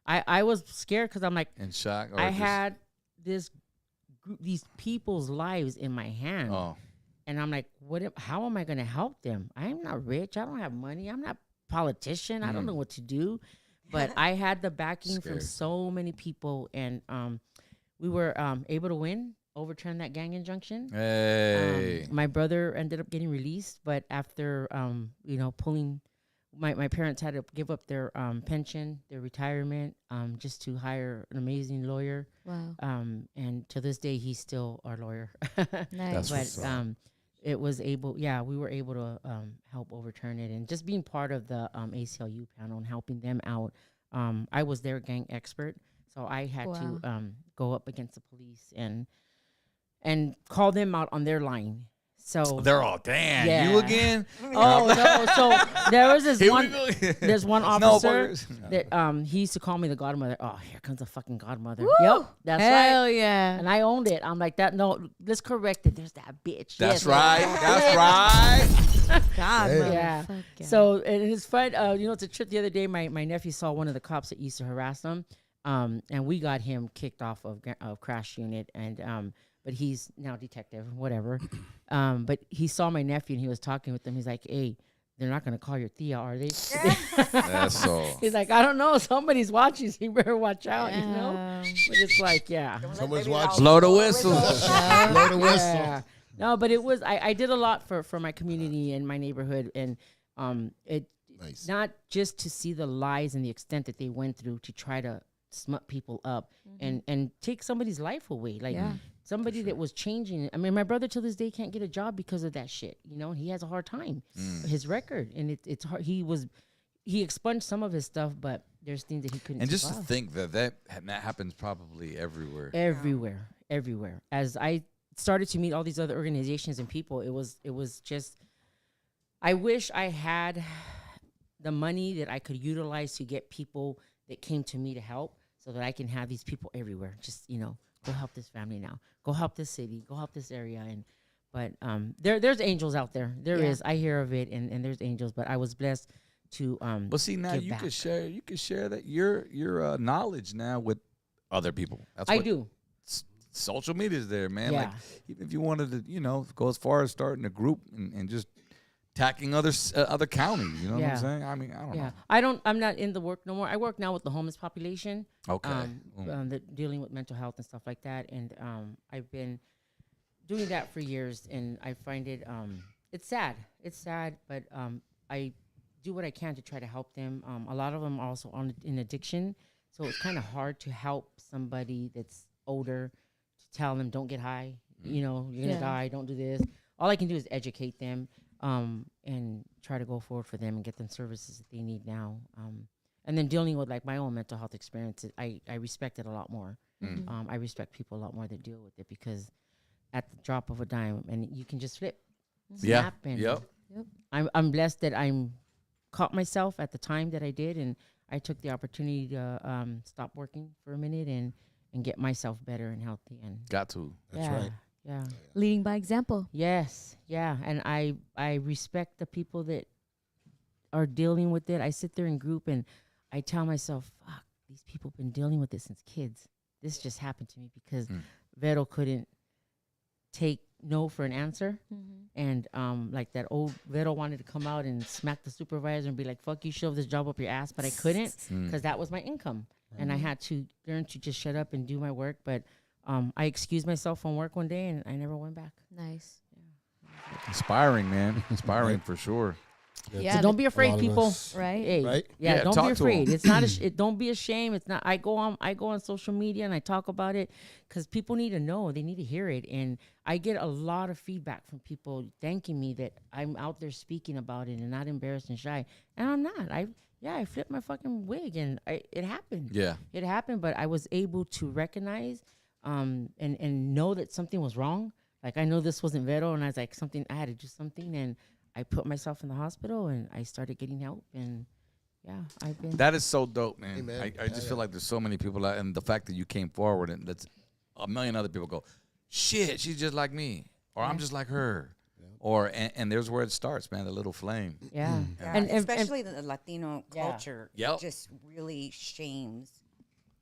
I was scared, because I'm like, in shock. I had these people's lives in my hand. Oh. And I'm like, how am I going to help them? I'm not rich. I don't have money. I'm not a politician. I don't know what to do. But I had the backing from so many people. And we were able to overturn that gang injunction. Hey. My brother ended up getting released. But after, pulling, my parents had to give up their pension, their retirement, just to hire an amazing lawyer. Wow. And to this day, he's still our lawyer. Nice. But we were able to help overturn it. And just being part of the ACLU panel and helping them out, I was their gang expert. So I had to go up against the police and call them out on their line, So They're all, damn, Yeah. you again? Oh no! So there was this Here we one. go. There's one No, officer fuckers. that he used to call me the godmother. Oh, here comes the fucking godmother. Woo! Yep, that's Hell right. yeah. And I owned it. I'm like that. No, let's correct it. There's that bitch. That's Yes, right. That's right. God, Hey. Yeah. motherfucker. So and it's fun. It's a trip the other day. My nephew saw one of the cops that used to harass him, and we got him kicked off of crash unit, and but he's now detective, whatever. But he saw my nephew and he was talking with them. He's like, "Hey, they're not gonna call your tia, are they?" That's so. He's like, "I don't know. Somebody's watching. So you better watch out." You know. Yeah. But it's like, yeah. Someone's watching. Blow the whistle. Blow the whistle. Yeah. No, but it was I did a lot for my community and my neighborhood, and it Nice. not just to see the lies and the extent that they went through to try to smut people up and take somebody's life away, like Yeah. somebody that was changing. I mean, my brother to this day can't get a job because of that shit. He has a hard time. His record, and it's hard. He expunged some of his stuff, but there's things that he couldn't. And just to survive. think that happens probably everywhere. everywhere. As I started to meet all these other organizations and people, it was just, I wish I had the money that I could utilize to get people that came to me to help, so that I can have these people everywhere. Just go help this family now. Go help this city. Go help this area. But there's angels out there. There is. I hear of it, and there's angels. But I was blessed to But see, now give you back. could share that your knowledge now with other people. That's I what do. Social media is there, man. Yeah. Like even if you wanted to, go as far as starting a group and just tacking other counties. You know what I'm saying? I mean, I don't know. I'm not in the work no more. I work now with the homeless population. Okay. Dealing with mental health and stuff like that. And I've been doing that for years, and I find it it's sad. It's sad, but I do what I can to try to help them. A lot of them are also in addiction, so it's kind of hard to help somebody that's older to tell them don't get high. You're gonna die. Don't do this. All I can do is educate them. And try to go forward for them and get them services that they need now. And then dealing with like my own mental health experiences, I respect it a lot more. I respect people a lot more that deal with it, because at the drop of a dime, and you can just flip, snap. And Yep. I'm blessed that I'm caught myself at the time that I did, and I took the opportunity to stop working for a minute and get myself better and healthy. And Got to. That's right. Yeah. Leading by example. Yes, yeah, and I respect the people that are dealing with it. I sit there in group and I tell myself, "Fuck, these people have been dealing with it since kids. This just happened to me because Vero couldn't take no for an answer, and like that old Vero wanted to come out and smack the supervisor and be like, 'Fuck you, shove this job up your ass,' but I couldn't because that was my income, and I had to learn to just shut up and do my work, but." I excused myself from work one day and I never went back. Nice. Inspiring, man. Inspiring for sure. Yeah. So don't be afraid, lot of people. us. Right. Hey, Right? Yeah, don't talk be to afraid. 'em. It's not. Don't be ashamed. It's not. I go on social media and I talk about it because people need to know. They need to hear it, and I get a lot of feedback from people thanking me that I'm out there speaking about it and not embarrassed and shy. And I'm not. I flipped my fucking wig and it happened. Yeah. It happened, but I was able to recognize and know that something was wrong. Like I know this wasn't Vero, and I was like, I had to do something, and I put myself in the hospital, and I started getting help, and I've been. That is so dope, man. Amen. I just feel like there's so many people out, and the fact that you came forward and that's a million other people go, shit, she's just like me, or I'm just like her, or and there's where it starts, man. The little flame. Yeah. And especially the Latino Yeah. culture Yep. just really shames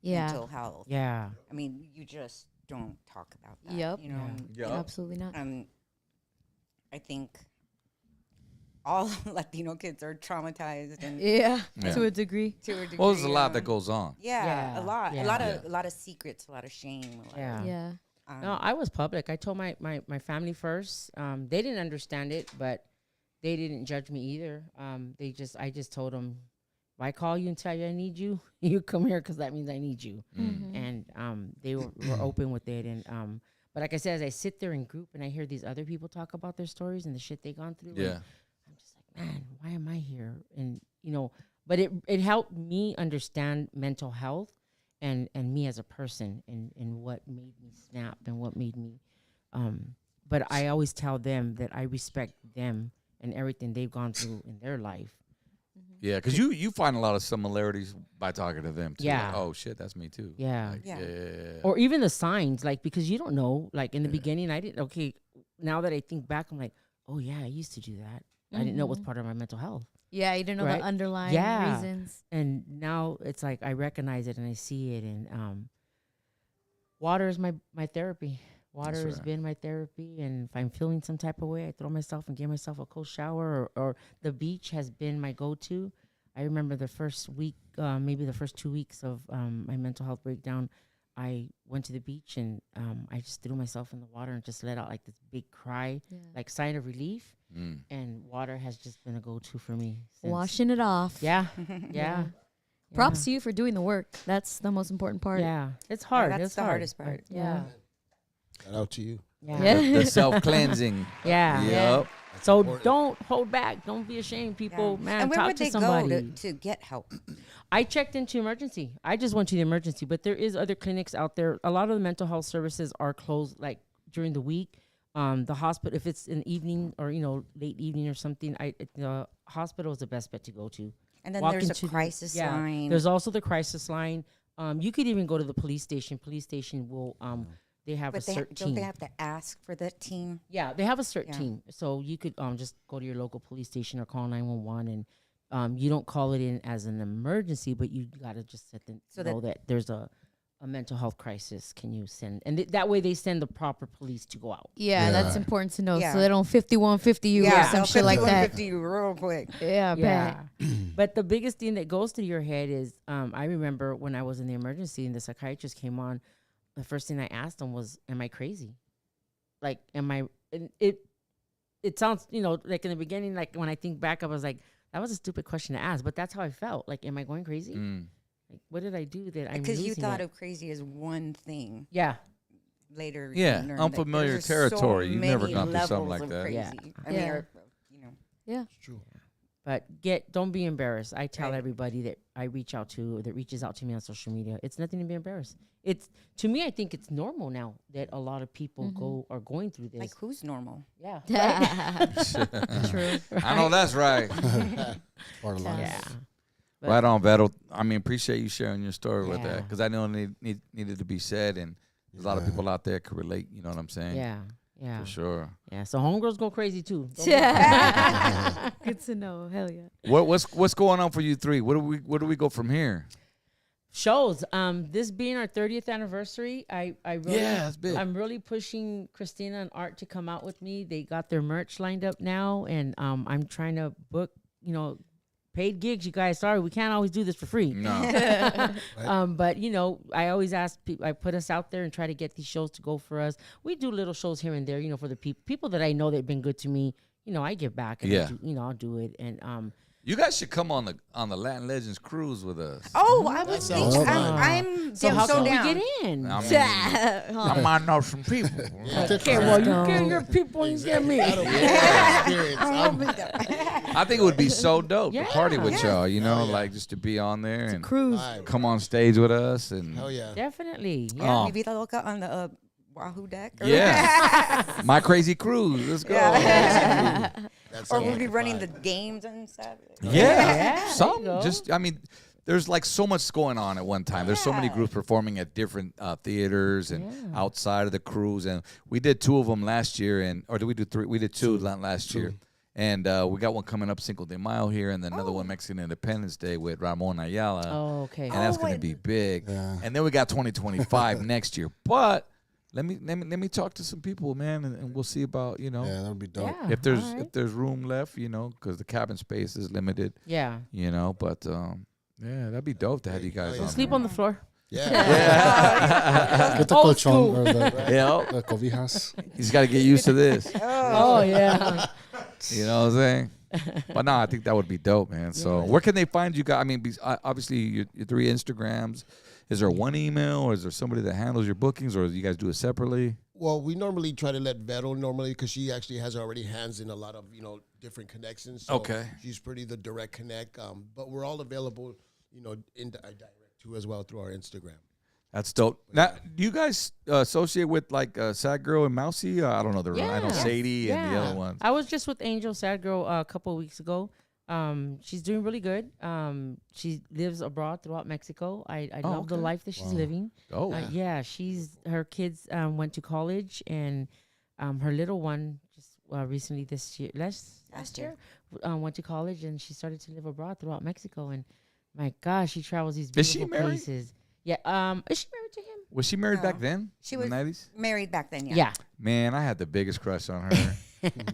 Yeah. mental health. Yeah. I mean, you just don't talk about that. Yep. You know, Yep. Absolutely not. I think all Latino kids are traumatized and Yeah. Yeah. To a degree. to a degree. Well, there's a lot that goes on. Yeah, Yeah, a lot, yeah. a lot of secrets, a lot of shame. A lot Yeah. Yeah. No, I was public. I told my family first. They didn't understand it, but they didn't judge me either. I just told them, if I call you and tell you I need you, you come here because that means I need you. And they were open with it. And but like I said, as I sit there in group and I hear these other people talk about their stories and the shit they gone through, Yeah. I'm just like, man, why am I here? And but it helped me understand mental health and me as a person and what made me snap and what made me But I always tell them that I respect them and everything they've gone through in their life. Yeah, because you find a lot of similarities by talking to them too. Yeah. Like, oh shit, that's me too. Yeah. Like, Yeah. Or even the signs, like, because you don't know, like in the beginning, I didn't, okay, now that I think back, I'm like, oh yeah, I used to do that. I didn't know it was part of my mental health. Yeah, you didn't know Right? the underlying Yeah. reasons. And now it's like, I recognize it and I see it. And water is my therapy. Water That's has right. been my therapy. And if I'm feeling some type of way, I throw myself and give myself a cold shower, or the beach has been my go-to. I remember the first week, maybe the first 2 weeks of my mental health breakdown, I went to the beach and I just threw myself in the water and just let out like this big cry, like sign of relief. And water has just been a go-to for me. Since. Washing it off. Yeah. Yeah. Props to you for doing the work. That's the most important part. Yeah. It's hard. that's it's the hard, hardest part. but Yeah. Shout out to you. Yeah. The self-cleansing. Yeah. Yep. So important. don't hold back. Don't be ashamed, people. Yeah. Man, and where talk would to they somebody. go to get help? I checked into emergency. I just went to the emergency, but there is other clinics out there. A lot of the mental health services are closed, like during the week. The hospital, if it's an evening or late evening or something, the hospital is the best bet to go to. And then Walk there's into a crisis line. There's also the crisis line. You could even go to the police station. Police station will they have but a they, CERT don't team. they have to ask for that team? Yeah, they have a CERT Yeah. team. So you could just go to your local police station or call 911, and you don't call it in as an emergency, but you got to just let them know that there's a mental health crisis. Can you send? And that way they send the proper police to go out. Yeah, that's important to know. Yeah. So they don't 5150 you or some shit like that. 50 real quick. Yeah, Yeah. bet. But the biggest thing that goes through your head is, I remember when I was in the emergency and the psychiatrist came on, the first thing I asked him was, am I crazy? Like, am I, and it sounds, like in the beginning, like when I think back, I was like, that was a stupid question to ask, but that's how I felt. Like, am I going crazy? Like, what did I do that I'm Because you losing thought it? of crazy as one thing. Yeah. Later, Yeah, you learned unfamiliar that there's territory. So You've never many gone through something levels like of that. Crazy. Yeah. I mean, Yeah. Yeah. It's true. But don't be embarrassed. I tell everybody that I reach out to or that reaches out to me on social media, it's nothing to be embarrassed. To me, I think it's normal now that a lot of people are going through this. like who's normal? Yeah. True. I know that's right. Part of life. Yeah. But Right on, Vettel. I mean, appreciate you sharing your story with Yeah. that, because I know it needed to be said, and there's a lot of people out there could relate. You know what I'm saying? Yeah. Yeah. For sure. Yeah. So homegirls go crazy too. Yeah. Good to know. Hell yeah. What's going on for you three? Where do we go from here? Shows. This being our 30th anniversary, I really, that's big. I'm really pushing Christina and Art to come out with me. They got their merch lined up now, and I'm trying to book, paid gigs. You guys, sorry, we can't always do this for free. No. But I always ask people. I put us out there and try to get these shows to go for us. We do little shows here and there, for the people that I know that've been good to me. I give back. And Yeah. I'll do it. And You guys should come on the Latin Legends cruise with us. Oh, I was sounds thinking. fun. I'm so down, how so can down. we get in? I mean, I might know some people. Okay, well, you get your people and you get me. That'll be an experience. I think it would be so dope to party with Yeah. y'all. Like just to be on there and Cruise. come on stage with us and Hell yeah. Definitely. Oh. Vida Loca on the Wahoo deck. yeah, my crazy cruise. Let's go. That's Or a we'll be wonderful running the vibe. games and stuff. Yeah, there you some go. just. I mean, there's like so much going on at one time. There's so many Yeah. groups performing at different theaters and outside of the cruise. And we did 2 of them last year, or did we do 3? We did 2 last year. And we got one coming up Cinco de Mayo here, and then another one Mexican Independence Day with Ramon Ayala. Oh, okay. And that's Oh, going to wait. be big. Yeah. And then we got 2025 next year. But let me talk to some people, man, and we'll see about Yeah, that would be dope. Yeah. if there's all right. if there's room left, because the cabin space is limited, Yeah. But yeah, that'd be dope to have you guys on. Sleep on the floor. Yeah. Get the Old colchon school. or the Yeah, cobijas. he's got to get used to this. Oh, yeah. You know what I'm saying? But no, I think that would be dope, man. So where can they find you guys? I mean, obviously your 3 Instagrams. Is there one email, or is there somebody that handles your bookings, or do you guys do it separately? Well, we normally try to let Vettel because she actually has already hands in a lot of different connections. So Okay. she's pretty the direct connect. But we're all available, in direct too as well through our Instagram. That's dope. Now, do you guys associate with like Sad Girl and Mousy? I don't know. I know Sadie and the other ones. I was just with Angel Sad Girl a couple of weeks ago. She's doing really good. She lives abroad throughout Mexico. I love the life that she's living. Oh, yeah. Her kids went to college, and her little one just recently this year, last year, went to college, and she started to live abroad throughout Mexico. And my gosh, she travels these beautiful places. Yeah. Is she married to him? Was she married back then? She was in the 90s? married back then. Yeah. Yeah. Man, I had the biggest crush on her.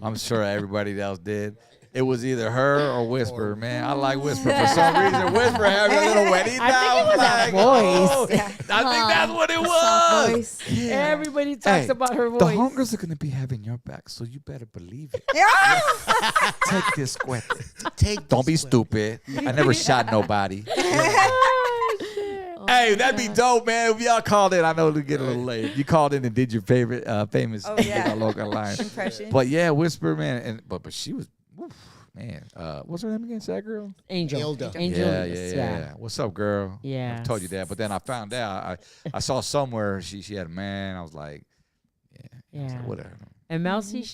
I'm sure everybody else did. It was either her or Whisper, man. I like Whisper for some reason. Whisper had a little wedding down. I think it was that voice. I think that's what it was. Voice. Yeah. Everybody talks about her voice. The hungers are going to be having your back, so you better believe it. Take this squat. Don't be stupid. I never shot nobody. Hey, that'd be dope, man. If y'all called in, I know it'll get a little late. You called in and did your favorite famous Vida Loca line. Impression. But yeah, Whisper, man. But she was, man. What's her name again? Sad Girl? Angel. Yeah. What's up, girl? Yeah. I told you that, but then I found out. I saw somewhere she had a man. I was like, yeah. Like, whatever. And Mousy,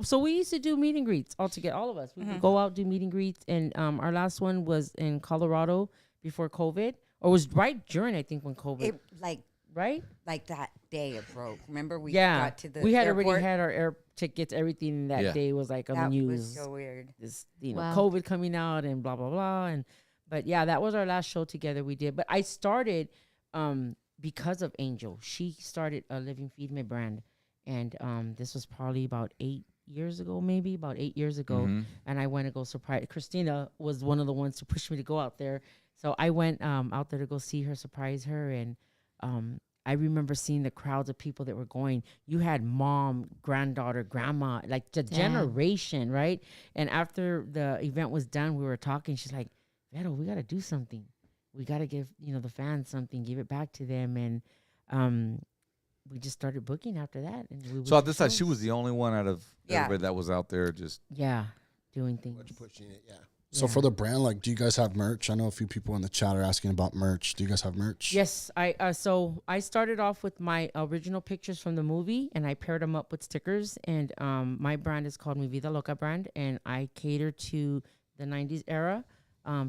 so we used to do meet and greets all together, all of us. We would go out, do meet and greets, and our last one was in Colorado before COVID, or was right during, I think, when COVID. Right? Like that day it broke. Remember we got to the we had airport? already had our air tickets, everything that day was like on the news. That was so weird. This, COVID coming out and blah, blah, blah. But yeah, that was our last show together we did. But I started because of Angel. She started a Living Feed Me brand. And this was probably about 8 years ago, maybe about 8 years ago. Mm-hmm. And I went to go surprise. Christina was one of the ones to push me to go out there. So I went out there to go see her, surprise her. And I remember seeing the crowds of people that were going. You had mom, granddaughter, grandma, like the generation, right? And after the event was done, we were talking. She's like, Vero, we got to do something. We got to give, the fans something, give it back to them. And we just started booking after that. And so at this time, she was the only one out of everybody that was out there just. Yeah, doing things. Pushing it, So for the brand, like, do you guys have merch? I know a few people in the chat are asking about merch. Do you guys have merch? Yes, so I started off with my original pictures from the movie, and I paired them up with stickers. And my brand is called Mi Vida Loca brand, and I cater to the 90s era.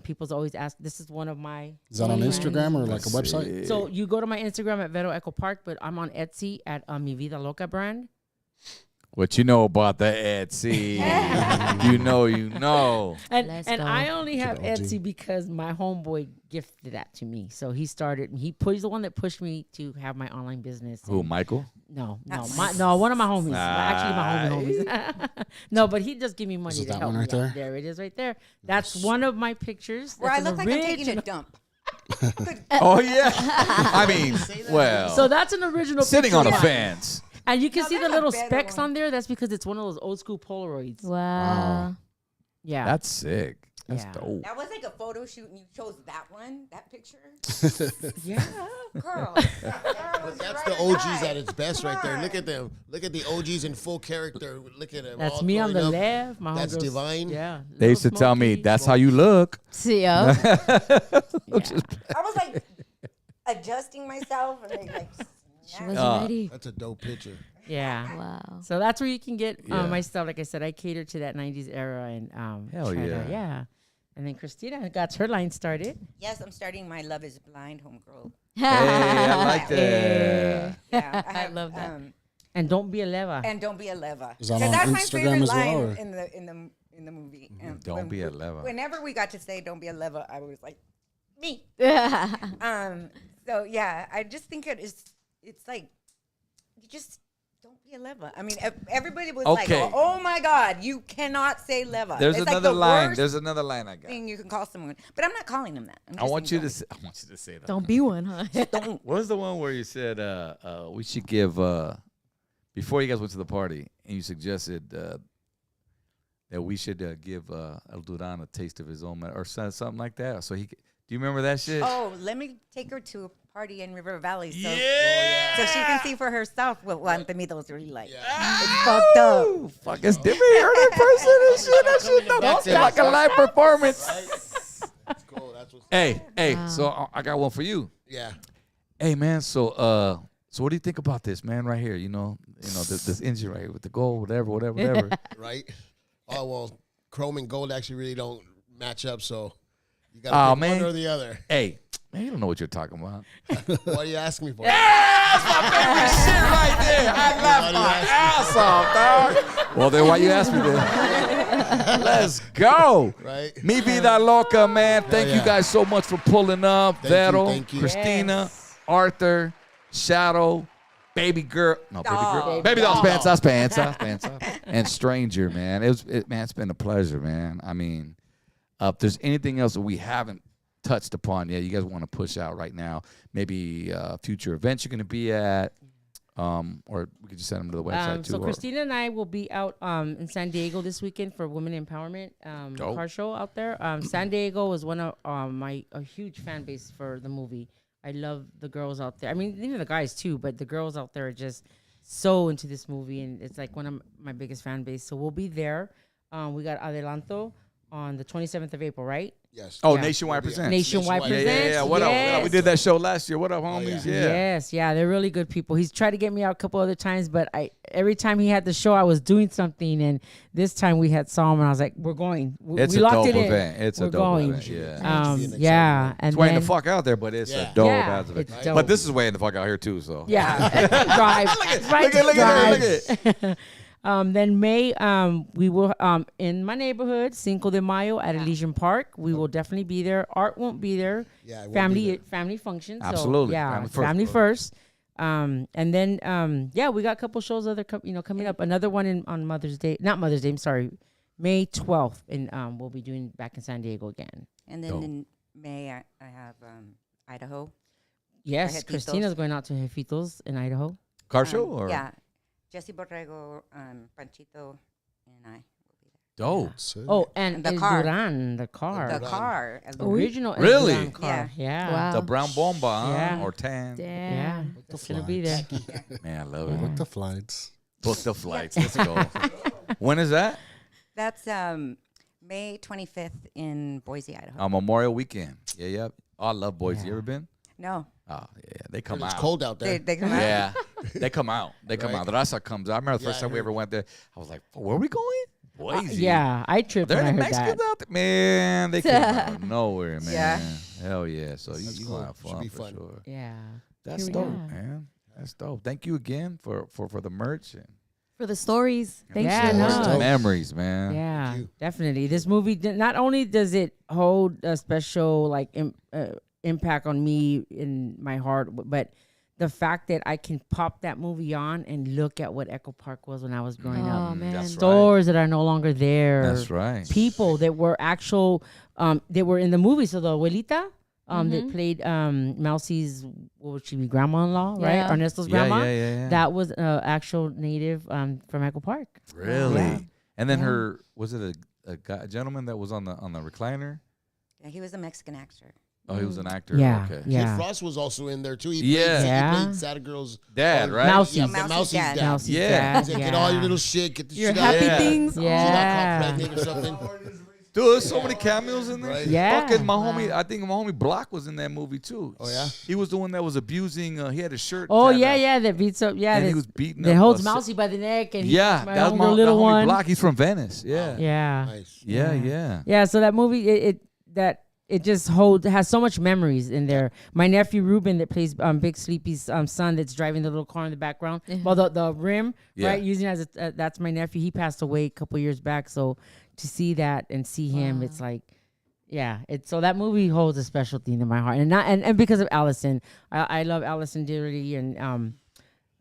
People's always ask. This is one of my. Is that on Instagram or like a website? So you go to my Instagram at Vero Echo Park, but I'm on Etsy at Mi Vida Loca brand. What you know about the Etsy? you know. And I only have Etsy because my homeboy gifted that to me. So he's the one that pushed me to have my online business. Who, Michael? No, one of my homies. Actually, my homies. No, but he just gave me money Is it to that help one right me there? out. There it is right there. That's one of my pictures. Where I look like I'm taking a dump. Oh, yeah. I mean, well. So that's an original sitting picture on a of mine. fence. And you can see the little better specks one. on there. That's because it's one of those old school Polaroids. Wow. Yeah. That's sick. That's Yeah. dope. That was like a photo shoot, and you chose that picture. Yeah. Girl. But that's the OGs at its best right there. Look at them. Look at the OGs in full character. Look at them. That's all me on the growing up. left. My That's homegirls- Divine. Yeah. They used to Little tell me, Smokey. that's how you look. See, I was like adjusting myself, and like she wasn't ready. That's a dope picture. Yeah. Wow. So that's where you can get Yeah. my stuff. Like I said, I cater to that 90s era. And Hell try to- yeah. yeah. And then Christina got her line started. yes, I'm starting my Love Is Blind homegirl. Hey, I like that. Yeah, I love that. And don't be a leva. And don't be a leva. Is that 'Cause on that's my Instagram favorite as well, line or? in the movie. Don't be a leva. Whenever we got to say "Don't be a leva," I was like, me. Yeah. So yeah, I just think it's like you just don't be a leva. I mean, everybody was Okay. like, "Oh my God, you cannot say leva." There's It's another like the line. worst There's another line I got. thing you can call someone, but I'm not calling them that. I'm I just want you saying to say that. Don't be one, huh? don't. What was the one where you said we should give before you guys went to the party and you suggested that we should give El Duran a taste of his own or something like that? So do you remember that shit? Oh, let me take her to a party in River Valley so she Yeah. can see for herself what Guantemitos really like. It's fucked up. Fuck, it's different hearing in person and shit. That shit don't feel like a live performance. That's cool. That's what's Hey, so I got one for you. yeah. Hey man, so what do you think about this, man? Right here, this engine right here with the gold, whatever. Right? Oh well, chrome and gold actually really don't match up, so you gotta pick one or the other. Hey, man, you don't know what you're talking about. What are you asking me for? That's my favorite shit right there. I laughed my ass off, dog. Well, then why you ask me then? Let's go. Right? Mi Vida Loca, man. Thank you guys so much for pulling up. Vero, thank you. Christina, Arthur, Shadow, Baby Girl. No, Baby Girl. Baby Doll's pants. And Stranger, man. It's been a pleasure, man. I mean, if there's anything else that we haven't touched upon yet, you guys want to push out right now, maybe future events you're going to be at, or we could just send them to the website too. So Christina and I will be out in San Diego this weekend for Women Empowerment car show out there. San Diego is one of a huge fan base for the movie. I love the girls out there. I mean, even the guys too, but the girls out there are just so into this movie, and it's like one of my biggest fan base. So we'll be there. We got Adelanto on the 27th of April, right? Yes. Oh, Nationwide Presents. Nationwide Presents. Yeah. What up? We did that show last year. What up, homies? Yes, they're really good people. He's tried to get me out a couple other times, but every time he had the show, I was doing something, and this time we had saw him, and I was like, "We're going." It's we a locked dope it in. event. It's a dope event. Yeah. And it's way then, the fuck out there, but it's a dope ass event. It's dope. But this is way the fuck out here too. So drive. Look at it. Then May, we will in my neighborhood, Cinco de Mayo at Elysian Park. We will definitely be there. Art won't be there. Yeah, family function. Absolutely. So, family first. And then we got a couple shows coming up. Another one on Mother's Day, not Mother's Day. I'm sorry, May 12th, and we'll be doing back in San Diego again. And then in May, I have Idaho. Yes, Christina's going out to Jefitos in Idaho. Car show or Jesse Borrego, Panchito, and I will be there. dope. Oh, and the El car. Duran, the car. The car. The original El Really? Duran car. Yeah. Wow. The brown bomba, huh? Yeah. Or tan. Yeah. The It's going to be there. Man, I love it. Book the flights. Book the flights. Let's go. When is that? That's May 25th in Boise, Idaho. Memorial Weekend. Yeah. Oh, I love Boise. You ever been? No. Oh, yeah. They come It's out. cold out there. They come out. Yeah. They come out. They come Right. out. The Raza comes out. I remember the first Yeah, I time we heard. ever went there. I was like, where are we going? Boise. Yeah, I tripped There when I any heard Mexicans that. out there? Man, they came out of nowhere, man. Yeah. Hell yeah. So you cool. gonna have Should fun be for fun. sure. Yeah. That's Here we dope, are. man. That's dope. Thank you again for the merch and For the stories. Thanks Yeah, so no. much. dope. memories, man. Yeah, you. definitely. This movie, not only does it hold a special impact on me in my heart, but the fact that I can pop that movie on and look at what Echo Park was when I was growing up. Oh, man. That's Stores that are no longer there. That's right. People that were that were in the movie. So the abuelita that played Mousie's, what would she be, grandma-in-law, right? Yeah. Ernesto's grandma. Yeah. That was actual native from Echo Park. Really? Yeah. And then was it a gentleman that was on the recliner? Yeah, he was a Mexican actor. Oh, he was an actor. Yeah, Okay. yeah. Kid Frost was also in there too. He Yeah. played, Yeah. he played Santa Girl's Dad, right? Mousy. Yeah, Mousie's Mousie's dad. dad. Mousie's Yeah. dad, He's like, get all your little shit, get the Your shit happy out. things. She got Yeah. caught pregnant or something. Dude, there's so many cameos in there. Right. Yeah. Fucking my homie, I think my homie Block was in that movie too. Oh, yeah? He was the one that was abusing. He had a shirt. Oh that, yeah, that beats up. Yeah, and that, he was beating that up. holds a- Mousy by the neck, and Yeah, my that's my little homie one. Block. He's from Venice. Yeah. Yeah, Nice. Yeah. yeah. So that movie, it just has so much memories in there. My nephew Ruben that plays Big Sleepy's son that's driving the little car in the background. Well, the rim, Yeah. right? Using it as that's my nephew. He passed away a couple years back. So to see that and see him, it's like, yeah. So that movie holds a special thing in my heart, and because of Allison, I love Allison dearly, and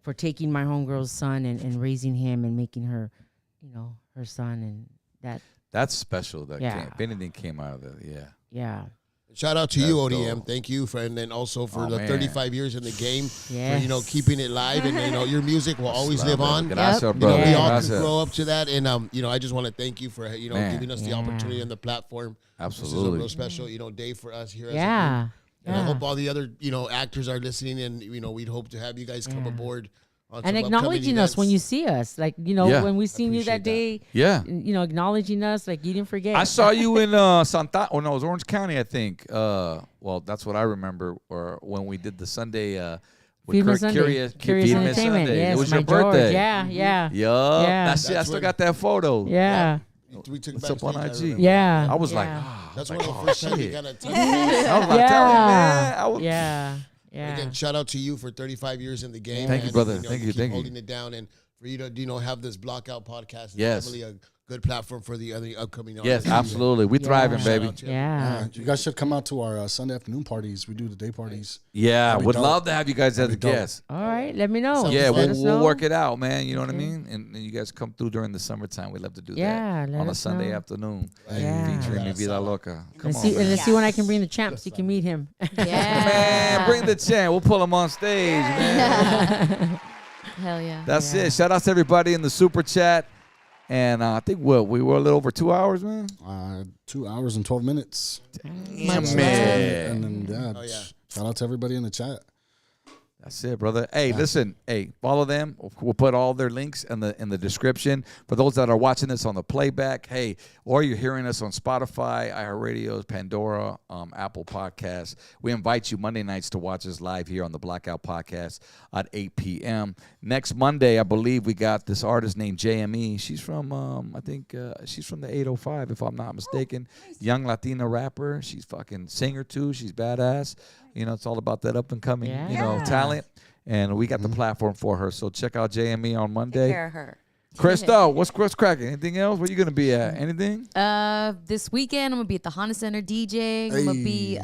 for taking my homegirl's son and raising him and making her, her son, and that. That's special. That Yeah. if anything came out of that, yeah. Yeah. Shout out to you, That's ODM. dope. Thank you and then also for Oh, the man. 35 years in the game. Yes. For keeping it live, and your music will always live on. Gracias, Yep. bro. We all Gracias. can grow up to that, and I just want to thank you for Man. giving us the Yeah. opportunity and the platform. This is a Absolutely. real special day for us here. As a Yeah. group. And I hope all the other actors are listening, and we'd hope to have you guys come Yeah. aboard on And some acknowledging upcoming us when events. you see us. Like, you know, Yeah. when we seen you that Appreciate day, Yeah. you know, acknowledging us, like you didn't forget. I saw you in Santa. Oh no, it was Orange County, I think. Well, that's what I remember. Or when we did the Sunday. With Feedman Sunday. Curious Feedman Entertainment. Sunday. Yes, It was my your birthday. George. Yeah, yeah. Yup. Yeah. That's it. I That's still when- got that photo. Yeah. We took What's up on backstage, I IG? remember. Yeah. I was like, yeah. That's like, one of the oh, first times we shit. got a touch. I was like, tell me, man. I was, Yeah. Yeah. Again, shout out to you for 35 years in the game. Thank you, and, brother. know, Thank you, keep thank you. holding it down, and for you to have this Blockout podcast. Is Yes. definitely a good platform for the other upcoming yes, artists. absolutely. We thriving, Shout baby. out to Yeah. You guys should come out to our Sunday afternoon parties. We do the day parties. Yeah, That'd be would dope. love to have you guys as a That'd be dope. guest. All right. Let me know. Yeah, Just let us we'll know. work it out, man. You know what I Okay. mean? And you guys come through during the summertime. We love to do Yeah, that let on a us Sunday know. afternoon. Yeah. Featuring Vida Loca. Come And on, see, man. and let's see when I can bring the champs. You can meet him. Yeah. Man, bring the champ. We'll pull him on stage, man. Hell yeah. That's it. Shout out to everybody in the super chat. And I think we were a little over 2 hours, man. 2 hours and 12 minutes. Damn, Much man. And then, yeah, Oh, yeah. shout out to everybody in the chat. That's it, brother. Hey, listen. Hey, follow them. We'll put all their links in the description. For those that are watching this on the playback, hey, or you're hearing us on Spotify, iHeartRadio, Pandora, Apple Podcasts, we invite you Monday nights to watch us live here on the Blackout Podcast at 8 p.m. Next Monday, I believe we got this artist named JME. She's from, I think she's from the 805, if I'm not mistaken. Young Latina rapper. She's fucking singer too. She's badass. You know, it's all about that up and coming, you know, talent. And we got the platform for her. So check out JME on Monday. Take care of her. Crystal, what's cracking? Anything else? Where you gonna be at? Anything? This weekend I'm gonna be at the Honda Center DJing. I'm gonna be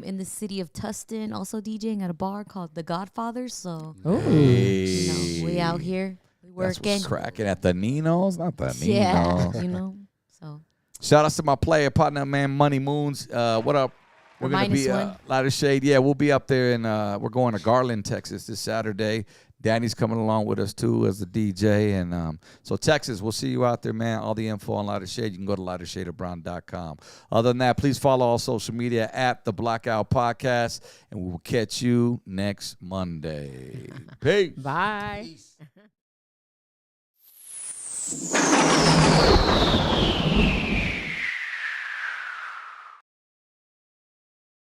in the city of Tustin, also DJing at a bar called The Godfathers. So you know, we out here, we That's working. what's cracking at the Ninos, not the Ninos. Yeah, you know. So Shout out to my player partner, man, Money Moons. What up? We're gonna be -1. Lighter Shade. Yeah, we'll be up there, and we're going to Garland, Texas this Saturday. Danny's coming along with us too as the DJ, and so Texas, we'll see you out there, man. All the info on Lighter Shade, you can go to lightershadeofbrown.com. Other than that, please follow all social media at the Blackout Podcast, and we will catch you next Monday. Peace. Bye. Peace.